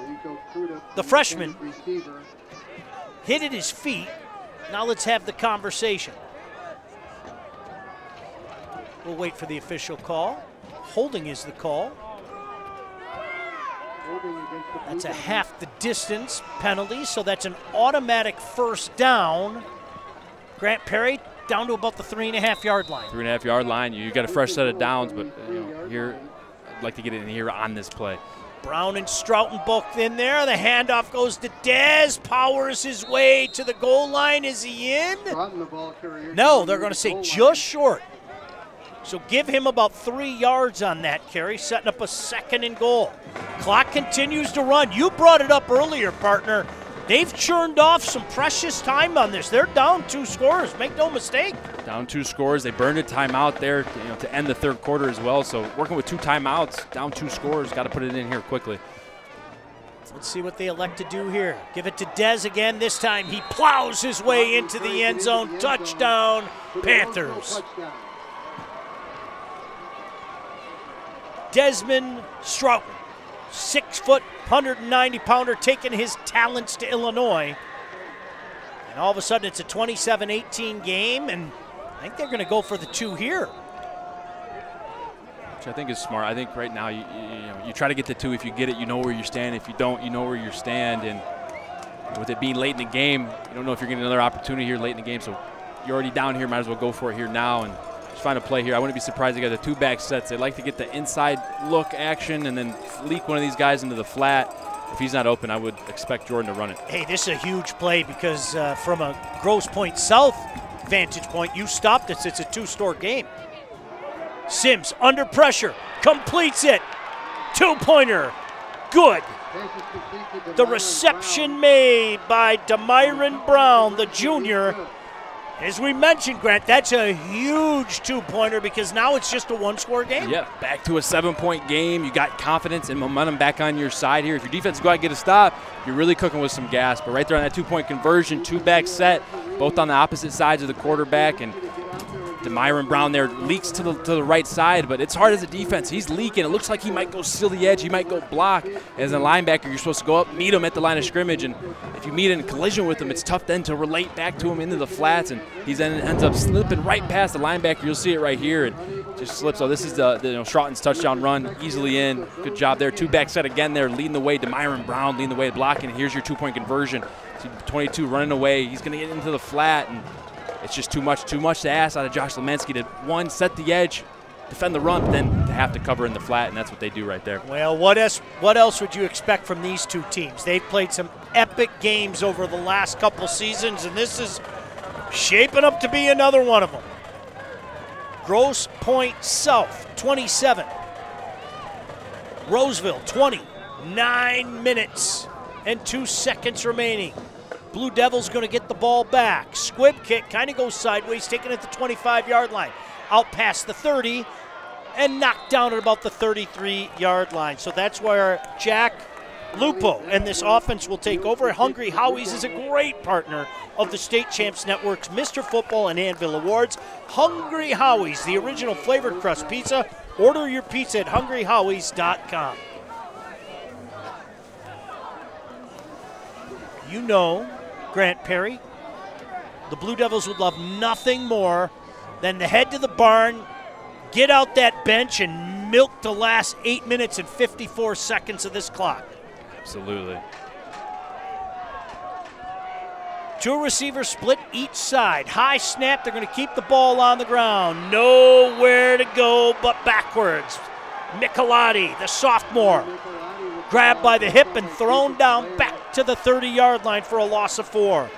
the freshman, hit at his feet. Now let's have the conversation. We'll wait for the official call. Holding is the call. That's a half the distance penalty, so that's an automatic first down. Grant Perry down to about the 3.5-yard line. 3.5-yard line. You got a fresh set of downs, but here, I'd like to get in here on this play. Brown and Stroughton both in there. The handoff goes to Dez. Powers his way to the goal line. Is he in? No, they're going to say just short. So give him about 3 yards on that carry, setting up a 2nd and goal. Clock continues to run. You brought it up earlier, partner. They've churned off some precious time on this. They're down 2 scores. Make no mistake. Down 2 scores. They burned a timeout there to end the 3rd quarter as well. So working with 2 timeouts, down 2 scores, got to put it in here quickly. Let's see what they elect to do here. Give it to Dez again. This time he plows his way into the end zone. Touchdown, Panthers. Desmond Stroughton, 6-foot, 190-pounder, taking his talents to Illinois. And all of a sudden it's a 27-18 game, and I think they're going to go for the 2 here. Which I think is smart. I think right now you try to get the 2. If you get it, you know where you stand. If you don't, you know where you stand. And with it being late in the game, you don't know if you're getting another opportunity here late in the game. So you're already down here, might as well go for it here now and just find a play here. I wouldn't be surprised they got the 2 back sets. They like to get the inside look action and then leak one of these guys into the flat. If he's not open, I would expect Jordan to run it. Hey, this is a huge play because from a Grosse Pointe South vantage point, you stopped it. It's a 2-score game. Sims under pressure, completes it. 2-pointer, good. The reception made by Demyron Brown, the junior, As we mentioned, Grant, that's a huge two-pointer because now it's just a one-score game. Yeah, back to a 7-point game. You got confidence and momentum back on your side here. If your defense go out and get a stop, you're really cooking with some gas. But right there on that two-point conversion, two-back set, both on the opposite sides of the quarterback, and DeMyron Brown there leaks to the right side, but it's hard as a defense. He's leaking. It looks like he might go seal the edge. He might go block. As a linebacker, you're supposed to go up, meet him at the line of scrimmage, and if you meet in collision with him, it's tough then to relate back to him into the flats, and he then ends up slipping right past the linebacker. You'll see it right here, and just slips. So this is the Stroughton's touchdown run, easily in. Good job there. Two-back set again there, leading the way. DeMyron Brown leading the way, blocking. Here's your two-point conversion. 22 running away. He's going to get into the flat, and it's just too much to ask out of Josh Lemensky to, one, set the edge, defend the run, but then to have to cover in the flat, and that's what they do right there. Well, what else would you expect from these two teams? They've played some epic games over the last couple seasons, and this is shaping up to be another one of them. Grosse Pointe South, 27. Roseville, 20. 9 minutes and 2 seconds remaining. Blue Devils going to get the ball back. Squib kick kind of goes sideways, taken at the 25-yard line. Out past the 30 and knocked down at about the 33-yard line. So that's where Jack Lupo and this offense will take over. Hungry Howie's is a great partner of the State Champs Network's Mr. Football and Anvil Awards. Hungry Howie's, the original flavored crust pizza. Order your pizza at hungryhowies.com. You know, Grant Perry, the Blue Devils would love nothing more than to head to the barn, get out that bench, and milk the last 8 minutes and 54 seconds of this clock. Absolutely. Two receivers split each side. High snap, they're going to keep the ball on the ground. Nowhere to go but backwards. Michelati, the sophomore, grabbed by the hip and thrown down back to the 30-yard line for a loss of 4.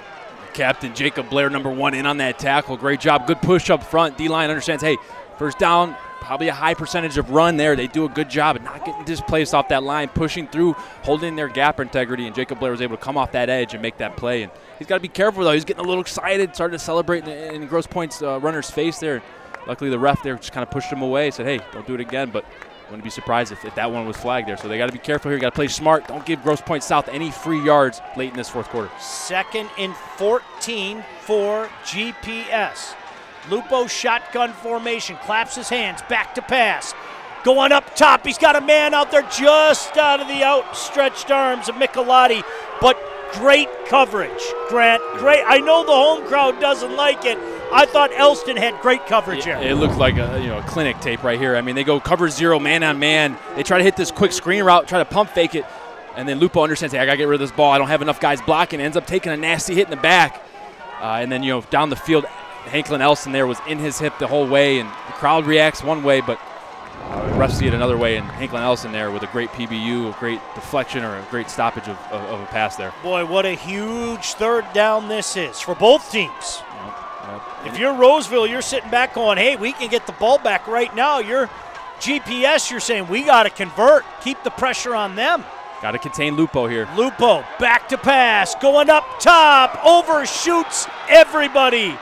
Captain Jacob Blair, number 1, in on that tackle. Great job. Good push up front. D-line understands, hey, first down, probably a high percentage of run there. They do a good job of not getting displaced off that line, pushing through, holding their gap integrity, and Jacob Blair was able to come off that edge and make that play. And he's got to be careful, though. He's getting a little excited, started to celebrate in Grosse Pointe's runner's face there. Luckily, the ref there just kind of pushed him away, said, hey, don't do it again. But I wouldn't be surprised if that one was flagged there. So they got to be careful here. Got to play smart. Don't give Grosse Pointe South any free yards late in this fourth quarter. 2nd and 14 for GPS. Lupo shotgun formation, claps his hands, back to pass. Going up top, he's got a man out there just out of the outstretched arms of Michelati, but great coverage, Grant. Great. I know the home crowd doesn't like it. I thought Elston had great coverage here. It looked like a clinic tape right here. I mean, they go cover 0, man on man. They try to hit this quick screen route, try to pump fake it, and then Lupo understands, hey, I got to get rid of this ball. I don't have enough guys blocking. Ends up taking a nasty hit in the back. And then, down the field, Hanklin Elston there was in his hip the whole way, and the crowd reacts one way, but refs see it another way, and Hanklin Elston there with a great PBU, a great deflection, or a great stoppage of a pass there. Boy, what a huge third down this is for both teams. If you're Roseville, you're sitting back going, hey, we can get the ball back right now. You're GPS, you're saying we got to convert, keep the pressure on them. Got to contain Lupo here. Lupo, back to pass, going up top, overshoots everybody.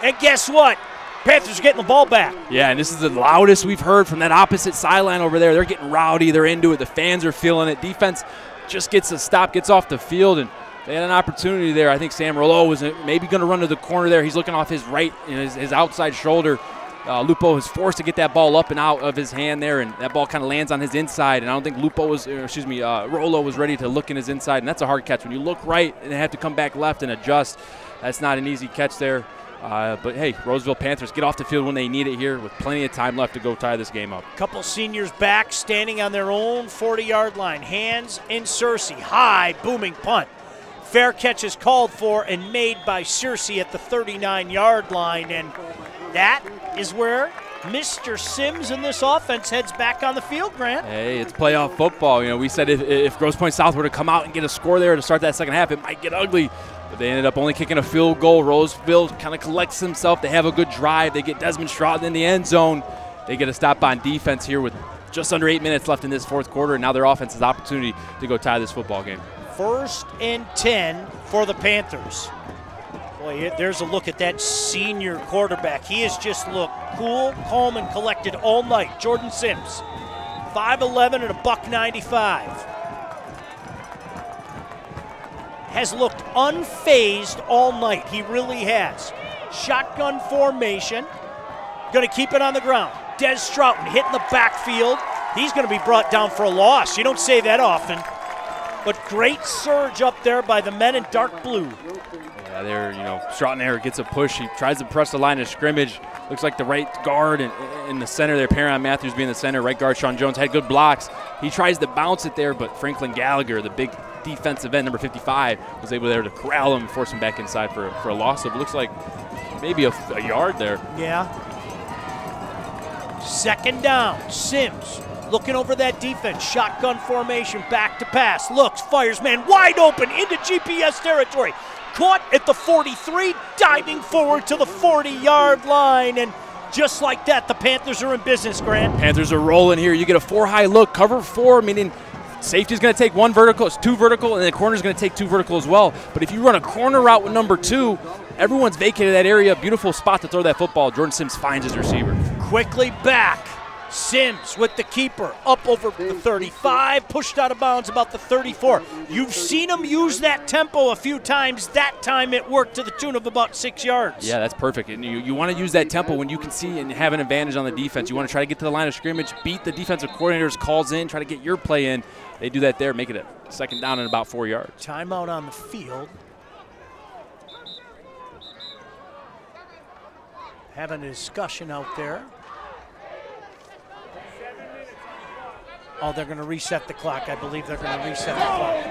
And guess what? Panthers getting the ball back. Yeah, and this is the loudest we've heard from that opposite sideline over there. They're getting rowdy. They're into it. The fans are feeling it. Defense just gets a stop, gets off the field, and they had an opportunity there. I think Sam Rollo was maybe going to run to the corner there. He's looking off his right, his outside shoulder. Lupo is forced to get that ball up and out of his hand there, and that ball kind of lands on his inside. And I don't think Rollo was ready to look in his inside, and that's a hard catch. When you look right and have to come back left and adjust, that's not an easy catch there. But, hey, Roseville Panthers get off the field when they need it here with plenty of time left to go tie this game up. Couple seniors back, standing on their own 40-yard line. Hands in Searcy. High, booming punt. Fair catch is called for and made by Searcy at the 39-yard line. And that is where Mr. Sims in this offense heads back on the field, Grant. Hey, it's playoff football. We said if Grosse Pointe South were to come out and get a score there to start that second half, it might get ugly. But they ended up only kicking a field goal. Roseville kind of collects himself. They have a good drive. They get Desmond Stroughton in the end zone. They get a stop on defense here with just under 8 minutes left in this fourth quarter, and now their offense has opportunity to go tie this football game. 1st and 10 for the Panthers. Boy, there's a look at that senior quarterback. He has just looked cool, calm, and collected all night. Jordan Sims, 5'11" and $195. Has looked unfazed all night. He really has. Shotgun formation. Going to keep it on the ground. Des Stroughton hitting the backfield. He's going to be brought down for a loss. You don't say that often. But great surge up there by the men in dark blue. Yeah, there, Stroughton there gets a push. He tries to press the line of scrimmage. Looks like the right guard in the center there, Perrin Matthews being the center. Right guard Sean Jones had good blocks. He tries to bounce it there, but Franklin Gallagher, the big defensive end, number 55, was able there to corral him and force him back inside for a loss of, looks like, maybe a yard there. Yeah. Second down, Sims looking over that defense. Shotgun formation, back to pass. Looks, fires, man wide open into GPS territory. Caught at the 43, diving forward to the 40-yard line. And just like that, the Panthers are in business, Grant. Panthers are rolling here. You get a 4-high look, cover 4, meaning safety's going to take 1 vertical, it's 2 vertical, and the corner's going to take 2 vertical as well. But if you run a corner route with number 2, everyone's vacated that area. Beautiful spot to throw that football. Jordan Sims finds his receiver. Quickly back. Sims with the keeper up over the 35, pushed out of bounds about the 34. You've seen him use that tempo a few times. That time it worked to the tune of about 6 yards. Yeah, that's perfect. And you want to use that tempo when you can see and have an advantage on the defense. You want to try to get to the line of scrimmage, beat the defensive coordinator's calls in, try to get your play in. They do that there, make it a second down and about 4 yards. Timeout on the field. Having a discussion out there. Oh, they're going to reset the clock. I believe they're going to reset the clock.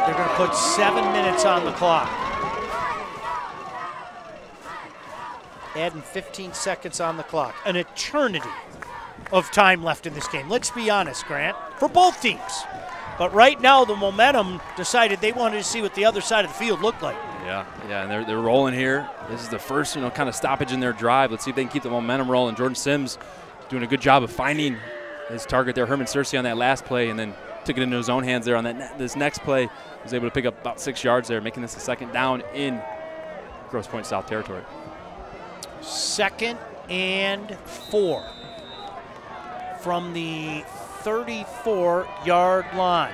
They're going to put 7 minutes on the clock. Adding 15 seconds on the clock. An eternity of time left in this game. Let's be honest, Grant, for both teams. But right now, the momentum decided they wanted to see what the other side of the field looked like. Yeah, and they're rolling here. This is the first, kind of stoppage in their drive. Let's see if they can keep the momentum rolling. Jordan Sims doing a good job of finding his target there, Herman Searcy, on that last play, and then took it into his own hands there on this next play. Was able to pick up about 6 yards there, making this a second down in Grosse Pointe South territory. 2nd and 4 from the 34-yard line.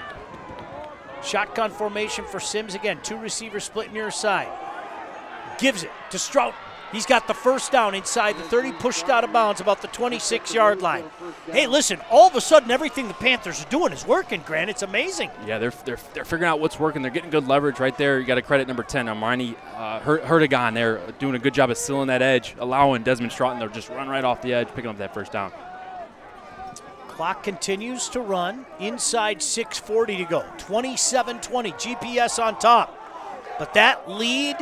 Shotgun formation for Sims again. 2 receivers split near side. Gives it to Stroughton. He's got the first down inside the 30, pushed out of bounds about the 26-yard line. Hey, listen, all of a sudden everything the Panthers are doing is working, Grant. It's amazing. Yeah, they're figuring out what's working. They're getting good leverage right there. You got to credit number 10, Armani Hertigan there, doing a good job of sealing that edge, allowing Desmond Stroughton to just run right off the edge, picking up that first down. Clock continues to run. Inside 6:40 to go. 27-20, GPS on top. But that lead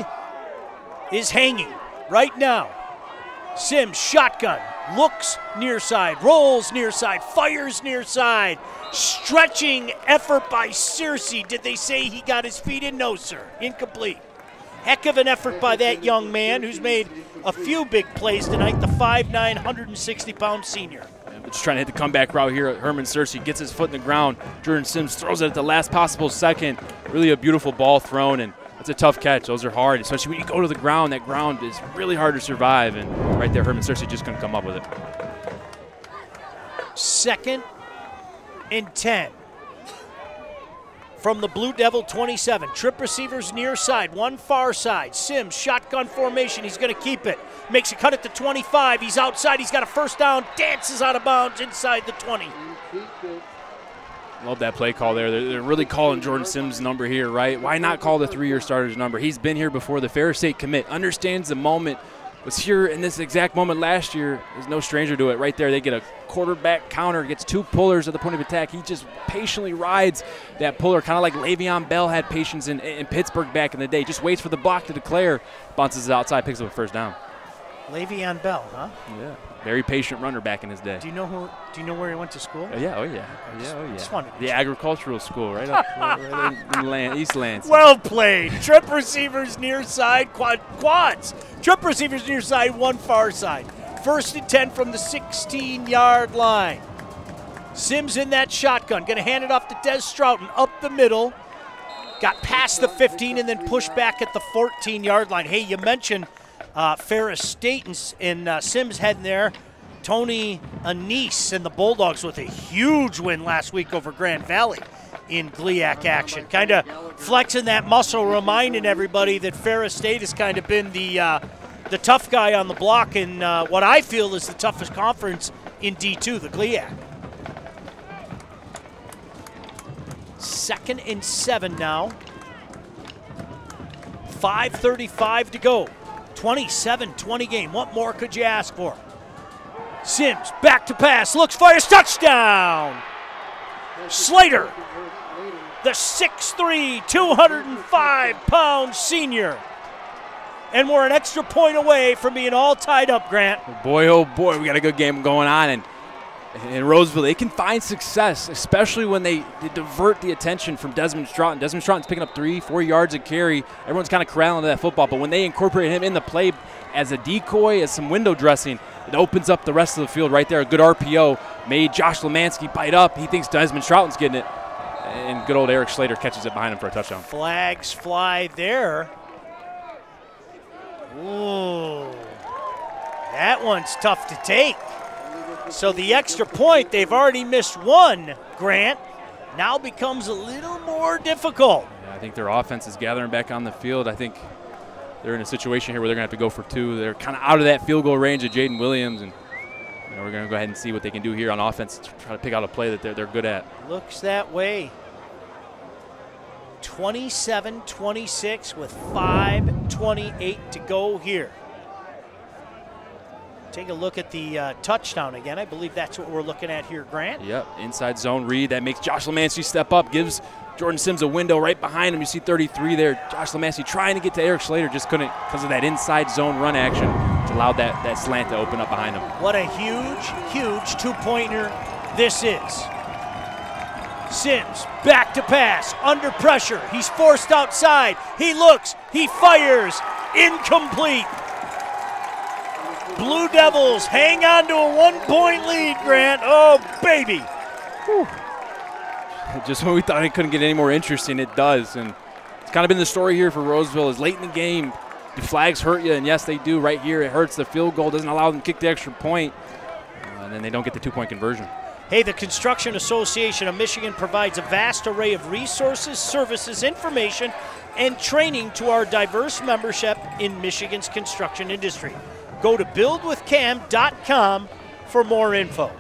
is hanging right now. Sims, shotgun, looks near side, rolls near side, fires near side. Stretching effort by Searcy. Did they say he got his feet in? No, sir. Incomplete. Heck of an effort by that young man who's made a few big plays tonight, the 5'9", 160-pound senior. Just trying to hit the comeback route here. Herman Searcy gets his foot in the ground. Jordan Sims throws it at the last possible second. Really a beautiful ball thrown, and it's a tough catch. Those are hard, especially when you go to the ground. That ground is really hard to survive, and right there, Herman Searcy just couldn't come up with it. 2nd and 10 from the Blue Devil 27. Trip receivers near side, one far side. Sims, shotgun formation. He's going to keep it. Makes a cut at the 25. He's outside. He's got a first down. Dances out of bounds inside the 20. Love that play call there. They're really calling Jordan Sims' number here, right? Why not call the 3-year starter's number? He's been here before. The Ferris State commit, understands the moment, was here in this exact moment last year. There's no stranger to it right there. They get a quarterback counter, gets 2 pullers at the point of attack. He just patiently rides that puller, kind of like Le'Veon Bell had patience in Pittsburgh back in the day. Just waits for the block to declare, bounces it outside, picks up a first down. Le'Veon Bell, huh? Yeah, very patient runner back in his day. Do you know where he went to school? Yeah, oh yeah. Just wanted to the agricultural school, right up right in East Lansing. Well played. Trip receivers near side, quads. Trip receivers near side, one far side. 1st and 10 from the 16-yard line. Sims in that shotgun, going to hand it off to Des Stroughton up the middle. got past the 15 and then pushed back at the 14-yard line. Hey, you mentioned Ferris State and Sims heading there. Tony Anise and the Bulldogs with a huge win last week over Grand Valley in GLIAC action. Kind of flexing that muscle, reminding everybody that Ferris State has kind of been the tough guy on the block in what I feel is the toughest conference in D2, the GLIAC. 2nd and 7 now. 5:35 to go. 27-20 game. What more could you ask for? Sims back to pass, looks, fires, touchdown! Slater, the 6'3", 205-pound senior. And we're an extra point away from being all tied up, Grant. Boy, oh boy, we got a good game going on. And in Roseville, they can find success, especially when they divert the attention from Desmond Stroughton. Desmond Stroughton's picking up 3-4 yards a carry. Everyone's kind of corralling to that football, but when they incorporate him in the play as a decoy, as some window dressing, it opens up the rest of the field right there. A good RPO made Josh Lemansky bite up. He thinks Desmond Stroughton's getting it, and good old Eric Slater catches it behind him for a touchdown. Flags fly there. Ooh, that one's tough to take. So the extra point, they've already missed one, Grant, now becomes a little more difficult. Yeah, I think their offense is gathering back on the field. I think they're in a situation here where they're going to have to go for 2. They're kind of out of that field goal range of Jaden Williams, and we're going to go ahead and see what they can do here on offense to try to pick out a play that they're good at. Looks that way. 27-26 with 5:28 to go here. Take a look at the touchdown again. I believe that's what we're looking at here, Grant. Yep, inside zone read. That makes Josh Lemansky step up, gives Jordan Sims a window right behind him. You see 33 there. Josh Lemansky trying to get to Eric Slater, just couldn't because of that inside zone run action, which allowed that slant to open up behind him. What a huge, huge two-pointer this is. Sims back to pass, under pressure. He's forced outside. He looks, he fires, incomplete. Blue Devils hang on to a 1-point lead, Grant. Oh, baby. Whew. Just when we thought it couldn't get any more interesting, it does. And it's kind of been the story here for Roseville is late in the game, the flags hurt you, and yes, they do right here. It hurts. The field goal doesn't allow them to kick the extra point, and then they don't get the 2-point conversion. Hey, the Construction Association of Michigan provides a vast array of resources, services, information, and training to our diverse membership in Michigan's construction industry. Go to buildwithcam.com for more info.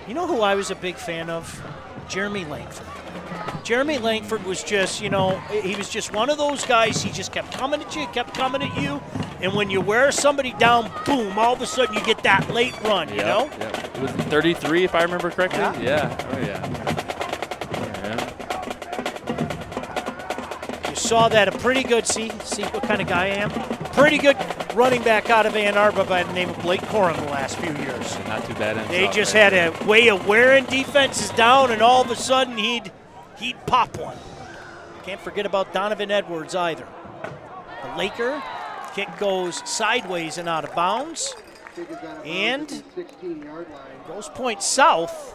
You know who I was a big fan of? Jeremy Langford. Jeremy Langford was just, he was just one of those guys. He just kept coming at you, And when you wear somebody down, boom, all of a sudden you get that late run, you know? Yep. It was 33, if I remember correctly. Yeah. Oh, yeah. You saw that a pretty good, see what kind of guy I am? Pretty good running back out of Ann Arbor by the name of Blake Corum the last few years. Not too bad. They just had a way of wearing defenses down, and all of a sudden he'd pop one. Can't forget about Donovan Edwards either. The Laker kick goes sideways and out of bounds. And Grosse Pointe South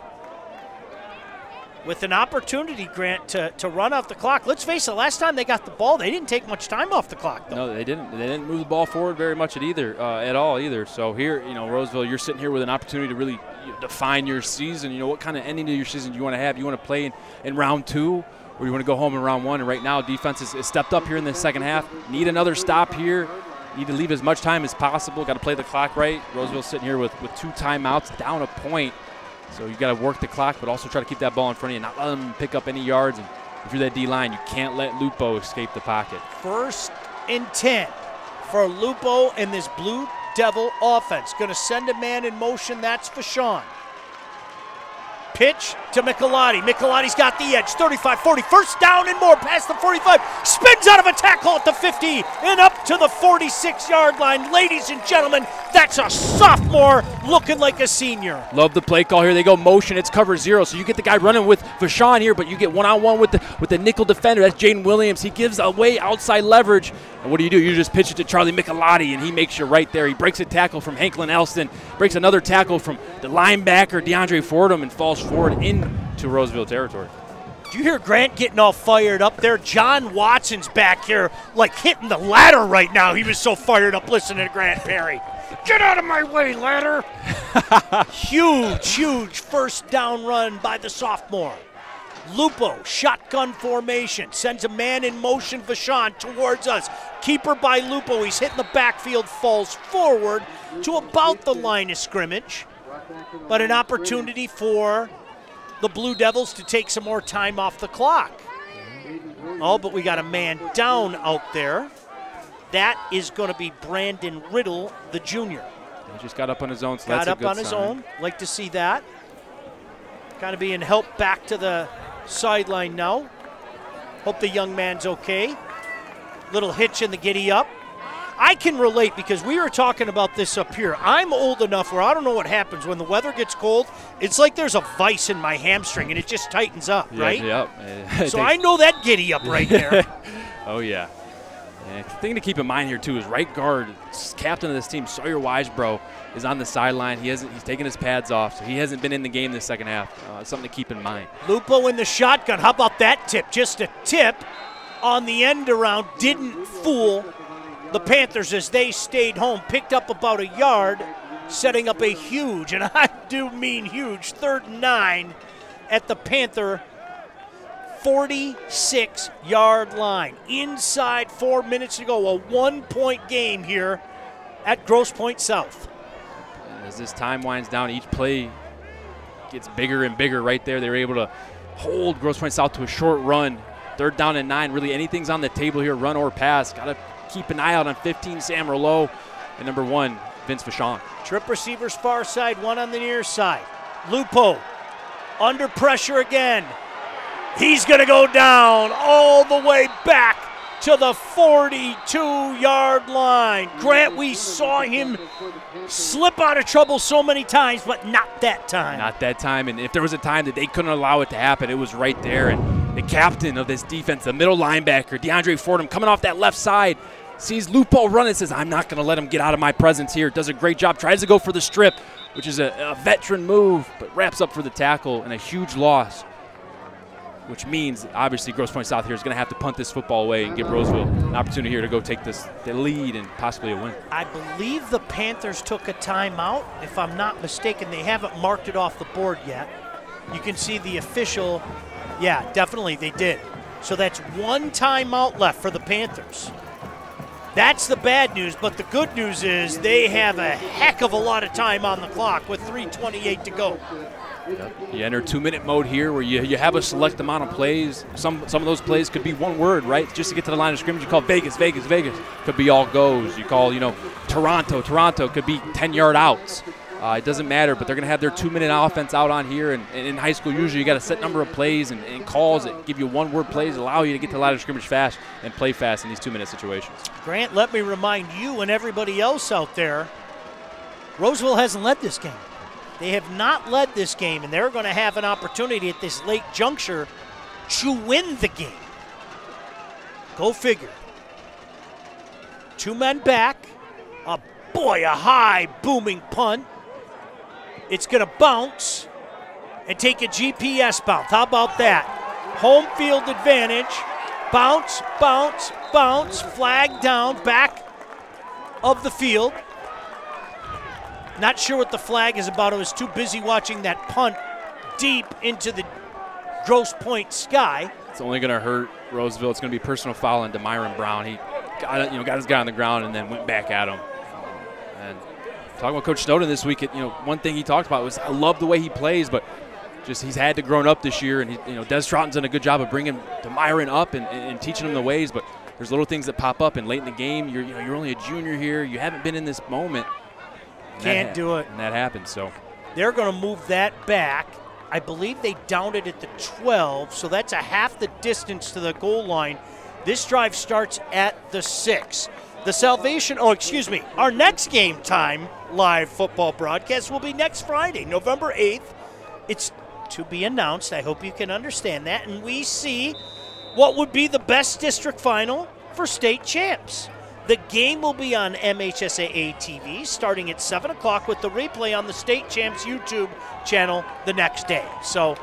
with an opportunity, Grant, to run off the clock. Let's face it, last time they got the ball, they didn't take much time off the clock, though. No, they didn't. They didn't move the ball forward very much at all. So here, Roseville, you're sitting here with an opportunity to really define your season. What kind of ending to your season do you want to have? You want to play in round 2, or you want to go home in round 1? And right now, defense is stepped up here in the second half. Need another stop here. Need to leave as much time as possible. Got to play the clock right. Roseville sitting here with 2 timeouts, down a point. So you got to work the clock, but also try to keep that ball in front of you, not let them pick up any yards. And if you're that D-line, you can't let Lupo escape the pocket. 1st and 10 for Lupo and this Blue Devil offense. Going to send a man in motion. That's Fashawn. Pitch to Michelotti. Michelotti's got the edge. 35, 40, first down and more past the 45. Spins out of a tackle at the 50 and up to the 46-yard line. Ladies and gentlemen, that's a sophomore looking like a senior. Love the play call here. They go motion. It's cover 0. So you get the guy running with Fashawn here, but you get one-on-one with the nickel defender. That's Jaden Williams. He gives away outside leverage. And what do? You just pitch it to Charlie Michelotti, and he makes you right there. He breaks a tackle from Hanklin Elston, breaks another tackle from the linebacker DeAndre Fordham, and falls forward into Roseville territory. Do you hear Grant getting all fired up there? John Watson's back here like hitting the ladder right now. He was so fired up listening to Grant Perry. Get out of my way, ladder. Huge first down run by the sophomore. Lupo, shotgun formation, sends a man in motion, Vachon, towards us. Keeper by Lupo, he's hitting the backfield, falls forward to about the line of scrimmage. But an opportunity for the Blue Devils to take some more time off the clock. Oh, but we got a man down out there. That is going to be Brandon Riddle, the junior. He just got up on his own, so got that's a up good on his sign. own. Like to see that. Kind of being helped back to the sideline now. Hope the young man's okay. Little hitch in the giddy up. I can relate because we were talking about this up here. I'm old enough where I don't know what happens when the weather gets cold. It's like there's a vice in my hamstring and it just tightens up, right? Yep. So I know that giddy up right there. Oh, yeah. And the thing to keep in mind here, too, is right guard, captain of this team, Sawyer Weisbro, is on the sideline. He's taking his pads off, so he hasn't been in the game this second half. Something to keep in mind. Lupo in the shotgun. How about that tip? Just a tip on the end around. Didn't fool the Panthers as they stayed home. Picked up about a yard, setting up a huge, and I do mean huge, 3rd and 9 at the Panther 46-yard line. Inside 4 minutes to go. A 1-point game here at Grosse Pointe South. As this time winds down, each play gets bigger and bigger right there. They were able to hold Grosse Pointe South to a short run. 3rd down and 9. Really anything's on the table here, run or pass. Got to keep an eye out on 15, Sam Rouleau, and number 1, Vince Vachon. Trip receivers far side, 1 on the near side. Lupo under pressure again. He's going to go down all the way back to the 42-yard line. Grant, we saw him slip out of trouble so many times, but not that time. Not that time, and if there was a time that they couldn't allow it to happen, it was right there. And the captain of this defense, the middle linebacker, DeAndre Fordham, coming off that left side, sees Lupo run and says, I'm not going to let him get out of my presence here. Does a great job, tries to go for the strip, which is a veteran move, but wraps up for the tackle and a huge loss, which means obviously Grosse Pointe South here is going to have to punt this football away and give Roseville an opportunity here to go take the lead and possibly a win. I believe the Panthers took a timeout. If I'm not mistaken, they haven't marked it off the board yet. You can see the official. Yeah, definitely they did. So that's 1 timeout left for the Panthers. That's the bad news, but the good news is they have a heck of a lot of time on the clock with 3:28 to go. You enter 2-minute mode here where you have a select amount of plays. Some of those plays could be one word, right? Just to get to the line of scrimmage, you call Vegas, Vegas, Vegas. Could be all goes. You call, Toronto, Toronto. Could be 10-yard outs. It doesn't matter, but they're going to have their 2-minute offense out on here. And in high school, usually you got a set number of plays and calls that give you one-word plays, allow you to get to the line of scrimmage fast and play fast in these 2-minute situations. Grant, let me remind you and everybody else out there, Roseville hasn't led this game. They have not led this game, and they're going to have an opportunity at this late juncture to win the game. Go figure. 2 men back. A high booming punt. It's going to bounce and take a GPS bounce. How about that? Home field advantage. Bounce, bounce, bounce. Flag down, back of the field. Not sure what the flag is about. I was too busy watching that punt deep into the Grosse Pointe sky. It's only going to hurt Roseville. It's going to be personal foul on DeMyron Brown. He got his guy on the ground and then went back at him. And talking about Coach Snowden this week, one thing he talked about was I love the way he plays, but just he's had to grow up this year. And Des Troughton's done a good job of bringing DeMyron up and teaching him the ways. But there's little things that pop up, and late in the game, you're only a junior here. You haven't been in this moment. Can't do it. And that happens, so. They're going to move that back. I believe they downed it at the 12, so that's a half the distance to the goal line. This drive starts at the 6. Our next game time live football broadcast will be next Friday, November 8th. It's to be announced. I hope you can understand that. And we see what would be the best district final for state champs. The game will be on MHSAA TV starting at 7 o'clock with the replay on the State Champs YouTube channel the next day. So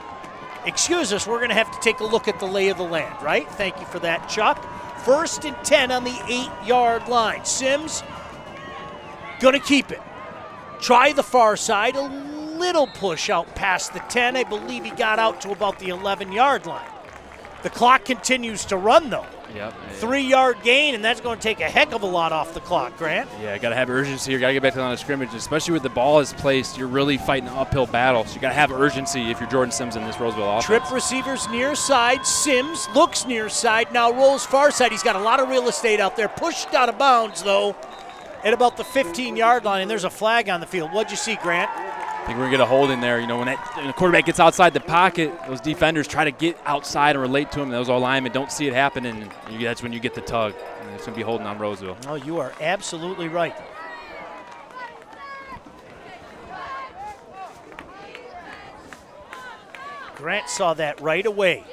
Excuse us, we're going to have to take a look at the lay of the land, right? Thank you for that, Chuck. 1st and 10 on the 8-yard line. Sims going to keep it. Try the far side, a little push out past the 10. I believe he got out to about the 11-yard line. The clock continues to run, though. Yep. 3-yard gain, and that's going to take a heck of a lot off the clock, Grant. Yeah, got to have urgency here. Got to get back to the line of scrimmage, especially with the ball is placed. You're really fighting an uphill battle, so you got to have urgency if you're Jordan Sims in this Roseville offense. Trip receivers near side. Sims looks near side, now rolls far side. He's got a lot of real estate out there. Pushed out of bounds, though, at about the 15-yard line, and there's a flag on the field. What'd you see, Grant? I think we're going to get a hold in there. You know, when the quarterback gets outside the pocket, those defenders try to get outside and relate to him. Those linemen don't see it happening, and that's when you get the tug. And it's going to be holding on Roseville. Oh, you are absolutely right. Grant saw that right away.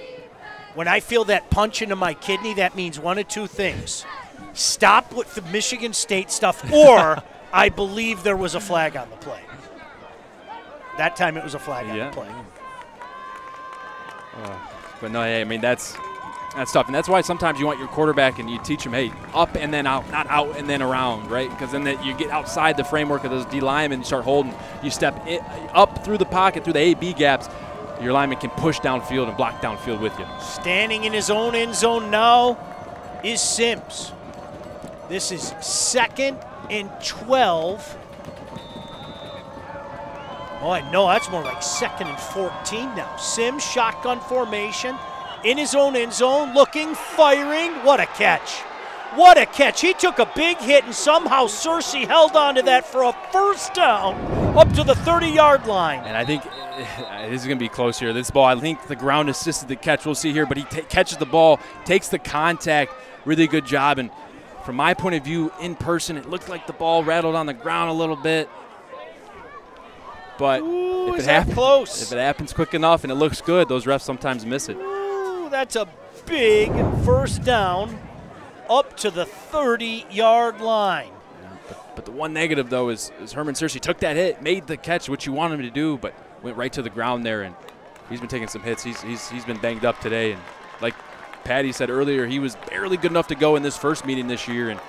When I feel that punch into my kidney, that means one of two things. Stop with the Michigan State stuff, or I believe there was a flag on the play. That time it was a flag on the play. But no, hey, I mean, that's tough. And that's why sometimes you want your quarterback and you teach him, hey, up and then out, not out and then around, right? Because then you get outside the framework of those D linemen, you start holding, you step up through the pocket, through the A-B gaps, your lineman can push downfield and block downfield with you. Standing in his own end zone now is Sims. This is 2nd and 12. Oh, no, that's more like 2nd and 14 now. Sims, shotgun formation, in his own end zone, looking, firing. What a catch. What a catch. He took a big hit, and somehow Searcy held on to that for a first down up to the 30-yard line. And I think this is going to be close here. This ball, I think the ground assisted the catch. We'll see here, but he catches the ball, takes the contact, really good job. And from my point of view, in person, it looked like the ball rattled on the ground a little bit. But if it happens quick enough and it looks good, those refs sometimes miss it. Ooh, that's a big first down up to the 30-yard line. But the one negative, though, is Herman Searcy took that hit, made the catch, which you want him to do, but went right to the ground there, and he's been taking some hits. He's been banged up today, and like Patty said earlier, he was barely good enough to go in this first meeting this year, and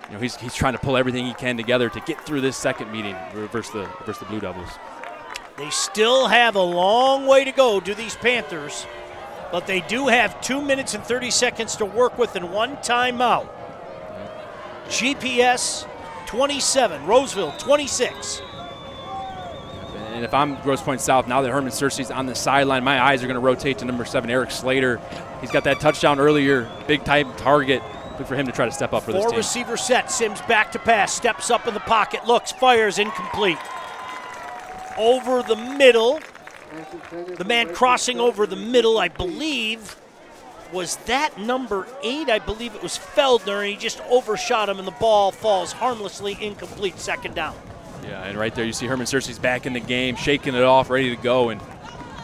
you know, he's trying to pull everything he can together to get through this second meeting versus the Blue Devils. They still have a long way to go, do these Panthers, but they do have 2 minutes and 30 seconds to work with and one timeout. GPS 27, Roseville 26. And if I'm Grosse Pointe South, now that Herman Searcy's on the sideline, my eyes are going to rotate to number 7, Eric Slater. He's got that touchdown earlier, big-time target. Look for him to try to step up for this team. 4 receiver set, Sims back to pass, steps up in the pocket, looks, fires, incomplete. Over the middle, the man crossing over the middle, I believe, was that number 8. I believe it was Feldner, and he just overshot him, and the ball falls harmlessly incomplete, 2nd down. Yeah, and right there you see Herman Searcy's back in the game, shaking it off, ready to go. And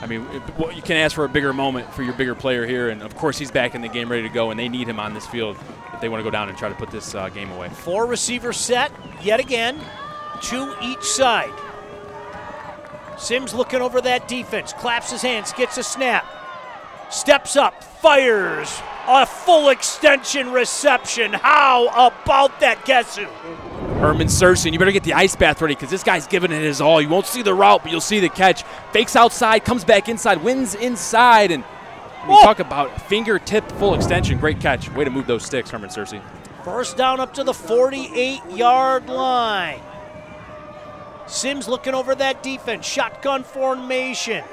I mean, you can ask for a bigger moment for your bigger player here, and of course he's back in the game, ready to go, and they need him on this field if they want to go down and try to put this game away. 4 receiver set, yet again, 2 each side. Sims looking over that defense, claps his hands, gets a snap, steps up, fires, a full extension reception. How about that? Guess who? Herman Searcy, and you better get the ice bath ready because this guy's giving it his all. You won't see the route, but you'll see the catch. Fakes outside, comes back inside, wins inside, and we talk about fingertip full extension. Great catch. Way to move those sticks, Herman Searcy. First down up to the 48-yard line. Sims looking over that defense, shotgun formation.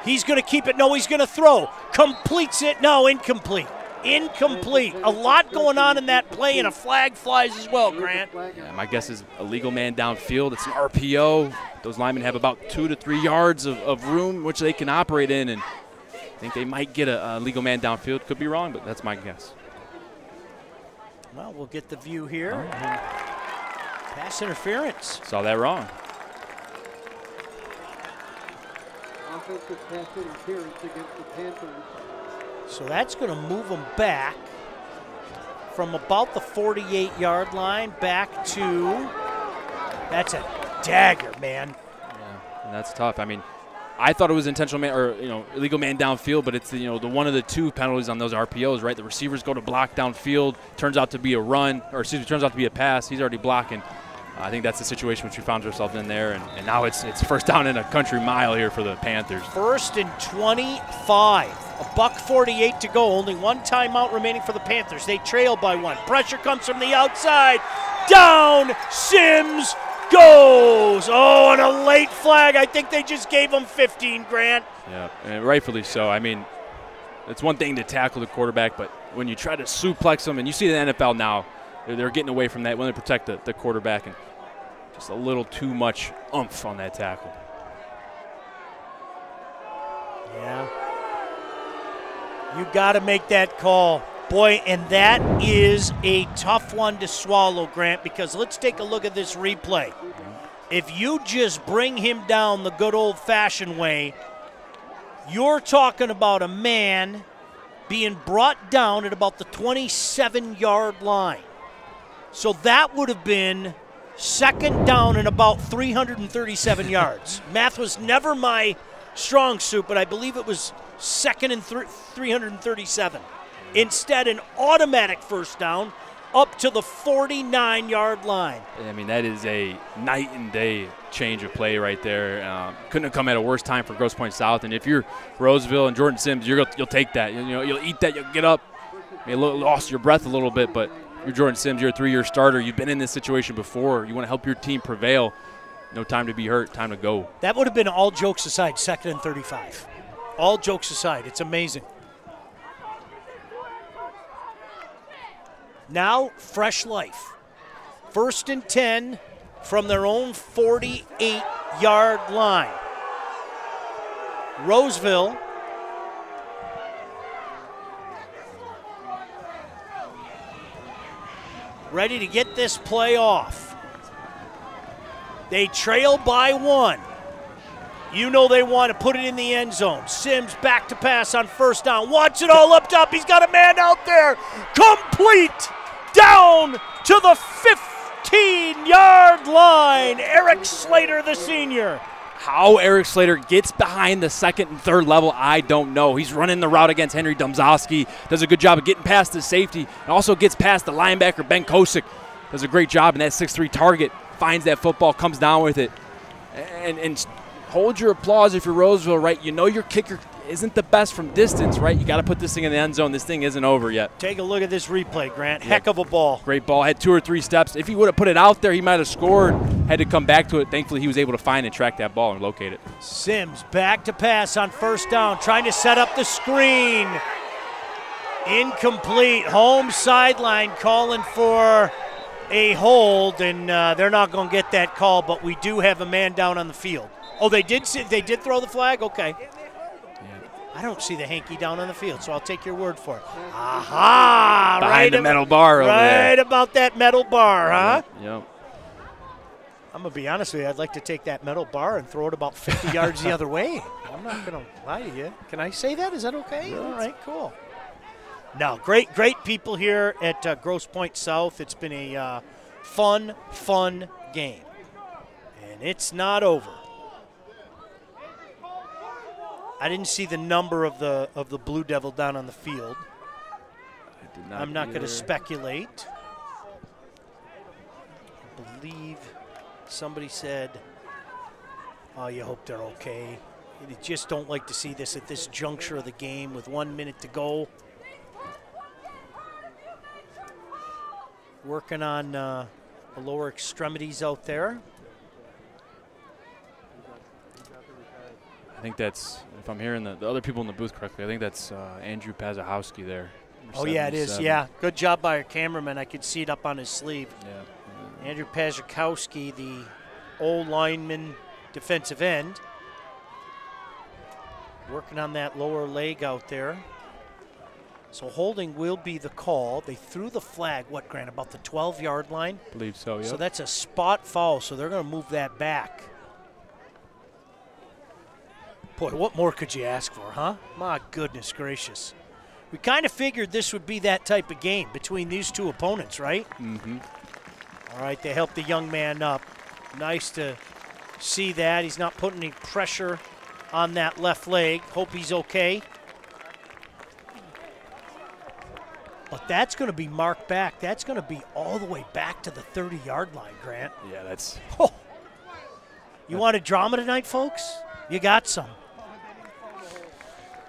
He's going to keep it. No, he's going to throw. Completes it. No, incomplete. Incomplete. A lot going on in that play, and a flag flies as well, Grant. Yeah, my guess is a legal man downfield. It's an RPO. Those linemen have about 2 to 3 yards of room which they can operate in, and I think they might get a legal man downfield. Could be wrong, but that's my guess. Well, we'll get the view here. Pass interference. Saw that wrong. Offensive pass interference against the Panthers. So that's going to move them back from about the 48-yard line back to, that's a dagger, man. Yeah, and that's tough. I mean, I thought it was intentional man or illegal man downfield, but it's the one of the two penalties on those RPOs, right? The receivers go to block downfield, turns out to be a run, or excuse me, turns out to be a pass. He's already blocking. I think that's the situation which we found ourselves in there, and now it's first down in a country mile here for the Panthers. 1st and 25. $1:48 to go. Only one timeout remaining for the Panthers. They trail by 1. Pressure comes from the outside. Down. Sims goes. Oh, and a late flag. I think they just gave him 15, Grant. Yeah, and rightfully so. I mean, it's one thing to tackle the quarterback, but when you try to suplex them, and you see the NFL now, they're getting away from that when they protect the quarterback, and just a little too much oomph on that tackle. Yeah. You got to make that call. Boy, and that is a tough one to swallow, Grant, because let's take a look at this replay. If you just bring him down the good old-fashioned way, you're talking about a man being brought down at about the 27-yard line. So that would have been 2nd down and about 337 yards. Math was never my strong suit, but I believe it was 2nd and 337. Instead, an automatic first down up to the 49-yard line. I mean, that is a night and day change of play right there. Couldn't have come at a worse time for Grosse Pointe South. And if you're Roseville and Jordan Sims, you'll take that. You'll eat that. You'll get up. You lost your breath a little bit, but you're Jordan Sims. You're a 3-year starter. You've been in this situation before. You want to help your team prevail. No time to be hurt. Time to go. That would have been, all jokes aside, 2nd and 35. All jokes aside, it's amazing. Now, fresh life. 1st and 10 from their own 48-yard line. Roseville ready to get this play off. They trail by 1. You know they want to put it in the end zone. Sims back to pass on 1st down. Wants it all up top. He's got a man out there. Complete down to the 15-yard line. Eric Slater, the senior. How Eric Slater gets behind the 2nd and 3rd level, I don't know. He's running the route against Henry Domzowski. Does a good job of getting past the safety and also gets past the linebacker, Ben Kosick. Does a great job, and that 6'3" target finds that football, comes down with it. And hold your applause if you're Roseville, right? You know your kicker isn't the best from distance, right? You got to put this thing in the end zone. This thing isn't over yet. Take a look at this replay, Grant. Heck of a ball. Great ball. Had 2 or 3 steps. If he would have put it out there, he might have scored. Had to come back to it. Thankfully, he was able to find and track that ball and locate it. Sims back to pass on 1st down, trying to set up the screen. Incomplete. Home sideline calling for a hold, and they're not going to get that call, but we do have a man down on the field. Oh, they did throw the flag? Okay. Yeah. I don't see the hanky down on the field, so I'll take your word for it. Aha! Behind the metal bar over there. Right about that metal bar, huh? Yep. I'm going to be honest with you. I'd like to take that metal bar and throw it about 50 yards the other way. I'm not going to lie to you. Can I say that? Is that okay? All right, cool. No, great people here at Grosse Pointe South. It's been a fun game, and it's not over. I didn't see the number of the Blue Devil down on the field. I'm not going to speculate. I believe somebody said, oh, you hope they're okay. You just don't like to see this at this juncture of the game with 1 minute to go. Working on the lower extremities out there. I think that's, if I'm hearing the other people in the booth correctly, I think that's Andrew Pazahowski there. Oh, yeah, it is. Yeah, good job by our cameraman. I could see it up on his sleeve. Yeah. Andrew Pazahowski, the old lineman, defensive end. Working on that lower leg out there. So holding will be the call. They threw the flag, what, Grant, about the 12-yard line? I believe so, yeah. So that's a spot foul, so they're going to move that back. Boy, what more could you ask for, huh? My goodness gracious. We kind of figured this would be that type of game between these two opponents, right? Mm-hmm. All right, they helped the young man up. Nice to see that. He's not putting any pressure on that left leg. Hope he's okay. But that's going to be marked back. That's going to be all the way back to the 30-yard line, Grant. Yeah, that's... Oh. You wanted drama tonight, folks? You got some.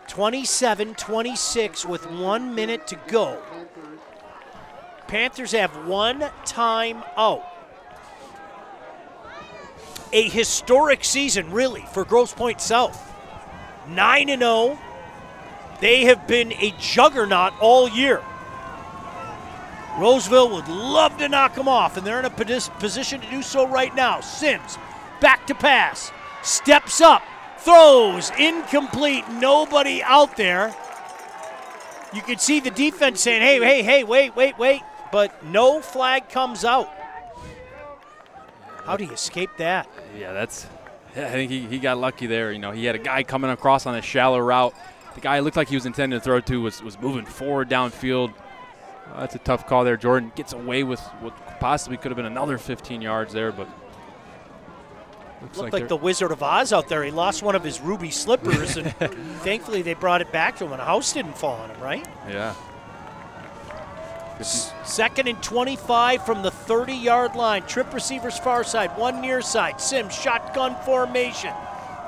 27-26 with 1 minute to go. Panthers have one time out. A historic season, really, for Grosse Pointe South. 9-0. They have been a juggernaut all year. Roseville would love to knock them off, and they're in a position to do so right now. Sims, back to pass, steps up, throws, incomplete, nobody out there. You can see the defense saying, hey, wait, but no flag comes out. How do you escape that? Yeah, I think he got lucky there. You know, he had a guy coming across on a shallow route. The guy looked like he was intending to throw to was moving forward downfield. That's a tough call there. Jordan gets away with what possibly could have been another 15 yards there, but looked like the Wizard of Oz out there. He lost one of his ruby slippers, and thankfully they brought it back to him, and a house didn't fall on him, right? Yeah. 2nd and 25 from the 30-yard line. Trip receivers far side, one near side. Sims, shotgun formation.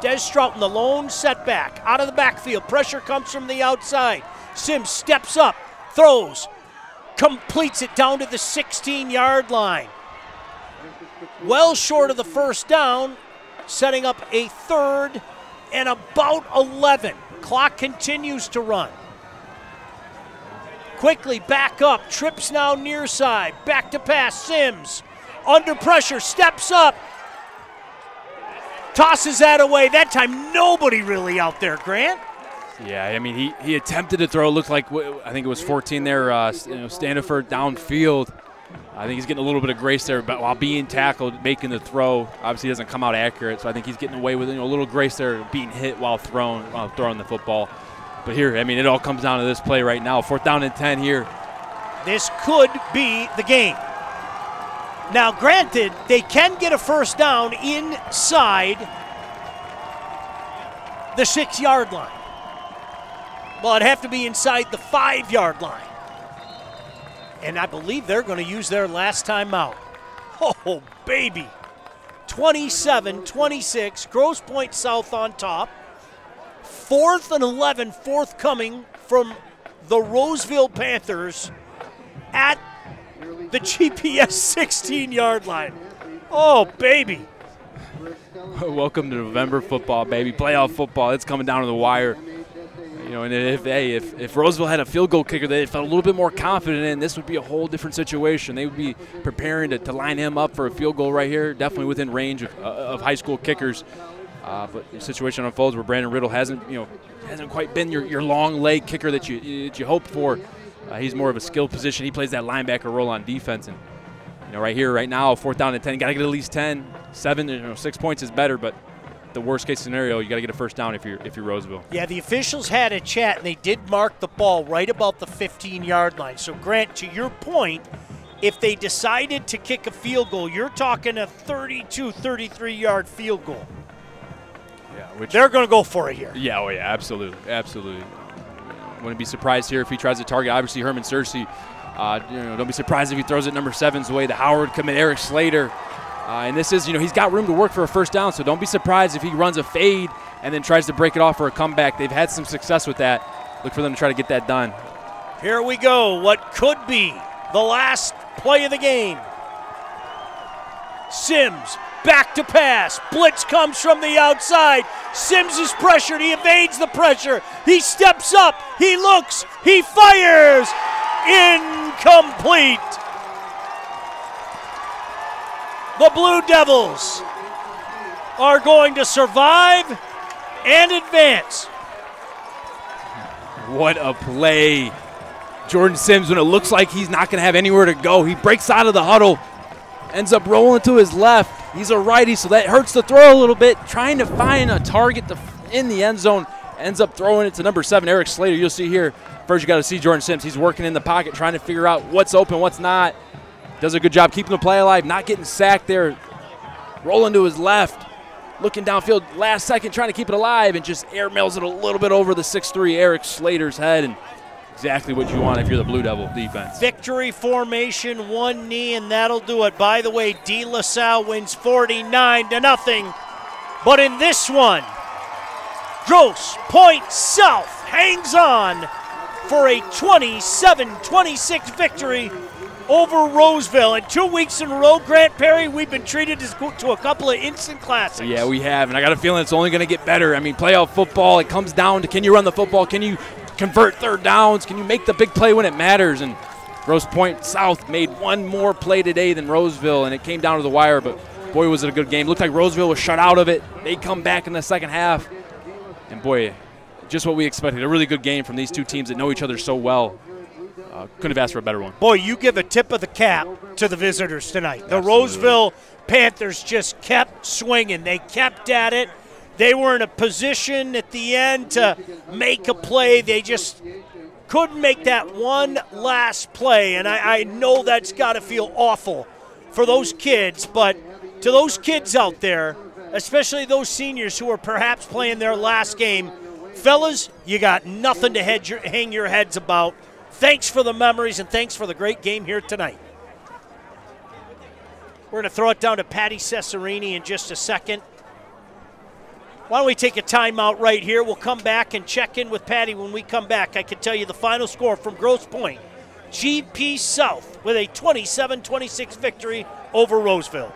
Des Stroughton, the lone setback. Out of the backfield. Pressure comes from the outside. Sims steps up, throws, completes it down to the 16-yard line. Well short of the first down, setting up a 3rd and about 11. Clock continues to run. Quickly back up, trips now near side, back to pass, Sims, under pressure, steps up, tosses that away. That time nobody really out there, Grant. Yeah, I mean, he attempted to throw. It looked like, I think it was 14 there, Standiford downfield. I think he's getting a little bit of grace there, but while being tackled, making the throw, obviously doesn't come out accurate. So I think he's getting away with a little grace there, being hit while throwing the football. But here, I mean, it all comes down to this play right now. 4th down and 10 here. This could be the game. Now, granted, they can get a first down inside the 6-yard line. Well, it'd have to be inside the 5-yard line. And I believe they're going to use their last time out. Oh, baby. 27-26, Grosse Pointe South on top. 4th and 11 forthcoming from the Roseville Panthers at the GPS 16-yard line. Oh, baby. Welcome to November football, baby. Playoff football. It's coming down to the wire. You know, and if Roseville had a field goal kicker that they felt a little bit more confident in, this would be a whole different situation. They would be preparing to line him up for a field goal right here, definitely within range of high school kickers. But the situation unfolds where Brandon Riddle hasn't quite been your long leg kicker that you hoped for. He's more of a skill position. He plays that linebacker role on defense, and right here, right now, 4th down and 10. Got to get at least 10, 7, 6 points is better, but the worst case scenario, you got to get a first down if you're Roseville. Yeah, the officials had a chat, and they did mark the ball right about the 15-yard line. So, Grant, to your point, if they decided to kick a field goal, you're talking a 32, 33-yard field goal. Yeah, which they're going to go for it here. Yeah, absolutely. Wouldn't be surprised here if he tries to target, obviously, Herman Searcy. Don't be surprised if he throws it number 7's way. The Howard commit, Eric Slater. And this is, he's got room to work for a first down, so don't be surprised if he runs a fade and then tries to break it off for a comeback. They've had some success with that. Look for them to try to get that done. Here we go. What could be the last play of the game. Sims, back to pass. Blitz comes from the outside. Sims is pressured. He evades the pressure. He steps up. He looks. He fires. Incomplete. The Blue Devils are going to survive and advance. What a play. Jordan Sims, when it looks like he's not going to have anywhere to go, he breaks out of the huddle, ends up rolling to his left. He's a righty, so that hurts the throw a little bit. Trying to find a target in the end zone, ends up throwing it to number 7, Eric Slater. You'll see here, first you got to see Jordan Sims. He's working in the pocket, trying to figure out what's open, what's not. Does a good job keeping the play alive, not getting sacked there. Rolling to his left. looking downfield last second, trying to keep it alive, and just airmails it a little bit over the 6'3" Eric Slater's head, and exactly what you want if you're the Blue Devil defense. Victory formation, one knee, and that'll do it. By the way, De La Salle wins 49-0. But in this one, Grosse Pointe South hangs on for a 27-26 victory over Roseville. And 2 weeks in a row, Grant Perry, we've been treated to a couple of instant classics. Yeah, we have, and I got a feeling it's only going to get better. I mean, playoff football, it comes down to, can you run the football? Can you convert third downs? Can you make the big play when it matters? And Grosse Pointe South made one more play today than Roseville, and it came down to the wire, but boy, was it a good game. Looked like Roseville was shut out of it. They come back in the second half, and boy, just what we expected. A really good game from these two teams that know each other so well. Couldn't have asked for a better one. Boy, you give a tip of the cap to the visitors tonight. The Roseville Panthers just kept swinging. They kept at it. They were in a position at the end to make a play. They just couldn't make that one last play, and I know that's got to feel awful for those kids, but to those kids out there, especially those seniors who are perhaps playing their last game, fellas, you got nothing to hang your heads about. Thanks for the memories, and thanks for the great game here tonight. We're going to throw it down to Patty Cesarini in just a second. Why don't we take a timeout right here? We'll come back and check in with Patty when we come back. I can tell you the final score from Grosse Pointe. GP South with a 27-26 victory over Roseville.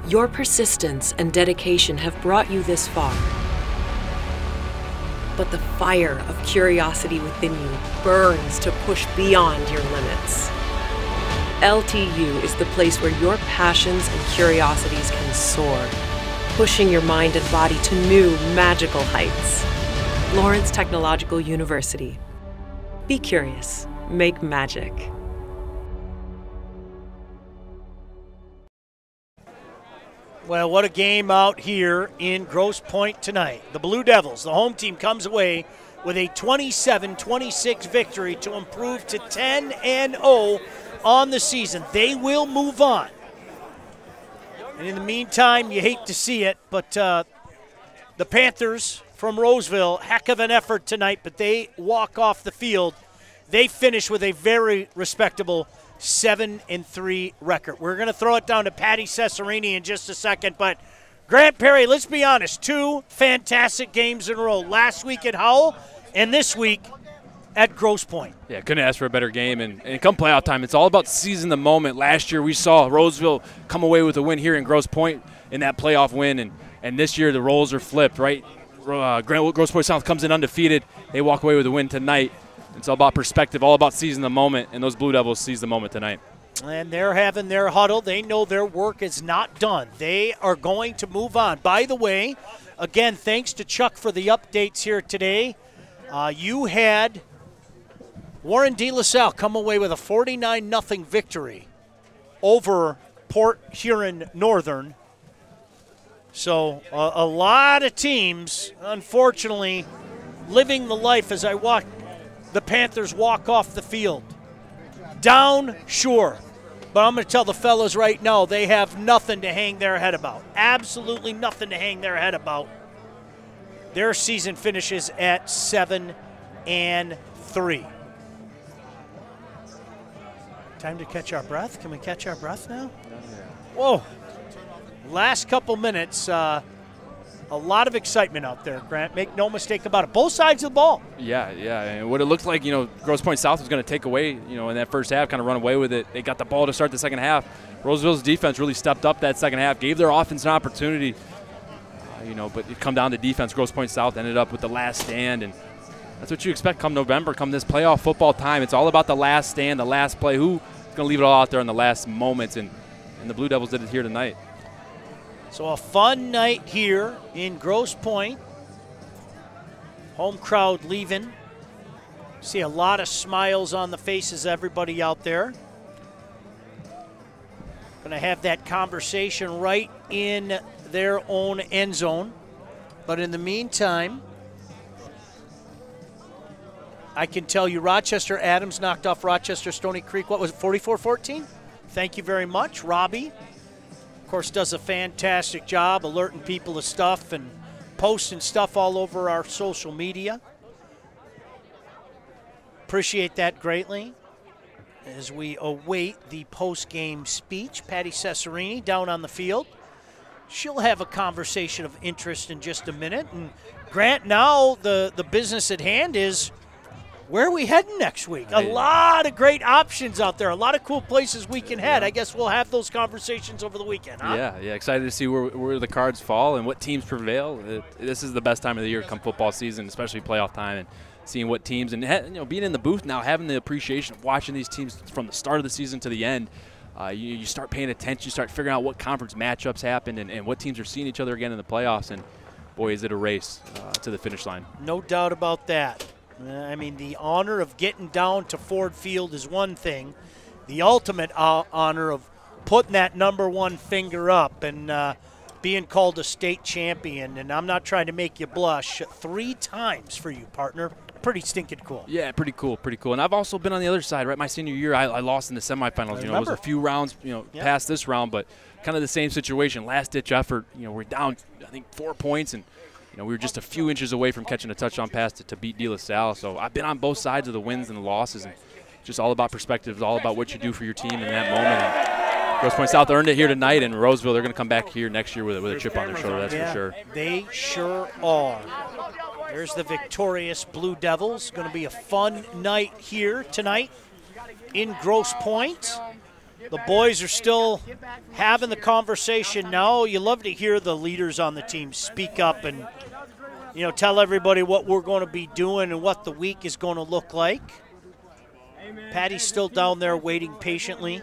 Your persistence and dedication have brought you this far. But the fire of curiosity within you burns to push beyond your limits. LTU is the place where your passions and curiosities can soar, pushing your mind and body to new magical heights. Lawrence Technological University. Be curious, make magic. Well, what a game out here in Grosse Pointe tonight. The Blue Devils, the home team, comes away with a 27-26 victory to improve to 10-0 on the season. They will move on. And in the meantime, you hate to see it, but the Panthers from Roseville, heck of an effort tonight, but they walk off the field. They finish with a very respectable 7-3 record. We're going to throw it down to Patty Cesarini in just a second, but Grant Perry, let's be honest, 2 fantastic games in a row. Last week at Howell and this week at Grosse Pointe. Yeah, couldn't ask for a better game, and come playoff time, it's all about seizing the moment. Last year we saw Roseville come away with a win here in Grosse Pointe in that playoff win, and this year the roles are flipped, right? Grosse Pointe South comes in undefeated. They walk away with a win tonight. It's all about perspective, all about seizing the moment, and those Blue Devils seize the moment tonight. And they're having their huddle. They know their work is not done. They are going to move on. By the way, again, thanks to Chuck for the updates here today. You had Warren De La Salle come away with a 49-0 victory over Port Huron Northern. So a lot of teams, unfortunately, living the life as I watch the Panthers walk off the field. Down, sure. But I'm going to tell the fellas right now, they have nothing to hang their head about. Absolutely nothing to hang their head about. Their season finishes at 7-3. Time to catch our breath? Can we catch our breath now? Whoa. Last couple minutes, a lot of excitement out there, Grant. Make no mistake about it. Both sides of the ball. Yeah. And what it looked like, Grosse Pointe South was going to take away, in that first half, kind of run away with it. They got the ball to start the second half. Roseville's defense really stepped up that second half, gave their offense an opportunity, but it come down to defense. Grosse Pointe South ended up with the last stand, and that's what you expect come November, come this playoff football time. It's all about the last stand, the last play. Who's going to leave it all out there in the last moments, and the Blue Devils did it here tonight. So a fun night here in Grosse Pointe. Home crowd leaving. See a lot of smiles on the faces of everybody out there. Going to have that conversation right in their own end zone. But in the meantime, I can tell you Rochester Adams knocked off Rochester Stony Creek. What was it, 44-14? Thank you very much. Robbie, of course, does a fantastic job alerting people to stuff and posting stuff all over our social media. Appreciate that greatly. As we await the post-game speech, Patty Cesarini down on the field. She'll have a conversation of interest in just a minute. And Grant, now the business at hand is, where are we heading next week? A lot of great options out there, a lot of cool places we can head. I guess we'll have those conversations over the weekend, huh? Yeah, excited to see where the cards fall and what teams prevail. This is the best time of the year come football season, especially playoff time, and seeing what teams, and being in the booth now, having the appreciation of watching these teams from the start of the season to the end. You start paying attention, you start figuring out what conference matchups happened and what teams are seeing each other again in the playoffs, and boy, is it a race to the finish line. No doubt about that. I mean, the honor of getting down to Ford Field is one thing. The ultimate honor of putting that #1 finger up and being called a state champion, and I'm not trying to make you blush, 3 times for you, partner. Pretty stinking cool. Yeah, pretty cool. And I've also been on the other side, right? My senior year, I lost in the semifinals. It was a few rounds, past this round, but kind of the same situation. Last-ditch effort. We're down, I think, 4 points, and we were just a few inches away from catching a touchdown pass to beat De La Salle. So I've been on both sides of the wins and the losses, and just all about perspective, all about what you do for your team in that moment. And Grosse Pointe South earned it here tonight, and Roseville, they're going to come back here next year with a chip on their shoulder, that's for sure. They sure are. There's the victorious Blue Devils. Going to be a fun night here tonight in Grosse Pointe. The boys are still having the conversation now. You love to hear the leaders on the team speak up and, tell everybody what we're going to be doing and what the week is going to look like. Patty's still down there waiting patiently.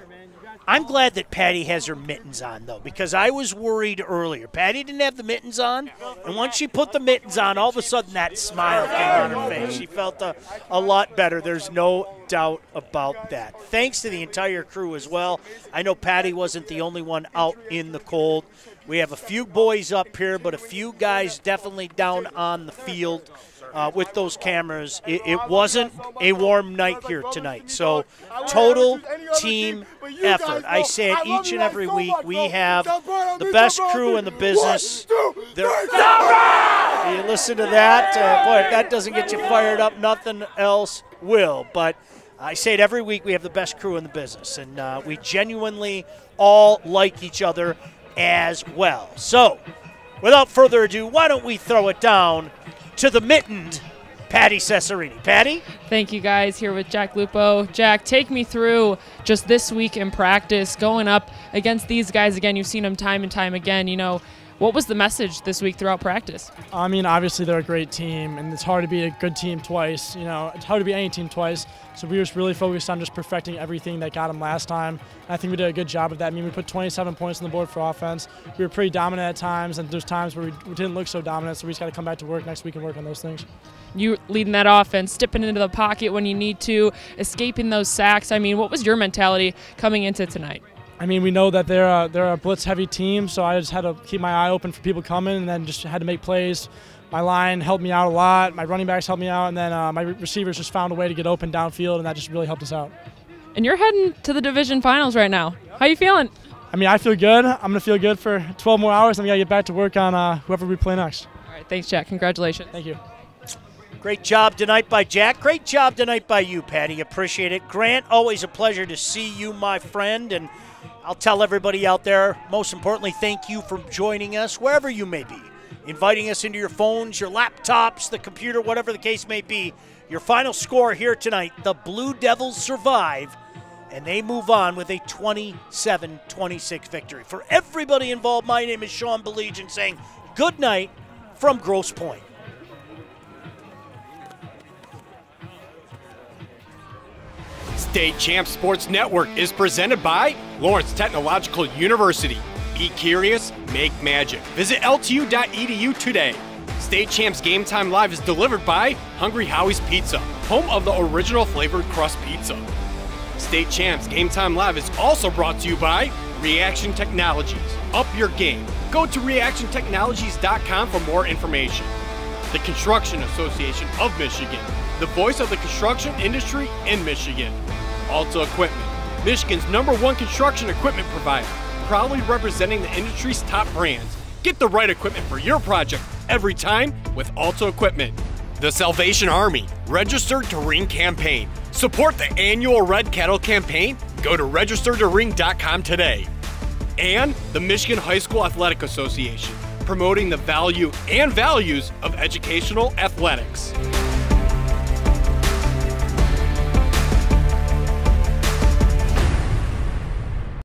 I'm glad that Patty has her mittens on, though, because I was worried earlier. Patty didn't have the mittens on, and once she put the mittens on, all of a sudden that smile came on her face. She felt a lot better. There's no doubt about that. Thanks to the entire crew as well. I know Patty wasn't the only one out in the cold. We have a few boys up here, but a few guys definitely down on the field. With those cameras. It wasn't a warm night here tonight. So total team effort. I say it each and every week. We have the best crew in the business. You listen to that. Boy, if that doesn't get you fired up, nothing else will. But I say it every week. We have the best crew in the business. And we genuinely all like each other as well. So without further ado, why don't we throw it down to the mittened Patty Cesarini. Patty? Thank you, guys. Here with Jack Lupo. Jack, take me through just this week in practice, going up against these guys again. You've seen them time and time again. What was the message this week throughout practice? I mean, obviously they're a great team, and it's hard to beat a good team twice. It's hard to beat any team twice. So we were just really focused on just perfecting everything that got them last time. And I think we did a good job of that. I mean, we put 27 points on the board for offense. We were pretty dominant at times, and there's times where we didn't look so dominant, so we just got to come back to work next week and work on those things. You leading that offense, stepping into the pocket when you need to, escaping those sacks. I mean, what was your mentality coming into tonight? I mean, we know that they're a blitz-heavy team, so I just had to keep my eye open for people coming, and then just had to make plays. My line helped me out a lot. My running backs helped me out, and then my receivers just found a way to get open downfield, and that just really helped us out. And you're heading to the division finals right now. How you feeling? I mean, I feel good. I'm going to feel good for 12 more hours, and we got to get back to work on whoever we play next. All right, thanks, Jack. Congratulations. Thank you. Great job tonight by Jack. Great job tonight by you, Patty. Appreciate it. Grant, always a pleasure to see you, my friend, and I'll tell everybody out there, most importantly, thank you for joining us wherever you may be, inviting us into your phones, your laptops, the computer, whatever the case may be. Your final score here tonight, the Blue Devils survive, and they move on with a 27-26 victory. For everybody involved, my name is Sean Belegian saying good night from Grosse Pointe. State Champs Sports Network is presented by Lawrence Technological University. Be curious, make magic. Visit LTU.edu today. State Champs Game Time Live is delivered by Hungry Howie's Pizza, home of the original flavored crust pizza. State Champs Game Time Live is also brought to you by Reaction Technologies. Up your game. Go to reactiontechnologies.com for more information. The Construction Association of Michigan, the voice of the construction industry in Michigan. Alta Equipment, Michigan's #1 construction equipment provider, proudly representing the industry's top brands. Get the right equipment for your project every time with Alta Equipment. The Salvation Army, Register to Ring campaign. Support the annual Red Cattle campaign. Go to registertoring.com today. And the Michigan High School Athletic Association, promoting the value and values of educational athletics.